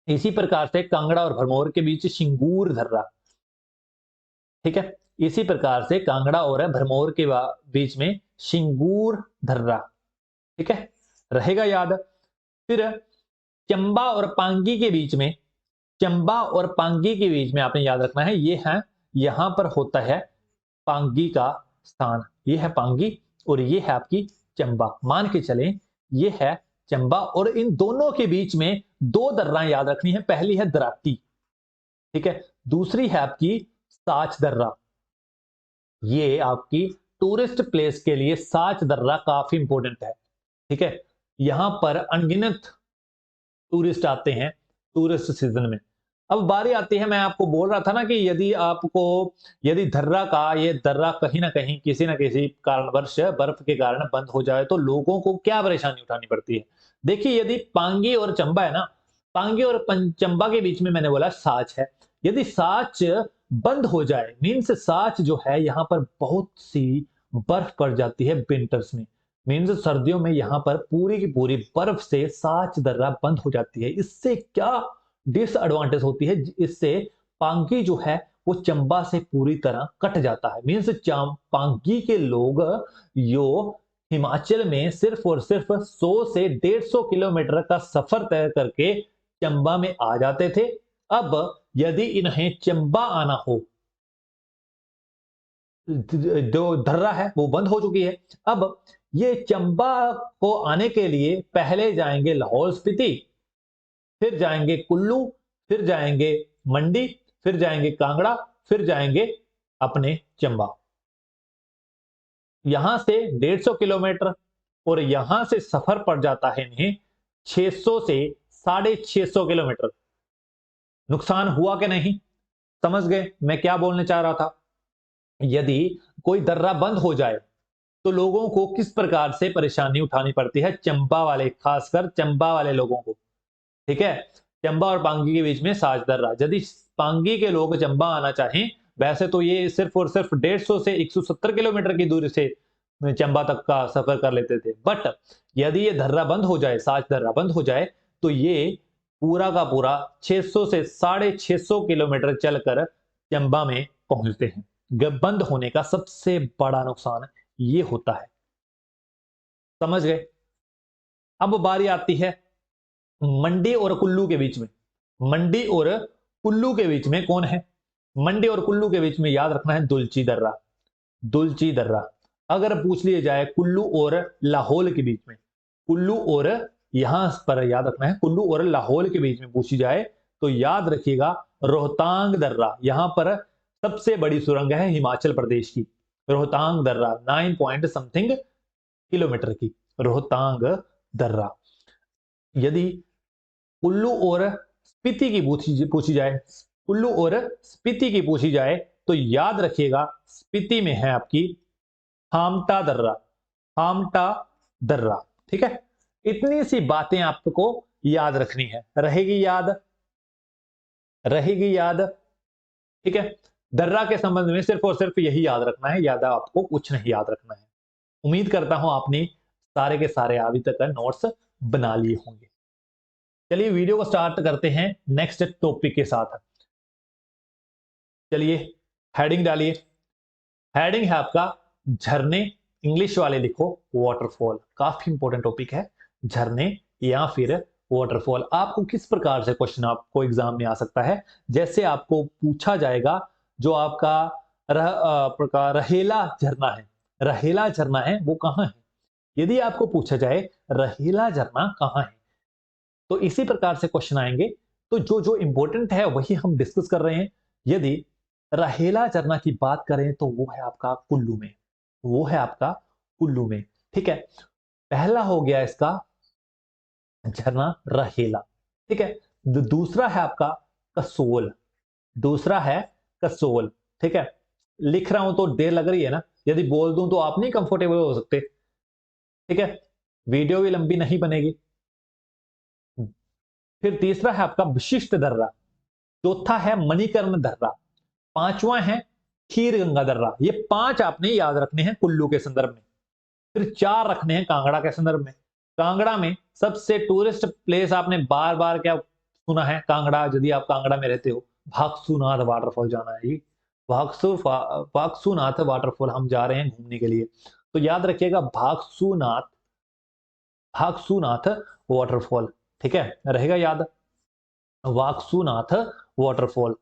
इसी प्रकार से कांगड़ा और भरमौर के बीच सिंगूर दर्रा, ठीक है। इसी प्रकार से कांगड़ा और भरमौर के बीच में सिंगूर दर्रा, ठीक है, रहेगा याद। फिर चंबा और पांगी के बीच में, चंबा और पांगी के बीच में आपने याद रखना है, ये है, यहां पर होता है पांगी का स्थान। ये है पांगी और ये है आपकी चंबा, मान के चलें ये है चंबा। और इन दोनों के बीच में 2 दर्रा याद रखनी है, पहली है दराटी, ठीक है, दूसरी है आपकी साच दर्रा। ये आपकी टूरिस्ट प्लेस के लिए साच दर्रा काफी इंपॉर्टेंट है, ठीक है। यहां पर अनगिनत टूरिस्ट आते हैं टूरिस्ट सीजन में। अब बारी आती है, मैं आपको बोल रहा था ना कि यदि आपको, यदि दर्रा का ये दर्रा कहीं ना कहीं किसी ना किसी कारणवश बर्फ के कारण बंद हो जाए तो लोगों को क्या परेशानी उठानी पड़ती है। देखिए यदि पांगी और चंबा है ना, पांगी और चंबा के बीच में मैंने बोला साच है। यदि साच बंद हो जाए, मीन्स साच जो है यहाँ पर बहुत सी बर्फ पड़ जाती है विंटर्स में, मीन्स सर्दियों में यहाँ पर पूरी की पूरी बर्फ से साच दर्रा बंद हो जाती है। इससे क्या डिसएडवांटेज होती है, इससे पांगी जो है वो चंबा से पूरी तरह कट जाता है। मीन्स पांगी के लोग यो हिमाचल में सिर्फ और सिर्फ 100 से 150 किलोमीटर का सफर तय करके चंबा में आ जाते थे। अब यदि इन्हें चंबा आना हो, जो दर्रा है वो बंद हो चुकी है, अब ये चंबा को आने के लिए पहले जाएंगे लाहौल स्पीति, फिर जाएंगे कुल्लू, फिर जाएंगे मंडी, फिर जाएंगे कांगड़ा, फिर जाएंगे अपने चंबा। यहां से 150 किलोमीटर और यहां से सफर पड़ जाता है इन्हें 600 से 650 किलोमीटर। नुकसान हुआ कि नहीं, समझ गए मैं क्या बोलने चाह रहा था। यदि कोई दर्रा बंद हो जाए तो लोगों को किस प्रकार से परेशानी उठानी पड़ती है, चंबा वाले, खासकर चंबा वाले लोगों को, ठीक है। चंबा और पांगी के बीच में साच दर्रा, यदि पांगी के लोग चंबा आना चाहें, वैसे तो ये सिर्फ और सिर्फ 150 से 170 किलोमीटर की दूरी से चंबा तक का सफर कर लेते थे, बट यदि ये दर्रा बंद हो जाए, साच दर्रा बंद हो जाए, तो ये पूरा का पूरा 600 से 650 किलोमीटर चलकर चंबा में पहुंचते हैं। बंद होने का सबसे बड़ा नुकसान ये होता है, समझ गए। अब बारी आती है मंडी और कुल्लू के बीच में। मंडी और कुल्लू के बीच में कौन है? मंडी और कुल्लू के बीच में याद रखना है दुलची दर्रा, दुलची दर्रा। अगर पूछ लिया जाए कुल्लू और लाहौल के बीच में, कुल्लू और, यहां पर याद रखना है कुल्लू और लाहौल के बीच में पूछी जाए तो याद रखिएगा रोहतांग दर्रा। यहां पर सबसे बड़ी सुरंग है हिमाचल प्रदेश की रोहतांग दर्रा, 9 पॉइंट समथिंग किलोमीटर की रोहतांग दर्रा। यदि कुल्लू और स्पीति की पूछी जाए, कुल्लू और स्पीति की पूछी जाए तो याद रखिएगा स्पीति में है आपकी हामटा दर्रा, हामटा दर्रा। ठीक है, इतनी सी बातें आपको याद रखनी है, रहेगी याद, रहेगी याद। ठीक है, दर्रा के संबंध में सिर्फ और सिर्फ यही याद रखना है, याद आपको कुछ नहीं याद रखना है। उम्मीद करता हूं आपने सारे के सारे अभी तक नोट्स बना लिए होंगे। चलिए वीडियो को स्टार्ट करते हैं नेक्स्ट टॉपिक के साथ। चलिए हेडिंग डालिए, हेडिंग है आपका झरने, इंग्लिश वाले लिखो वाटरफॉल। काफी इंपॉर्टेंट टॉपिक है झरने या फिर वाटरफॉल। आपको किस प्रकार से क्वेश्चन आपको एग्जाम में आ सकता है, जैसे आपको पूछा जाएगा जो आपका प्रकार रहेला झरना है, रहेला झरना है वो कहाँ है। यदि आपको पूछा जाए रहेला झरना कहाँ है तो इसी प्रकार से क्वेश्चन आएंगे। तो जो जो इंपॉर्टेंट है वही हम डिस्कस कर रहे हैं। यदि रहेला झरना की बात करें तो वो है आपका कुल्लू में, वो है आपका कुल्लू में। ठीक है, पहला हो गया इसका झरना रहेला। ठीक है, दूसरा है आपका कसोल, दूसरा है कसोल। ठीक है, लिख रहा हूं तो देर लग रही है ना, यदि बोल दूं तो आप नहीं कंफर्टेबल हो सकते। ठीक है, वीडियो भी लंबी नहीं बनेगी। फिर तीसरा है आपका विशिष्ट दर्रा, चौथा है मणिकर्ण दर्रा, पांचवा है खीर गंगा दर्रा। ये पांच आपने याद रखने हैं कुल्लू के संदर्भ में। फिर चार रखने हैं कांगड़ा के संदर्भ में। कांगड़ा में सबसे टूरिस्ट प्लेस आपने बार बार क्या सुना है, कांगड़ा, यदि आप कांगड़ा में रहते हो भागसूनाथ वाटरफॉल जाना है जी। भागसूनाथ वाटरफॉल हम जा रहे हैं घूमने के लिए, तो याद रखिएगा भागसूनाथ, भागसूनाथ वाटरफॉल। ठीक है, रहेगा याद वागसूनाथ वाटरफॉल।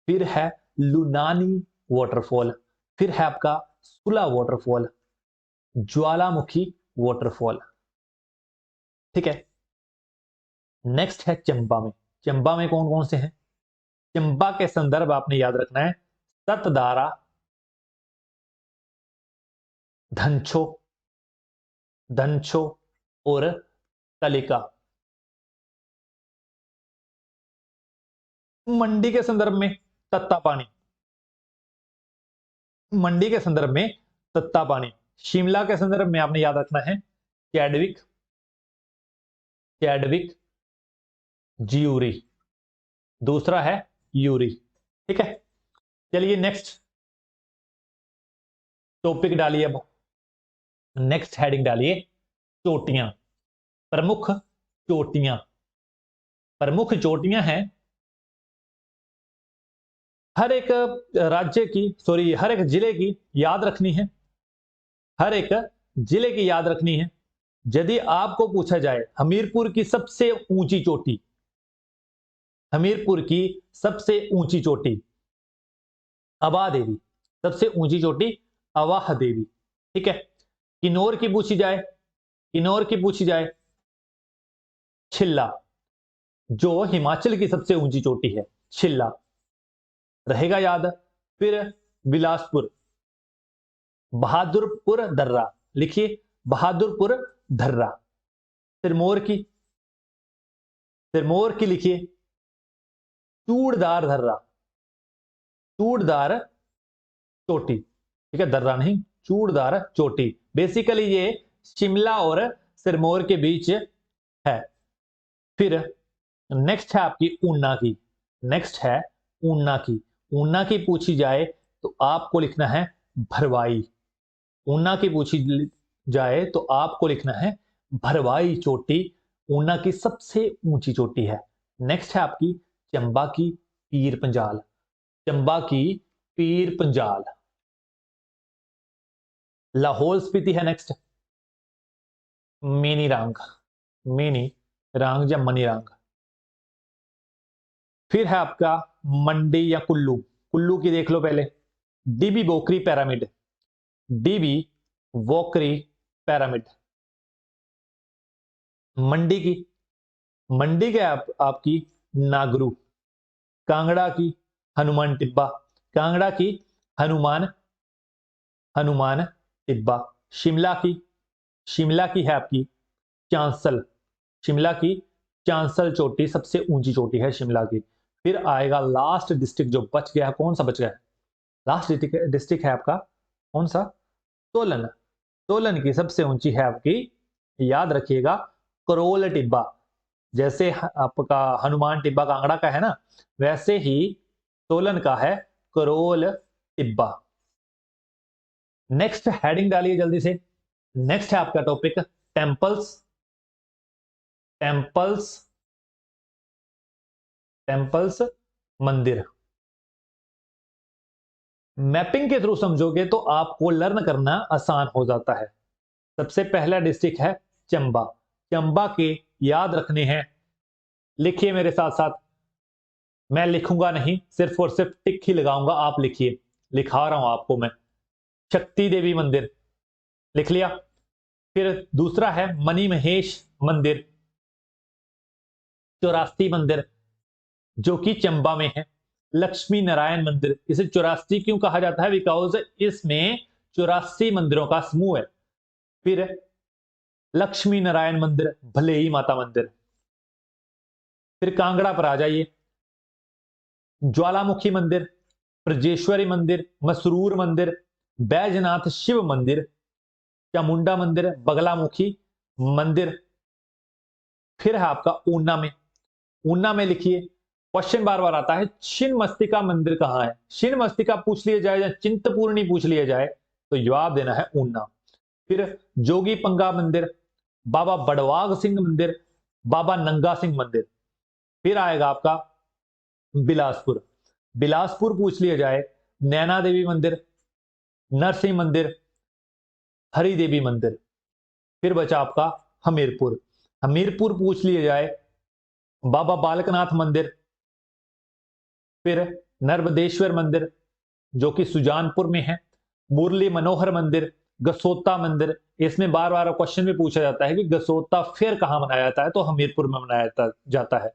फिर है लुनानी वाटरफॉल, फिर है आपका सुला वाटरफॉल, ज्वालामुखी वाटरफॉल। ठीक है, नेक्स्ट है चंबा में। चंबा में कौन कौन से हैं, चंबा के संदर्भ आपने याद रखना है सतदारा, धनछो, धनछो और तलिका। मंडी के संदर्भ में तत्ता पानी, मंडी के संदर्भ में तत्ता पानी। शिमला के संदर्भ में आपने याद रखना है चैडविक, चैडविक जियूरी, दूसरा है यूरी। ठीक है, चलिए नेक्स्ट टॉपिक डालिए। अब नेक्स्ट हेडिंग डालिए चोटियां, प्रमुख चोटियां। प्रमुख चोटियां हैं हर एक राज्य की, सॉरी हर एक जिले की याद रखनी है, हर एक जिले की याद रखनी है। यदि आपको पूछा जाए हमीरपुर की सबसे ऊंची चोटी, हमीरपुर की सबसे ऊंची चोटी अबा देवी, सबसे ऊंची चोटी अवाह देवी। ठीक है, किन्नौर की पूछी जाए, किन्नौर की पूछी जाए छिल्ला, जो हिमाचल की सबसे ऊंची चोटी है छिल्ला, रहेगा याद। फिर बिलासपुर, बहादुरपुर दर्रा, लिखिए बहादुरपुर दर्रा। सिरमौर की, सिरमौर की लिखिए चूड़दार दर्रा, चूड़दार चोटी। ठीक है, दर्रा नहीं चूड़दार चोटी। बेसिकली ये शिमला और सिरमौर के बीच है। फिर नेक्स्ट है आपकी ऊना की, नेक्स्ट है ऊना की। ऊना की पूछी जाए तो आपको लिखना है भरवाई, ऊना की पूछी जाए तो आपको लिखना है भरवाई चोटी, ऊना की सबसे ऊंची चोटी है। नेक्स्ट है आपकी चंबा की पीर पंजाल, चंबा की पीर पंजाल। लाहौल स्पीति है नेक्स्ट मिनी रांग, मिनी रांग या मनी रांग। फिर है आपका मंडी या कुल्लू, कुल्लू की देख लो पहले डीबी बोकरी पैरामिड, डीबी वोकरी पैरामिड। मंडी की, मंडी के आपकी नागरू, कांगड़ा की हनुमान टिब्बा, कांगड़ा की हनुमान हनुमान टिब्बा। शिमला की है आपकी चांसल। शिमला की चांसल चोटी सबसे ऊंची चोटी है शिमला की। फिर आएगा लास्ट डिस्ट्रिक्ट जो बच गया है, कौन सा बच गया है? लास्ट डिस्ट्रिक्ट है आपका कौन सा? सोलन। सोलन की सबसे ऊंची है आपकी, याद रखिएगा, करोल टिब्बा। जैसे आपका हनुमान टिब्बा कांगड़ा का है ना, वैसे ही सोलन का है करोल टिब्बा। नेक्स्ट हेडिंग डालिए जल्दी से। नेक्स्ट है आपका टॉपिक टेंपल्स। टेंपल्स टेंपल्स मंदिर। मैपिंग के थ्रू समझोगे तो आपको लर्न करना आसान हो जाता है। सबसे पहला डिस्ट्रिक्ट है चंबा। चंबा के याद रखने हैं, लिखिए मेरे साथ साथ। मैं लिखूंगा नहीं, सिर्फ और सिर्फ टिक ही लगाऊंगा, आप लिखिए। लिखा रहा हूं आपको मैं। शक्ति देवी मंदिर लिख लिया। फिर दूसरा है मणि महेश मंदिर, चौरास्ती मंदिर जो कि चंबा में है। लक्ष्मी नारायण मंदिर, इसे चौरास्ती क्यों कहा जाता है? बिकॉज इसमें 84 मंदिरों का समूह है। फिर लक्ष्मी नारायण मंदिर, भले ही माता मंदिर। फिर कांगड़ा पर आ जाइए, ज्वालामुखी मंदिर, ब्रजेश्वरी मंदिर, मसरूर मंदिर, बैजनाथ शिव मंदिर, चामुंडा मंदिर, बगलामुखी मंदिर। फिर है आपका ऊना में। ऊना में लिखिए, क्वेश्चन बार बार आता है, छिन्न मस्तिका मंदिर कहां है? छिन्न मस्तिका पूछ लिया जाए या चिंतपूर्णी पूछ लिया जाए तो जवाब देना है ऊना। फिर जोगी पंगा मंदिर, बाबा बड़वाग सिंह मंदिर, बाबा नंगा सिंह मंदिर। फिर आएगा आपका बिलासपुर। बिलासपुर पूछ लिया जाए, नैना देवी मंदिर, नरसिंह मंदिर, हरि देवी मंदिर। फिर बचा आपका हमीरपुर। हमीरपुर पूछ लिया जाए, बाबा बालकनाथ मंदिर। फिर नर्मदेश्वर मंदिर जो कि सुजानपुर में है, मुरली मनोहर मंदिर, गसोता मंदिर। इसमें बार बार क्वेश्चन भी पूछा जाता है कि गसोता फिर कहां मनाया जाता है, तो हमीरपुर में मनाया जाता है।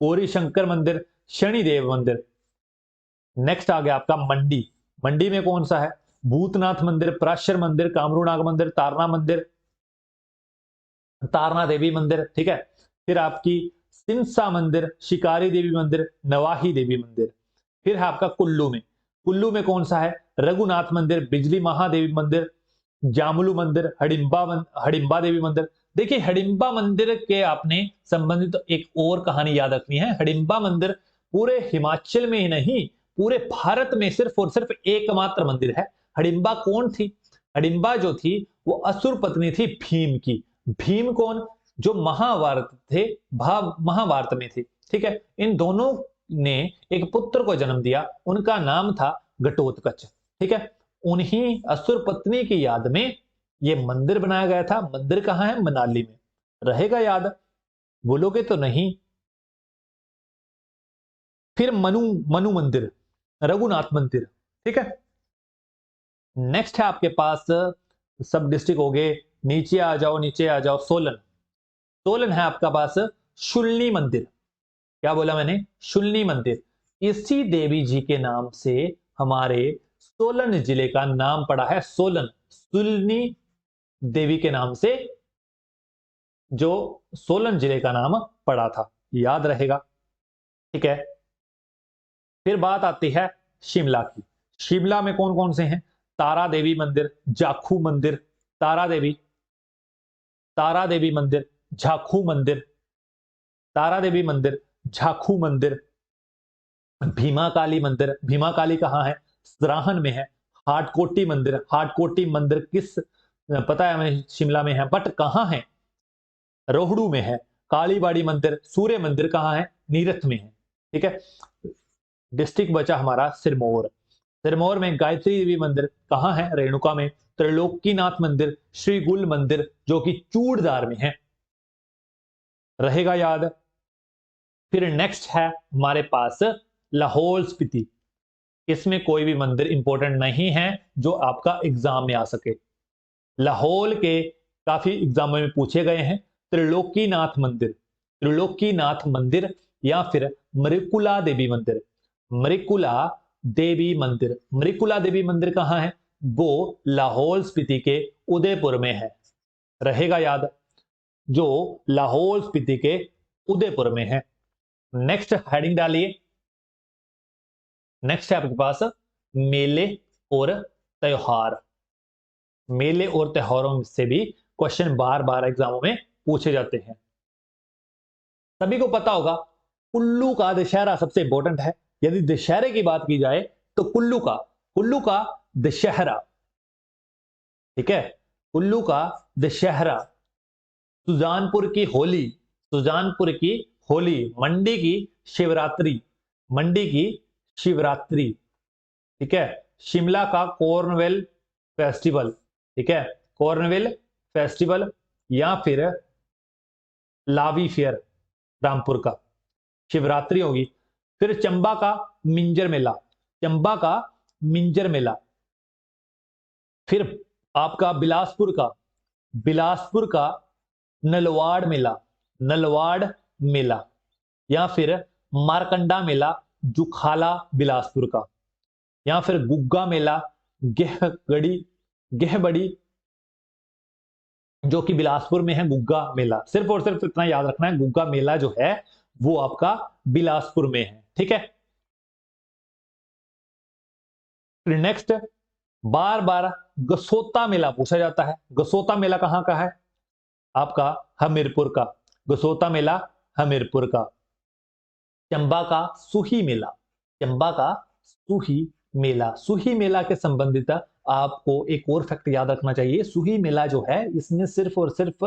गौरी शंकर मंदिर, शनिदेव मंदिर। नेक्स्ट आ गया आपका मंडी। मंडी में कौन सा है? भूतनाथ मंदिर, पराशर मंदिर, कामरूनाग मंदिर, तारना मंदिर, तारना देवी मंदिर। ठीक है। फिर आपकी सिमसा मंदिर, शिकारी देवी मंदिर, नवाही देवी मंदिर। फिर है आपका कुल्लू में। कुल्लू में कौन सा है? रघुनाथ मंदिर, बिजली महादेवी मंदिर, जामुलू मंदिर, हडिम्बा देवी मंदिर। देखिए हडिम्बा मंदिर के आपने संबंधित तो एक और कहानी याद रखनी है। हडिम्बा मंदिर पूरे हिमाचल में ही नहीं, पूरे भारत में सिर्फ और सिर्फ एकमात्र मंदिर है। हडिम्बा कौन थी? हडिम्बा जो थी वो असुर पत्नी थी भीम की। भीम कौन? जो महाभारत थे, महाभारत में थे। ठीक है। इन दोनों ने एक पुत्र को जन्म दिया, उनका नाम था घटोत्कच। ठीक है। उन्हीं असुर पत्नी की याद में यह मंदिर बनाया गया था। मंदिर कहां है? मनाली में। रहेगा याद? बोलोगे तो नहीं। फिर मनु मनु मंदिर, रघुनाथ मंदिर। ठीक है। नेक्स्ट है आपके पास सब डिस्ट्रिक्ट हो गए। नीचे आ जाओ, नीचे आ जाओ। सोलन। सोलन है आपका पास शुल्नी मंदिर। क्या बोला मैंने? शुल्नी मंदिर। इसी देवी जी के नाम से हमारे सोलन जिले का नाम पड़ा है सोलन। शुल्नी देवी के नाम से जो सोलन जिले का नाम पड़ा था, याद रहेगा। ठीक है। फिर बात आती है शिमला की। शिमला में कौन कौन से हैं? तारा देवी मंदिर, जाखू मंदिर, तारा देवी मंदिर, झाखू मंदिर, तारा देवी मंदिर, झाखू मंदिर, भीमा काली मंदिर। भीमा काली कहां है? सराहन में है। हाटकोटी मंदिर, हाटकोटी मंदिर किस, पता है हमें शिमला में है, बट कहां है? रोहड़ू में है। कालीबाड़ी मंदिर, सूर्य मंदिर कहां है? नीरथ में है। ठीक है। डिस्ट्रिक्ट बचा हमारा सिरमौर। सिरमौर में गायत्री देवी मंदिर कहां है? रेणुका में। त्रिलोकीनाथ मंदिर, श्री गुल मंदिर जो कि चूड़दार में है। रहेगा याद? फिर नेक्स्ट है हमारे पास लाहौल स्पीति। इसमें कोई भी मंदिर इंपॉर्टेंट नहीं है जो आपका एग्जाम में आ सके। लाहौल के काफी एग्जामों में पूछे गए हैं। त्रिलोकीनाथ मंदिर, त्रिलोकीनाथ मंदिर या फिर मरिकुला देवी मंदिर। मरिकुला देवी मंदिर। मृकुला देवी मंदिर कहाँ है? वो लाहौल स्पीति के उदयपुर में है। रहेगा याद, जो लाहौल स्पीति के उदयपुर में है। नेक्स्ट हेडिंग डालिए। नेक्स्ट है आपके पास मेले और त्योहार। मेले और त्योहारों से भी क्वेश्चन बार बार एग्जामों में पूछे जाते हैं। सभी को पता होगा कुल्लू का दशहरा सबसे इंपॉर्टेंट है। यदि दशहरे की बात की जाए तो कुल्लू का दशहरा, ठीक है, कुल्लू का दशहरा, सुजानपुर की होली, सुजानपुर की होली, मंडी की शिवरात्रि, मंडी की शिवरात्रि, ठीक है, शिमला का कॉर्नवेल फेस्टिवल, ठीक है, कॉर्नवेल फेस्टिवल, या फिर लावी फेयर रामपुर का शिवरात्रि होगी। फिर चंबा का मिंजर मेला, चंबा का मिंजर मेला। फिर आपका बिलासपुर का नलवाड़ मेला, नलवाड़ मेला, या फिर मारकंडा मेला जुखाला बिलासपुर का, या फिर गुग्गा मेला गहबड़ी जो कि बिलासपुर में है, गुग्गा मेला। सिर्फ और सिर्फ इतना याद रखना है, गुग्गा मेला जो है वो आपका बिलासपुर में है, ठीक है। फिर नेक्स्ट, बार बार गसोता मेला पूछा जाता है। गसोता मेला कहां का है? आपका हमीरपुर का, गसोता मेला हमीरपुर का। चंबा का सूही मेला, चंबा का सूही मेला, सूही मेला के संबंधित आपको एक और फैक्ट याद रखना चाहिए। सूही मेला जो है इसमें सिर्फ और सिर्फ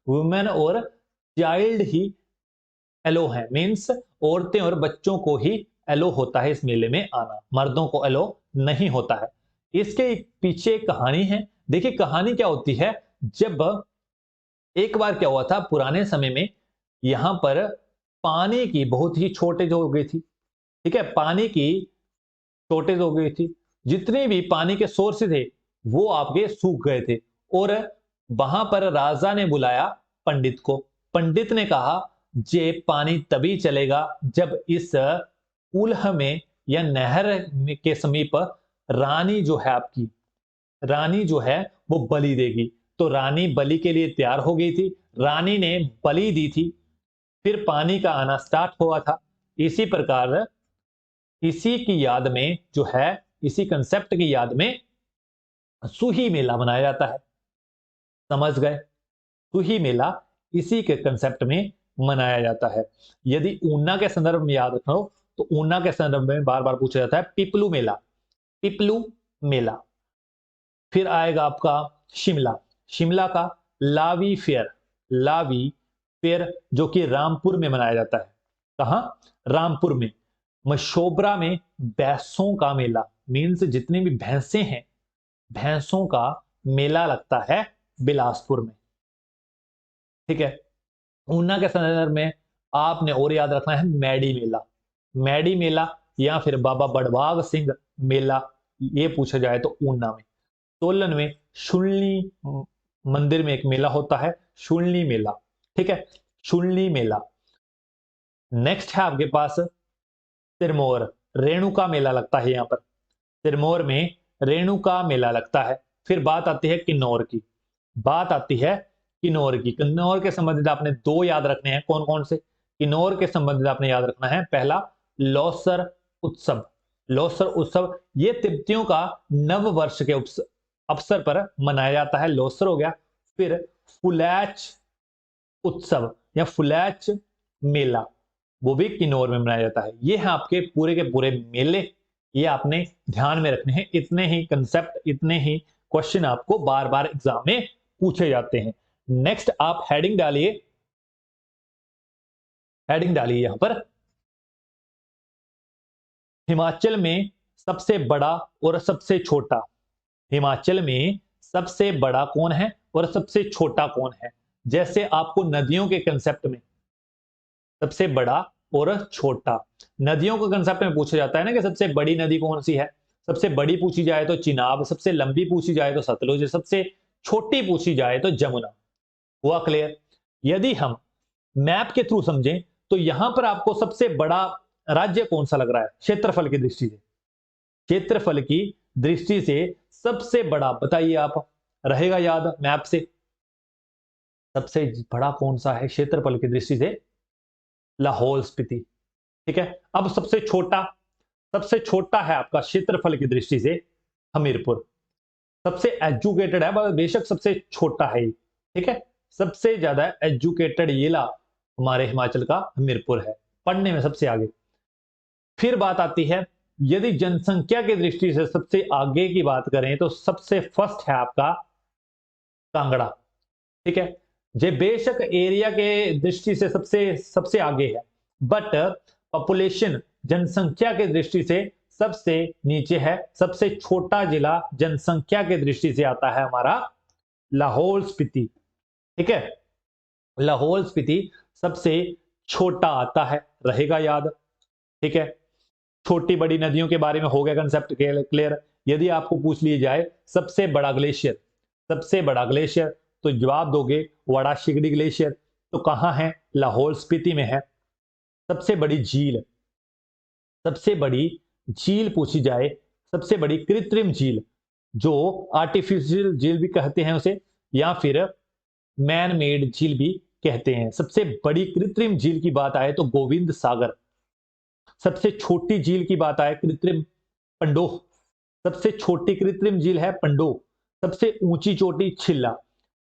वुमेन और चाइल्ड ही एलो है, मींस औरतें और बच्चों को ही एलो होता है इस मेले में आना, मर्दों को एलो नहीं होता है। इसके पीछे एक कहानी है। देखिए कहानी क्या होती है, जब एक बार क्या हुआ था पुराने समय में, यहां पर पानी की बहुत ही शॉर्टेज हो गई थी, ठीक है, पानी की शॉर्टेज हो गई थी। जितने भी पानी के सोर्स थे वो आपके सूख गए थे, और वहां पर राजा ने बुलाया पंडित को। पंडित ने कहा जे पानी तभी चलेगा जब इस कुल्ह में या नहर के समीप रानी जो है आपकी, रानी जो है वो बलि देगी। तो रानी बलि के लिए तैयार हो गई थी, रानी ने बलि दी थी, फिर पानी का आना स्टार्ट हुआ था। इसी प्रकार इसी की याद में जो है, इसी कंसेप्ट की याद में सूही मेला मनाया जाता है। समझ गए? सूही मेला इसी के कंसेप्ट में मनाया जाता है। यदि ऊना के संदर्भ में याद रखो तो ऊना के संदर्भ में बार बार पूछा जाता है पिपलू मेला, पिपलू मेला। फिर आएगा आपका शिमला, शिमला का लावी फेयर, लावी फेयर जो कि रामपुर में मनाया जाता है। कहां? रामपुर में। मशोबरा में भैंसों का मेला, मीन्स जितनी भी भैंसे हैं, भैंसों का मेला लगता है बिलासपुर में, ठीक है। ऊना के संदर्भ में आपने और याद रखना है मैडी मेला, मैडी मेला, या फिर बाबा बड़भाग सिंह मेला, ये पूछा जाए तो ऊना में। सोलन में शुल्नी मंदिर में एक मेला होता है, शुल्नी मेला, ठीक है, शुल्नी मेला। नेक्स्ट है आपके पास सिरमौर, रेणुका मेला लगता है यहां पर, सिरमौर में रेणुका मेला लगता है। फिर बात आती है किन्नौर की, बात आती है किन्नौर की। किन्नौर के संबंधित आपने दो याद रखने हैं, कौन कौन से? किन्नौर के संबंधित आपने याद रखना है, पहला लोसर उत्सव, लोसर उत्सव ये तिब्बतियों का नव वर्ष के अवसर पर मनाया जाता है, लोसर हो गया। फिर फुलैच उत्सव या फुलैच मेला, वो भी किन्नौर में मनाया जाता है। ये है आपके पूरे के पूरे मेले, ये आपने ध्यान में रखने हैं। इतने ही कंसेप्ट, इतने ही क्वेश्चन आपको बार बार एग्जाम में पूछे जाते हैं। नेक्स्ट आप हेडिंग डालिए, हेडिंग डालिए यहां पर, हिमाचल में सबसे बड़ा और सबसे छोटा, हिमाचल में सबसे बड़ा कौन है और सबसे छोटा कौन है? जैसे आपको नदियों के कंसेप्ट में सबसे बड़ा और छोटा, नदियों के कंसेप्ट में पूछा जाता है ना कि सबसे बड़ी नदी कौन सी है। सबसे बड़ी पूछी जाए तो चिनाब, सबसे लंबी पूछी जाए तो सतलुज, सबसे छोटी पूछी जाए तो जमुना। हुआ क्लियर? यदि हम मैप के थ्रू समझें तो यहां पर आपको सबसे बड़ा राज्य कौन सा लग रहा है क्षेत्रफल की दृष्टि से? क्षेत्रफल की दृष्टि से सबसे बड़ा, बताइए आप, रहेगा याद मैप से, सबसे बड़ा कौन सा है क्षेत्रफल की दृष्टि से? लाहौल स्पीति। ठीक है, अब सबसे छोटा है आपका क्षेत्रफल की दृष्टि से हमीरपुर। सबसे एजुकेटेड है, बेशक सबसे छोटा है, ठीक है, सबसे ज्यादा एजुकेटेड जिला हमारे हिमाचल का हमीरपुर है, पढ़ने में सबसे आगे। फिर बात आती है, यदि जनसंख्या की दृष्टि से सबसे आगे की बात करें तो सबसे फर्स्ट है आपका कांगड़ा। ठीक है, जे बेशक एरिया के दृष्टि से सबसे सबसे आगे है, बट पॉपुलेशन, जनसंख्या की दृष्टि से सबसे नीचे है। सबसे छोटा जिला जनसंख्या की दृष्टि से आता है हमारा लाहौल स्पीति। ठीक है, लाहौल स्पीति सबसे छोटा आता है, रहेगा याद। ठीक है, छोटी बड़ी नदियों के बारे में हो गया कंसेप्ट क्लियर। यदि आपको पूछ लिया जाए सबसे बड़ा ग्लेशियर, सबसे बड़ा ग्लेशियर, तो जवाब दोगे वड़ा शिगड़ी ग्लेशियर। तो कहां है? लाहौल स्पीति में है। सबसे बड़ी झील, सबसे बड़ी झील पूछी जाए, सबसे बड़ी कृत्रिम झील, जो आर्टिफिशियल झील भी कहते हैं उसे, या फिर मैन मेड झील भी कहते हैं, सबसे बड़ी कृत्रिम झील की बात आए तो गोविंद सागर। सबसे छोटी झील की बात आए कृत्रिम, पंडोह। सबसे छोटी कृत्रिम झील है पंडोह। सबसे ऊंची चोटी छिल्ला,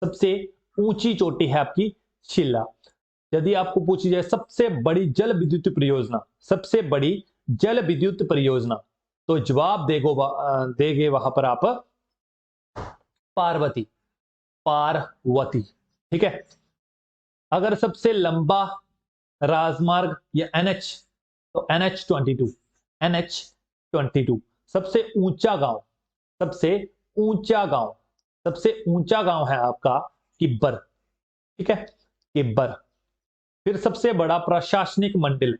सबसे ऊंची चोटी है आपकी छिल्ला। यदि आपको पूछी जाए सबसे बड़ी जल विद्युत परियोजना, सबसे बड़ी जल विद्युत परियोजना, तो जवाब देगे वहां पर आप पार्वती, पार्वती। ठीक है, अगर सबसे लंबा राजमार्ग या एनएच, तो NH22, NH22। सबसे ऊंचा गांव, सबसे ऊंचा गांव, सबसे ऊंचा गांव है आपका किब्बर। ठीक है, किब्बर। फिर सबसे बड़ा प्रशासनिक मंडल,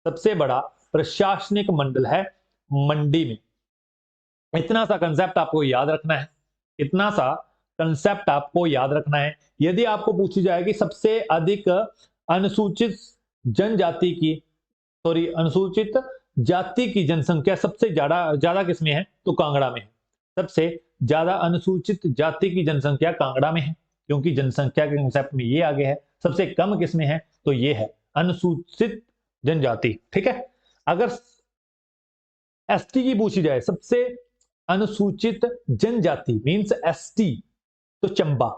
सबसे बड़ा प्रशासनिक मंडल है मंडी में। इतना सा कंसेप्ट आपको याद रखना है, इतना सा कंसेप्ट आपको याद रखना है। यदि आपको पूछी जाए कि सबसे अधिक अनुसूचित जनजाति की, सॉरी, अनुसूचित जाति की जनसंख्या सबसे ज्यादा ज्यादा किसमें है? तो कांगड़ा में है। सबसे ज्यादा अनुसूचित जाति की जनसंख्या कांगड़ा में है, क्योंकि जनसंख्या के कंसेप्ट में ये आगे है। सबसे कम किसमें है? तो ये है अनुसूचित जनजाति। ठीक है, अगर एसटी की पूछी जाए, सबसे अनुसूचित जनजाति मींस एसटी, तो चंबा।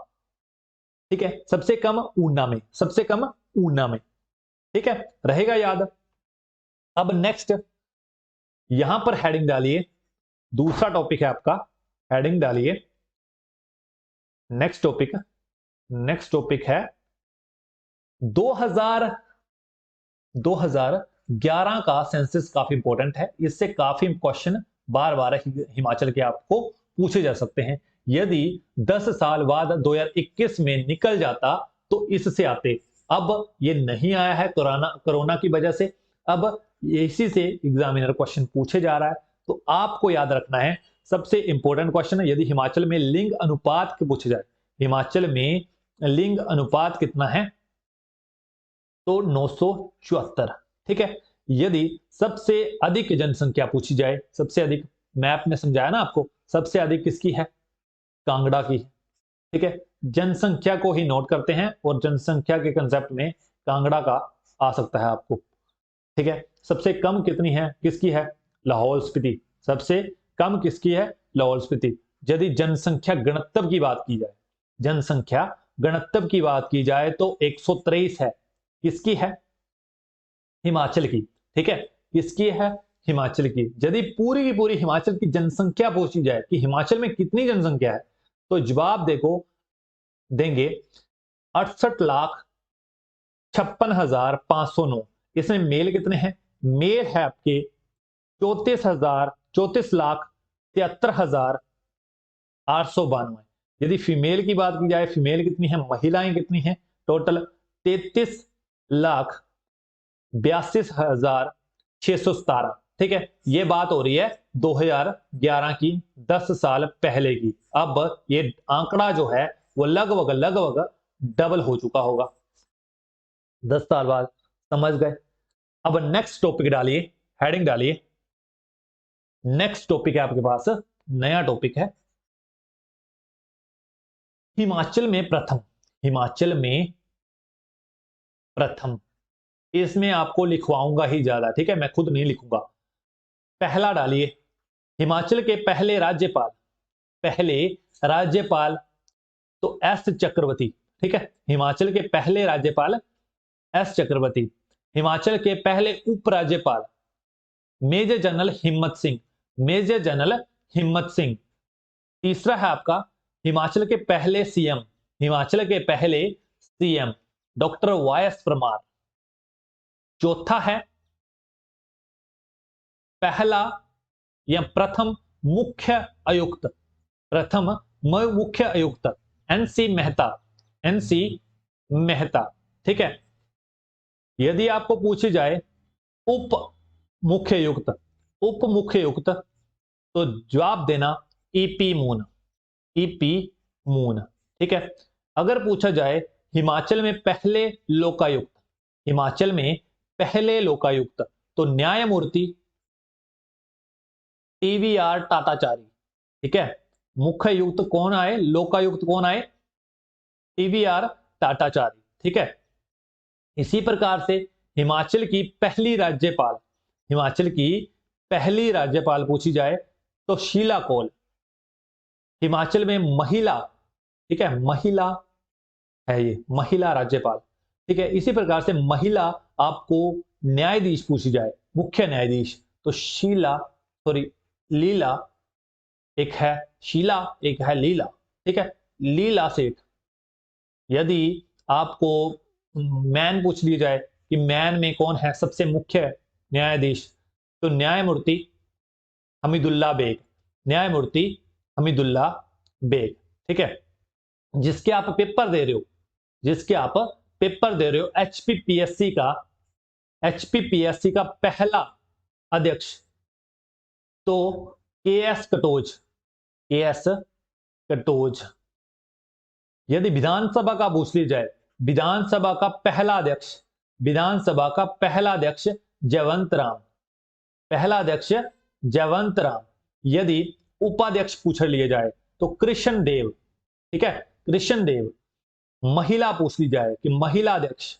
ठीक है, सबसे कम ऊना में, सबसे कम ऊना में। ठीक है, रहेगा याद। अब नेक्स्ट यहां पर हेडिंग डालिए, दूसरा टॉपिक है आपका, हेडिंग डालिए। नेक्स्ट टॉपिक, नेक्स्ट टॉपिक है 2011 का सेंसस। काफी इंपॉर्टेंट है, इससे काफी क्वेश्चन बार बार हिमाचल के आपको पूछे जा सकते हैं। यदि 10 साल बाद 2021 में निकल जाता तो इससे आते, अब ये नहीं आया है कोरोना की वजह से, अब इसी से एग्जामिनर क्वेश्चन पूछे जा रहा है। तो आपको याद रखना है सबसे इंपॉर्टेंट क्वेश्चन है, यदि हिमाचल में लिंग अनुपात पूछे जाए, हिमाचल में लिंग अनुपात कितना है? तो 974। ठीक है, यदि सबसे अधिक जनसंख्या पूछी जाए, सबसे अधिक, मैप में समझाया ना आपको, सबसे अधिक किसकी है? कांगड़ा की। ठीक है, जनसंख्या को ही नोट करते हैं और जनसंख्या के कंसेप्ट में कांगड़ा का आ सकता है आपको। ठीक है, सबसे कम कितनी है, किसकी है? लाहौल स्पीति। सबसे कम किसकी है? लाहौल स्पीति। यदि जनसंख्या गणतव्य की बात की जाए, जनसंख्या गणतव्य की बात की जाए तो 123 है। किसकी है? हिमाचल की। ठीक है, किसकी है? हिमाचल की। यदि पूरी की पूरी हिमाचल की जनसंख्या पूछी जाए कि हिमाचल में कितनी जनसंख्या है, तो जवाब देखो देंगे 68,56,509। इसमें मेल कितने हैं? मेल है आपके 34,73,892। यदि फीमेल की बात की जाए, फीमेल कितनी है, महिलाएं कितनी है? टोटल 33,82,617। ठीक है, ये बात हो रही है 2011 की, 10 साल पहले की। अब ये आंकड़ा जो है वो लगभग लगभग डबल हो चुका होगा 10 साल बाद। समझ गए? अब नेक्स्ट टॉपिक डालिए, हेडिंग डालिए, नेक्स्ट टॉपिक है आपके पास, नया टॉपिक है हिमाचल में प्रथम। हिमाचल में प्रथम, इसमें आपको लिखवाऊंगा ही ज्यादा, ठीक है, मैं खुद नहीं लिखूंगा। पहला डालिए, हिमाचल के पहले राज्यपाल, पहले राज्यपाल तो एस चक्रवर्ती, ठीक है, हिमाचल के पहले राज्यपाल एस चक्रवर्ती। हिमाचल के पहले उपराज्यपाल मेजर जनरल हिम्मत सिंह, मेजर जनरल हिम्मत सिंह। तीसरा है आपका हिमाचल के पहले सीएम, हिमाचल के पहले सीएम डॉक्टर वाईएस परमार। चौथा है पहला या प्रथम मुख्य आयुक्त, प्रथम मुख्य आयुक्त एनसी मेहता, एनसी मेहता, ठीक है। यदि आपको पूछी जाए उप मुख्य आयुक्त, उप मुख्य आयुक्त तो जवाब देना ईपी मून, ईपी मून, ठीक है। अगर पूछा जाए हिमाचल में पहले लोकायुक्त, हिमाचल में पहले लोकायुक्त तो न्यायमूर्ति टीवीआर टाटाचारी, ठीक है। मुख्य आयुक्त कौन आए, लोकायुक्त कौन आए, टीवीआर टाटाचारी, ठीक है। इसी प्रकार से हिमाचल की पहली राज्यपाल, हिमाचल की पहली राज्यपाल पूछी जाए तो शीला कौल। हिमाचल में महिला, ठीक है, महिला है ये, महिला राज्यपाल, ठीक है। इसी प्रकार से महिला आपको न्यायाधीश पूछी जाए, मुख्य न्यायाधीश तो शीला, सॉरी लीला, एक है शीला एक है लीला, ठीक है, लीला सेठ। यदि आपको मैन पूछ लिया जाए कि मैन में कौन है सबसे मुख्य न्यायाधीश तो न्यायमूर्ति हमीदुल्ला बेग, न्यायमूर्ति हमीदुल्ला बेग, ठीक है। जिसके आप पेपर दे रहे हो, जिसके आप पेपर दे रहे हो एचपीपीएससी का, एचपीपीएससी का पहला अध्यक्ष तो के एस कटोच, के एस कटोच। यदि विधानसभा का पूछ ली जाए, विधानसभा का पहला अध्यक्ष, विधानसभा का पहला अध्यक्ष जयवंत राम, पहला अध्यक्ष जयवंत राम। यदि उपाध्यक्ष पूछ लिया जाए तो कृष्ण देव, ठीक है, कृष्ण देव। महिला पूछ ली जाए कि महिला अध्यक्ष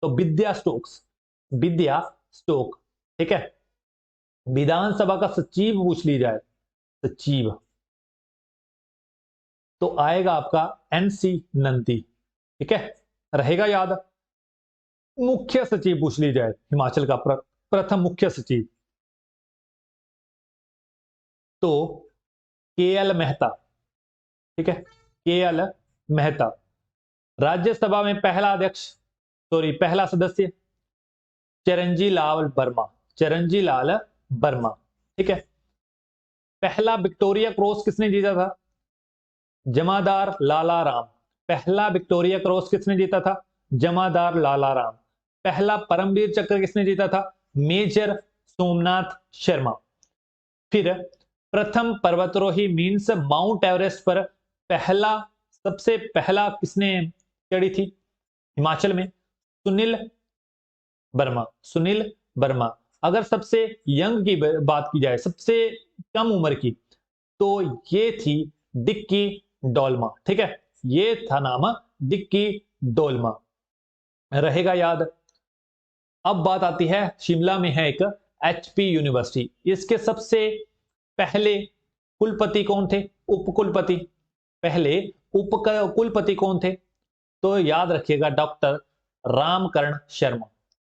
तो विद्या स्टोक्स, विद्या स्टोक, ठीक है। विधानसभा का सचिव पूछ ली जाए, सचिव तो आएगा आपका एनसी नंदी, ठीक है, रहेगा याद। मुख्य सचिव पूछ ली जाए, हिमाचल का प्रथम मुख्य सचिव तो केएल मेहता, ठीक है, केएल मेहता। राज्यसभा में पहला अध्यक्ष, सॉरी पहला सदस्य चिरंजी लाल वर्मा, चिरंजी लाल वर्मा, ठीक है। पहला विक्टोरिया क्रॉस किसने जीता था, जमादार लाला राम, पहला विक्टोरिया क्रॉस किसने जीता था, जमादार लाला राम। पहला परमवीर चक्र किसने जीता था, मेजर सोमनाथ शर्मा। फिर प्रथम पर्वतारोही मीन्स माउंट एवरेस्ट पर पहला, सबसे पहला किसने चढ़ी थी हिमाचल में, सुनील वर्मा, सुनील वर्मा। अगर सबसे यंग की बात की जाए, सबसे कम उम्र की तो ये थी डिक्की डोल्मा, ठीक है, ये था नाम डिक्की डोल्मा, रहेगा याद। अब बात आती है शिमला में है एक एचपी यूनिवर्सिटी, इसके सबसे पहले कुलपति कौन थे, उपकुलपति, पहले उप कुलपति कौन थे तो याद रखिएगा डॉक्टर रामकरण शर्मा,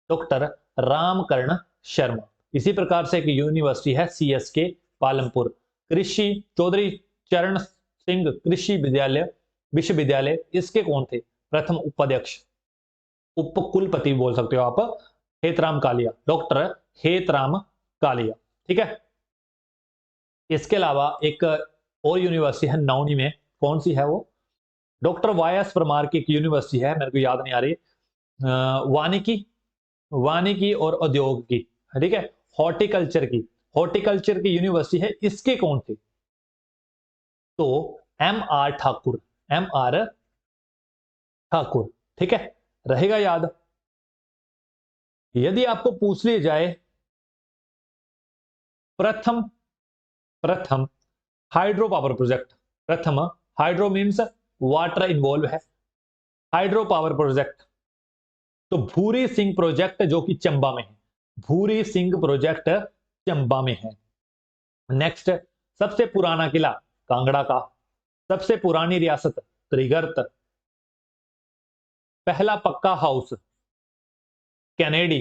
डॉक्टर रामकरण शर्मा। इसी प्रकार से एक यूनिवर्सिटी है सीएसके पालमपुर, कृषि चौधरी चरण सिंह कृषि विद्यालय विश्वविद्यालय, इसके कौन थे प्रथम उपाध्यक्ष, उपकुलपति बोल सकते हो आप, हेतराम कालिया, डॉक्टर हेतराम कालिया, ठीक है। इसके अलावा एक और यूनिवर्सिटी है नौनी में, कौन सी है वो, डॉक्टर वाईएस परमार की एक यूनिवर्सिटी है, मेरे को याद नहीं आ रही, वानिकी, वानिकी और उद्योग की, ठीक है, हॉर्टिकल्चर की, हॉर्टिकल्चर की यूनिवर्सिटी है, इसके कौन थे तो M R Thakur, M R Thakur, ठीक है, रहेगा याद। यदि आपको पूछ लिया जाए प्रथम प्रथम हाइड्रो पावर प्रोजेक्ट। प्रथम हाइड्रो मीन्स वाटर इन्वॉल्व है, हाइड्रो पावर प्रोजेक्ट तो भूरी सिंह प्रोजेक्ट जो कि चंबा में है, भूरी सिंह प्रोजेक्ट चंबा में है। नेक्स्ट, सबसे पुराना किला कांगड़ा का, सबसे पुरानी रियासत त्रिगर्त, पहला पक्का हाउस कैनेडी,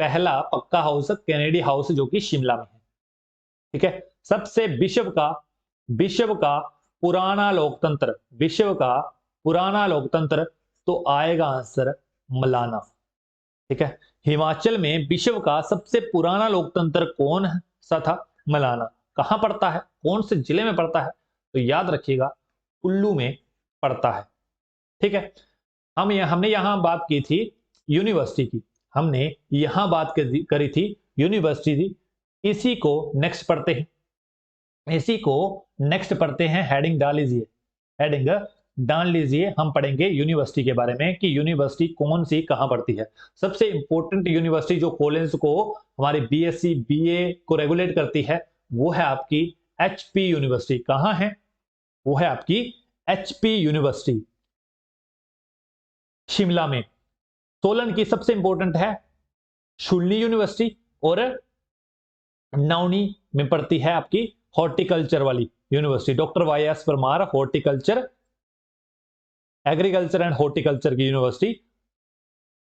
पहला पक्का हाउस कैनेडी हाउस जो कि शिमला में है। ठीक है, सबसे विश्व का पुराना लोकतंत्र, विश्व का पुराना लोकतंत्र तो आएगा आंसर मलाना। ठीक है, हिमाचल में विश्व का सबसे पुराना लोकतंत्र कौन सा था? मलाना। कहां पड़ता है, कौन से जिले में पड़ता है? तो याद रखिएगा कुल्लू में पड़ता है। ठीक है, हमने यहां बात की थी यूनिवर्सिटी की, हमने यहां बात करी थी यूनिवर्सिटी की। इसी को नेक्स्ट पढ़ते हैं, इसी को नेक्स्ट पढ़ते हैं। हेडिंग डाल लीजिए, हेडिंग डाल लीजिए। हम पढ़ेंगे यूनिवर्सिटी के बारे में कि यूनिवर्सिटी कौन सी कहां पड़ती है। सबसे इंपॉर्टेंट यूनिवर्सिटी जो कॉलेज को, हमारे बीएससी बीए को रेगुलेट करती है, वो है आपकी एचपी यूनिवर्सिटी। कहां है? वो है आपकी एचपी यूनिवर्सिटी शिमला में। सोलन की सबसे इंपॉर्टेंट है शुल्ली यूनिवर्सिटी, और नौनी में पड़ती है आपकी हॉर्टिकल्चर वाली university, doctor Y S Parmar horticulture, agriculture and horticulture की यूनिवर्सिटी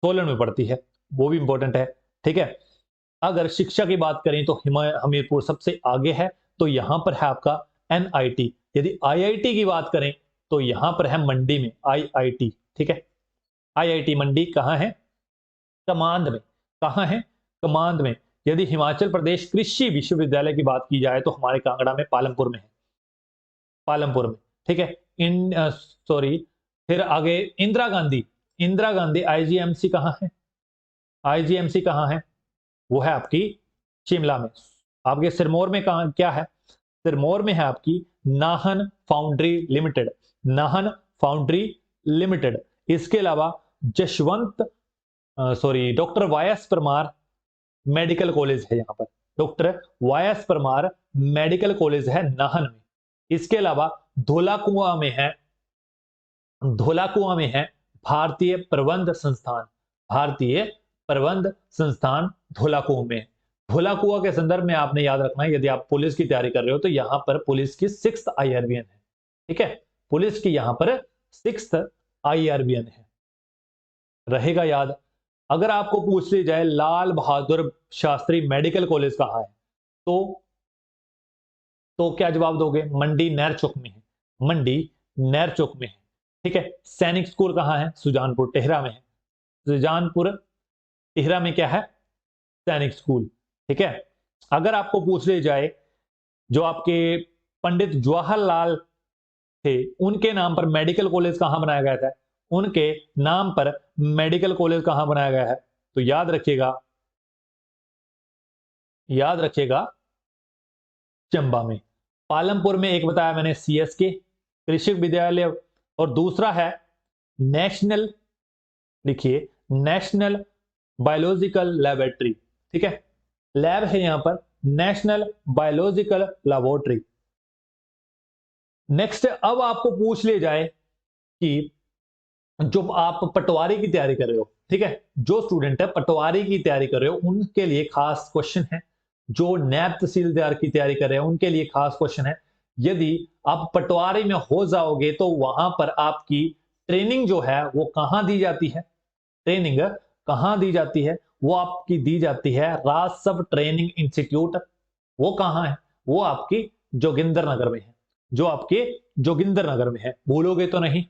सोलन में पड़ती है, वो भी इंपॉर्टेंट है। ठीक है, अगर शिक्षा की बात करें तो हमीरपुर सबसे आगे है, तो यहां पर है आपका एनआईटी। यदि आईआईटी की बात करें तो यहां पर है मंडी में आईआईटी। ठीक है, आईआईटी मंडी कहां है? कमांद में। कहां है? कमांद में। यदि हिमाचल प्रदेश कृषि विश्वविद्यालय की बात की जाए तो हमारे कांगड़ा में पालमपुर में है, पालमपुर में। ठीक है, सॉरी, फिर आगे इंदिरा गांधी, इंदिरा गांधी आईजीएमसी कहां है? आईजीएमसी कहां है? वो है आपकी शिमला में। आपके सिरमौर में कहां क्या है? सिरमौर में है आपकी Nahan foundry limited, Nahan foundry limited. इसके अलावा Jaswant doctor Y S Parmar medical college है यहां पर, doctor Y S Parmar medical college है नाहन में। इसके अलावा धौलाकुआं में है, धौलाकुआं में है भारतीय प्रबंध संस्थान, भारतीय प्रबंध संस्थान धौलाकुआं में। धौलाकुआं के संदर्भ में आपने याद रखना है, यदि आप पुलिस की तैयारी कर रहे हो तो यहां पर पुलिस की 6th IRBN है। ठीक है, पुलिस की यहां पर 6th IRBN है, रहेगा याद। अगर आपको पूछ ली जाए लाल बहादुर शास्त्री मेडिकल कॉलेज कहां है, तो क्या जवाब दोगे? मंडी नहर चौक में है, मंडी नहर चौक में है। ठीक है, सैनिक स्कूल कहां है? सुजानपुर टिहरा में है, सुजानपुर टिहरा में क्या है? सैनिक स्कूल। ठीक है, अगर आपको पूछ ली जाए जो आपके पंडित जवाहरलाल थे उनके नाम पर मेडिकल कॉलेज कहां बनाया गया था, उनके नाम पर मेडिकल कॉलेज कहां बनाया गया है, तो याद रखिएगा, याद रखिएगा चंबा में। पालमपुर में एक बताया मैंने सीएसके कृषि विद्यालय, और दूसरा है नेशनल, लिखिए नेशनल बायोलॉजिकल लैबोरेटरी। ठीक है, लैब है यहां पर नेशनल बायोलॉजिकल लैबोरेटरी। नेक्स्ट, अब आपको पूछ लिया जाए कि जो आप पटवारी की तैयारी कर रहे हो, ठीक है, जो स्टूडेंट है पटवारी की तैयारी कर रहे हो उनके लिए खास क्वेश्चन है, जो नैब तहसीलदार की तैयारी कर रहे हैं उनके लिए खास क्वेश्चन है। यदि आप पटवारी में हो जाओगे तो वहां पर आपकी ट्रेनिंग जो है वो कहां दी जाती है? ट्रेनिंग कहां दी जाती है? वो आपकी दी जाती है राजसव ट्रेनिंग इंस्टीट्यूट। वो कहां है? वो आपकी जोगिंदर नगर में है, जो आपके जोगिंदर नगर में है, भूलोगे तो नहीं।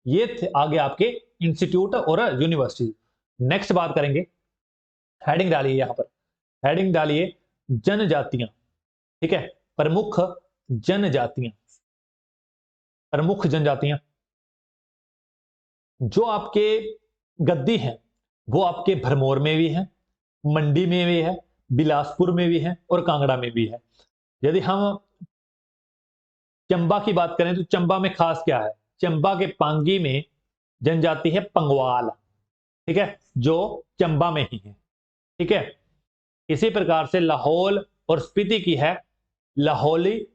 ये थे आगे आपके इंस्टीट्यूट और यूनिवर्सिटी। नेक्स्ट बात करेंगे, हेडिंग डालिए यहां पर, हेडिंग डालिए जनजातियां। ठीक है, प्रमुख जनजातियां, प्रमुख जनजातियां। जो आपके गद्दी हैं वो आपके भरमौर में भी है, मंडी में भी है, बिलासपुर में भी है और कांगड़ा में भी है। यदि हम चंबा की बात करें तो चंबा में खास क्या है? चंबा के पांगी में जनजाति है पंगवाल। ठीक है, जो चंबा में ही है। ठीक है, इसी प्रकार से लाहौल और स्पीति की है लाहौली,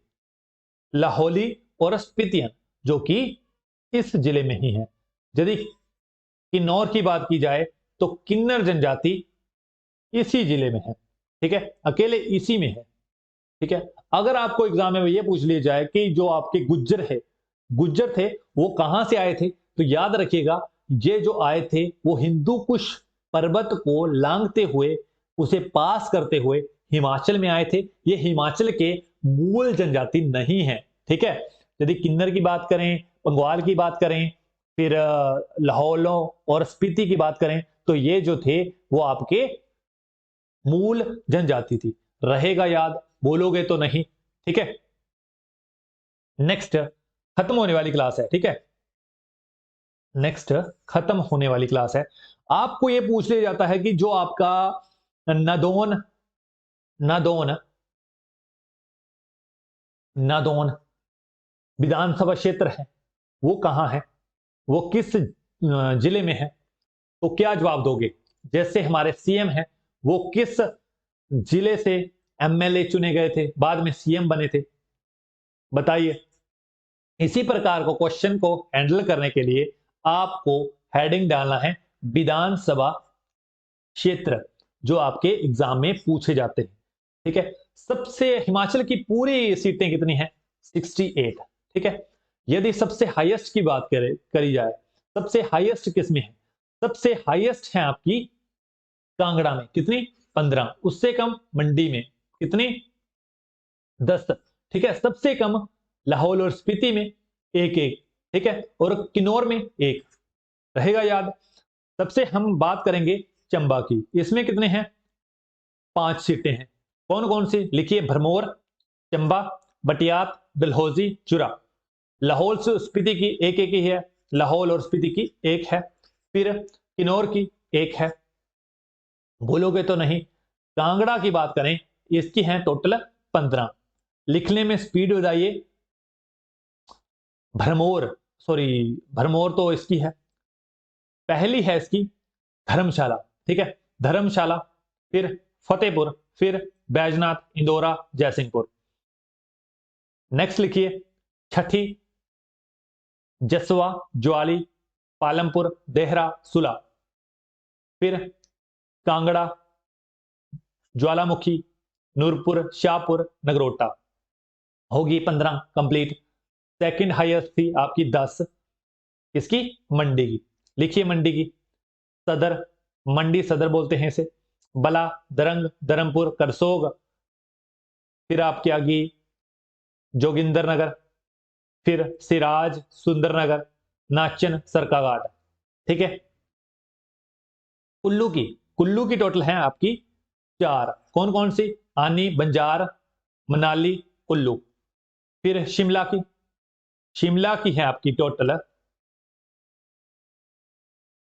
लाहौली और स्पीतियन, जो कि इस जिले में ही है। यदि किन्नौर की बात की जाए तो किन्नर जनजाति इसी जिले में है, ठीक है, अकेले इसी में है, ठीक है। अगर आपको एग्जाम में ये पूछ लिया जाए कि जो आपके गुज्जर थे वो कहां से आए थे, तो याद रखिएगा ये जो आए थे वो हिंदू कुश पर्वत को लांघते हुए, उसे पास करते हुए हिमाचल में आए थे। ये हिमाचल के मूल जनजाति नहीं है, ठीक है। यदि किन्नर की बात करें, बंगाल की बात करें, फिर लाहौलों और स्पीति की बात करें, तो ये जो थे वो आपके मूल जनजाति थी। रहेगा याद, बोलोगे तो नहीं, ठीक है। नेक्स्ट खत्म होने वाली क्लास है, ठीक है। नेक्स्ट खत्म होने वाली क्लास है। आपको यह पूछ लिया जाता है कि जो आपका नादौन नादौन नादौन विधानसभा क्षेत्र है वो कहां है, वो किस जिले में है, तो क्या जवाब दोगे। जैसे हमारे सीएम हैं, वो किस जिले से एमएलए चुने गए थे, बाद में सीएम बने थे, बताइए। इसी प्रकार को क्वेश्चन को हैंडल करने के लिए आपको हेडिंग डालना है विधानसभा क्षेत्र, जो आपके एग्जाम में पूछे जाते हैं, ठीक है। सबसे हिमाचल की पूरी सीटें कितनी हैं, 68, ठीक है। यदि सबसे हाईएस्ट की बात करी जाए, सबसे हाईएस्ट किस में है, सबसे हाईएस्ट है आपकी कांगड़ा में, कितनी, 15। उससे कम मंडी में, कितनी, 10, ठीक है। सबसे कम लाहौल और स्पीति में 1-1, ठीक है, और किन्नौर में 1, रहेगा याद। सबसे हम बात करेंगे चंबा की, इसमें कितने हैं, 5 सीटें हैं। कौन कौन सी, लिखिए, भरमौर, चंबा, बटियात, डलहौजी, चुरा। लाहौल से स्पीति की एक एक ही है, लाहौल और स्पीति की 1 है, फिर किन्नौर की 1 है, भूलोगे तो नहीं। कांगड़ा की बात करें, इसकी है टोटल 15। लिखने में स्पीड बताइए। भरमौर, सॉरी, भरमौर तो इसकी है, पहली है इसकी धर्मशाला, ठीक है, धर्मशाला, फिर फतेहपुर, फिर बैजनाथ, इंदौरा, जयसिंहपुर। नेक्स्ट लिखिए, छठी जसवा, ज्वाली, पालमपुर, देहरा, सुला, फिर कांगड़ा, ज्वालामुखी, नूरपुर, शाहपुर, नगरोटा, होगी 15 कंप्लीट। सेकंड हाईएस्ट थी आपकी 10, इसकी मंडी की, लिखिए मंडी की, सदर, मंडी सदर बोलते हैं इसे, बला, दरंग, धर्मपुर, करसोग, फिर आपकी आ गई जोगिंदर नगर, फिर सिराज, सुंदरनगर, नाचन, सरकाघाट, ठीक है। कुल्लू की टोटल है आपकी 4, कौन कौन सी, आनी, बंजार, मनाली, कुल्लू। फिर शिमला की है आपकी टोटल,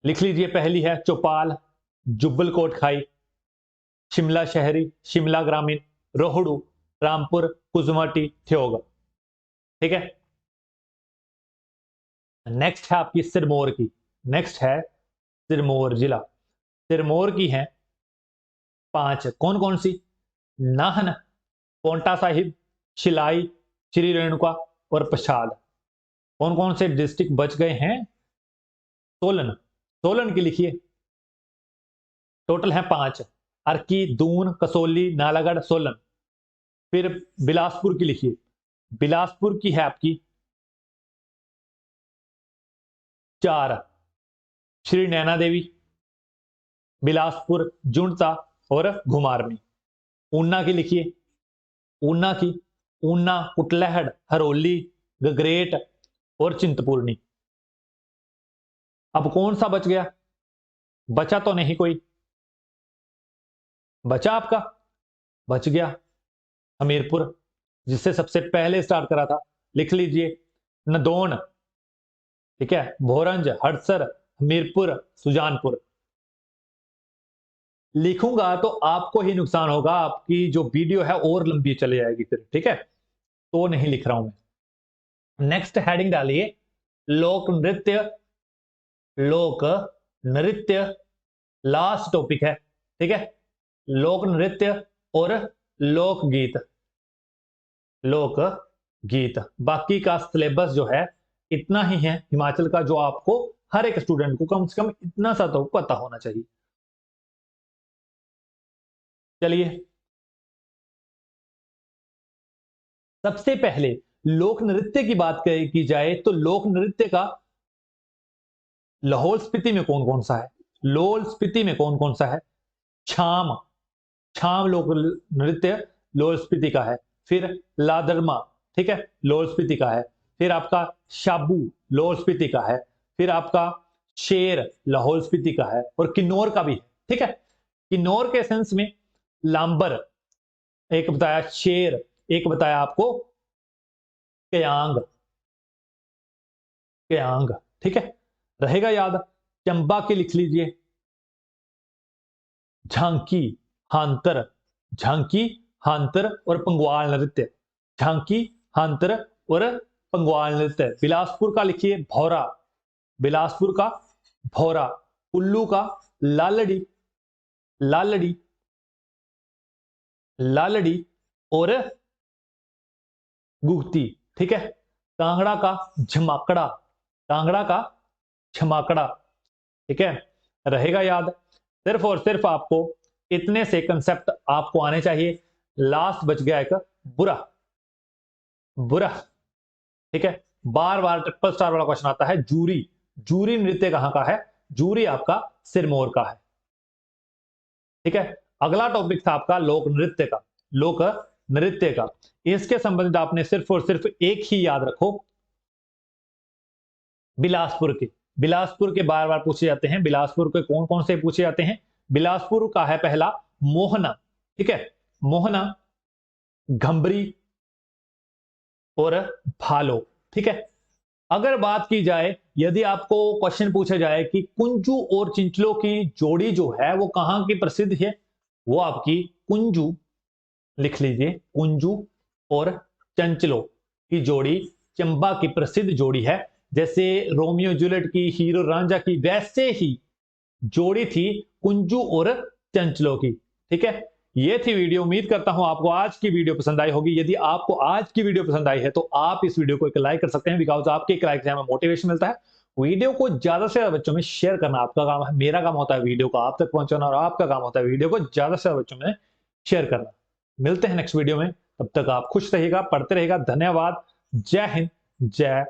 लिख लीजिए, पहली है चौपाल, जुब्बल कोट खाई, शिमला शहरी, शिमला ग्रामीण, रोहड़ू, रामपुर, कुजमाटी, ठियोग, ठीक है। नेक्स्ट है आपकी सिरमौर की, नेक्स्ट है सिरमौर जिला, सिरमौर की है 5, कौन कौन सी, नाहन, पोंटा साहिब, शिलाई, श्री रेणुका और पछाद। कौन कौन से डिस्ट्रिक्ट बच गए हैं, सोलन, सोलन की लिखिए, टोटल है 5, अर्की, दून, कसौली, नालागढ़, सोलन। फिर बिलासपुर की लिखिए, बिलासपुर की है आपकी 4, श्री नैना देवी, बिलासपुर, जुंटा और घुमारनी। ऊना की लिखिए, ऊना की, ऊना, कुटलैहड़, हरोली, गगरेट और चिंतपूर्णी। अब कौन सा बच गया, बचा तो नहीं कोई, बचा आपका, बच गया हमीरपुर, जिससे सबसे पहले स्टार्ट करा था, लिख लीजिए, नदौन, ठीक है, भोरंज, हड़सर, हमीरपुर, सुजानपुर। लिखूंगा तो आपको ही नुकसान होगा, आपकी जो वीडियो है और लंबी चली जाएगी फिर, ठीक है, तो नहीं लिख रहा हूं मैं। नेक्स्ट हेडिंग डालिए, लोक नृत्य, लोक नृत्य, लास्ट टॉपिक है, ठीक है, लोक नृत्य और लोकगीत। लोक गीत। बाकी का सिलेबस जो है इतना ही है हिमाचल का, जो आपको हर एक स्टूडेंट को कम से कम इतना सा तो पता होना चाहिए। चलिए, सबसे पहले लोक नृत्य की बात की जाए तो लोक नृत्य का लाहौल स्पीति में कौन कौन सा है? लाहौल स्पीति में कौन कौन सा है? छाम, छाम लोक नृत्य लाहौल स्पीति का है। फिर लादरमा, ठीक है, लाहौल स्पीति का है। फिर आपका शाबू लाहौल स्पीति का है। फिर आपका शेर लाहौल स्पीति का है, और किन्नौर का भी है, ठीक है। किन्नौर के सेंस में लांबर एक बताया, शेर एक बताया आपको, कयांग, कयांग, ठीक है, रहेगा याद। चंबा के लिख लीजिए, झांकी, हांतर, झांकी, हांतर और पंगवाल नृत्य, झांकी, हांतर और पंगवाल नृत्य। बिलासपुर का लिखिए भौरा, बिलासपुर का भौरा। कुल्लू का लालड़ी, लालड़ी, लालड़ी और गुगती, ठीक है। कांगड़ा का झमाकड़ा, कांगड़ा का झमाकड़ा, ठीक है, रहेगा याद। सिर्फ और सिर्फ आपको इतने से कंसेप्ट आपको आने चाहिए। लास्ट बच गया एक बुरा, बुरा, ठीक है। बार बार ट्रिपल स्टार वाला क्वेश्चन आता है, जूरी, जूरी नृत्य कहां का है? जूरी आपका सिरमौर का है, ठीक है। अगला टॉपिक था आपका लोक नृत्य का, लोक नृत्य का। इसके संबंधित आपने सिर्फ और सिर्फ एक ही याद रखो, बिलासपुर के, बिलासपुर के बार बार पूछे जाते हैं। बिलासपुर के कौन कौन से पूछे जाते हैं? बिलासपुर का है पहला मोहना, ठीक है, मोहना, घंबरी और भालो, ठीक है। अगर बात की जाए, यदि आपको क्वेश्चन पूछा जाए कि कुंजू और चिंचलो की जोड़ी जो है वो कहां की प्रसिद्ध है, वो आपकी कुंजू, लिख लीजिए, कुंजू और चंचलो की जोड़ी चंबा की प्रसिद्ध जोड़ी है। जैसे रोमियो जूलियट की, हीरो रांझा की, वैसे ही जोड़ी थी कुंजू और चंचलो की, ठीक है। ये थी वीडियो। उम्मीद करता हूं आपको आज की वीडियो पसंद आई होगी। यदि आपको आज की वीडियो पसंद आई है तो आप इस वीडियो को एक लाइक कर सकते हैं, बिकॉज आपके एक लाइक से हमें मोटिवेशन मिलता है। वीडियो को ज्यादा से ज्यादा बच्चों में शेयर करना आपका काम है, मेरा काम होता है वीडियो को आप तक पहुंचाना, और आपका काम होता है वीडियो को ज्यादा से ज्यादा बच्चों में शेयर करना। मिलते हैं नेक्स्ट वीडियो में, तब तक आप खुश रहिएगा, पढ़ते रहिएगा। धन्यवाद, जय हिंद, जय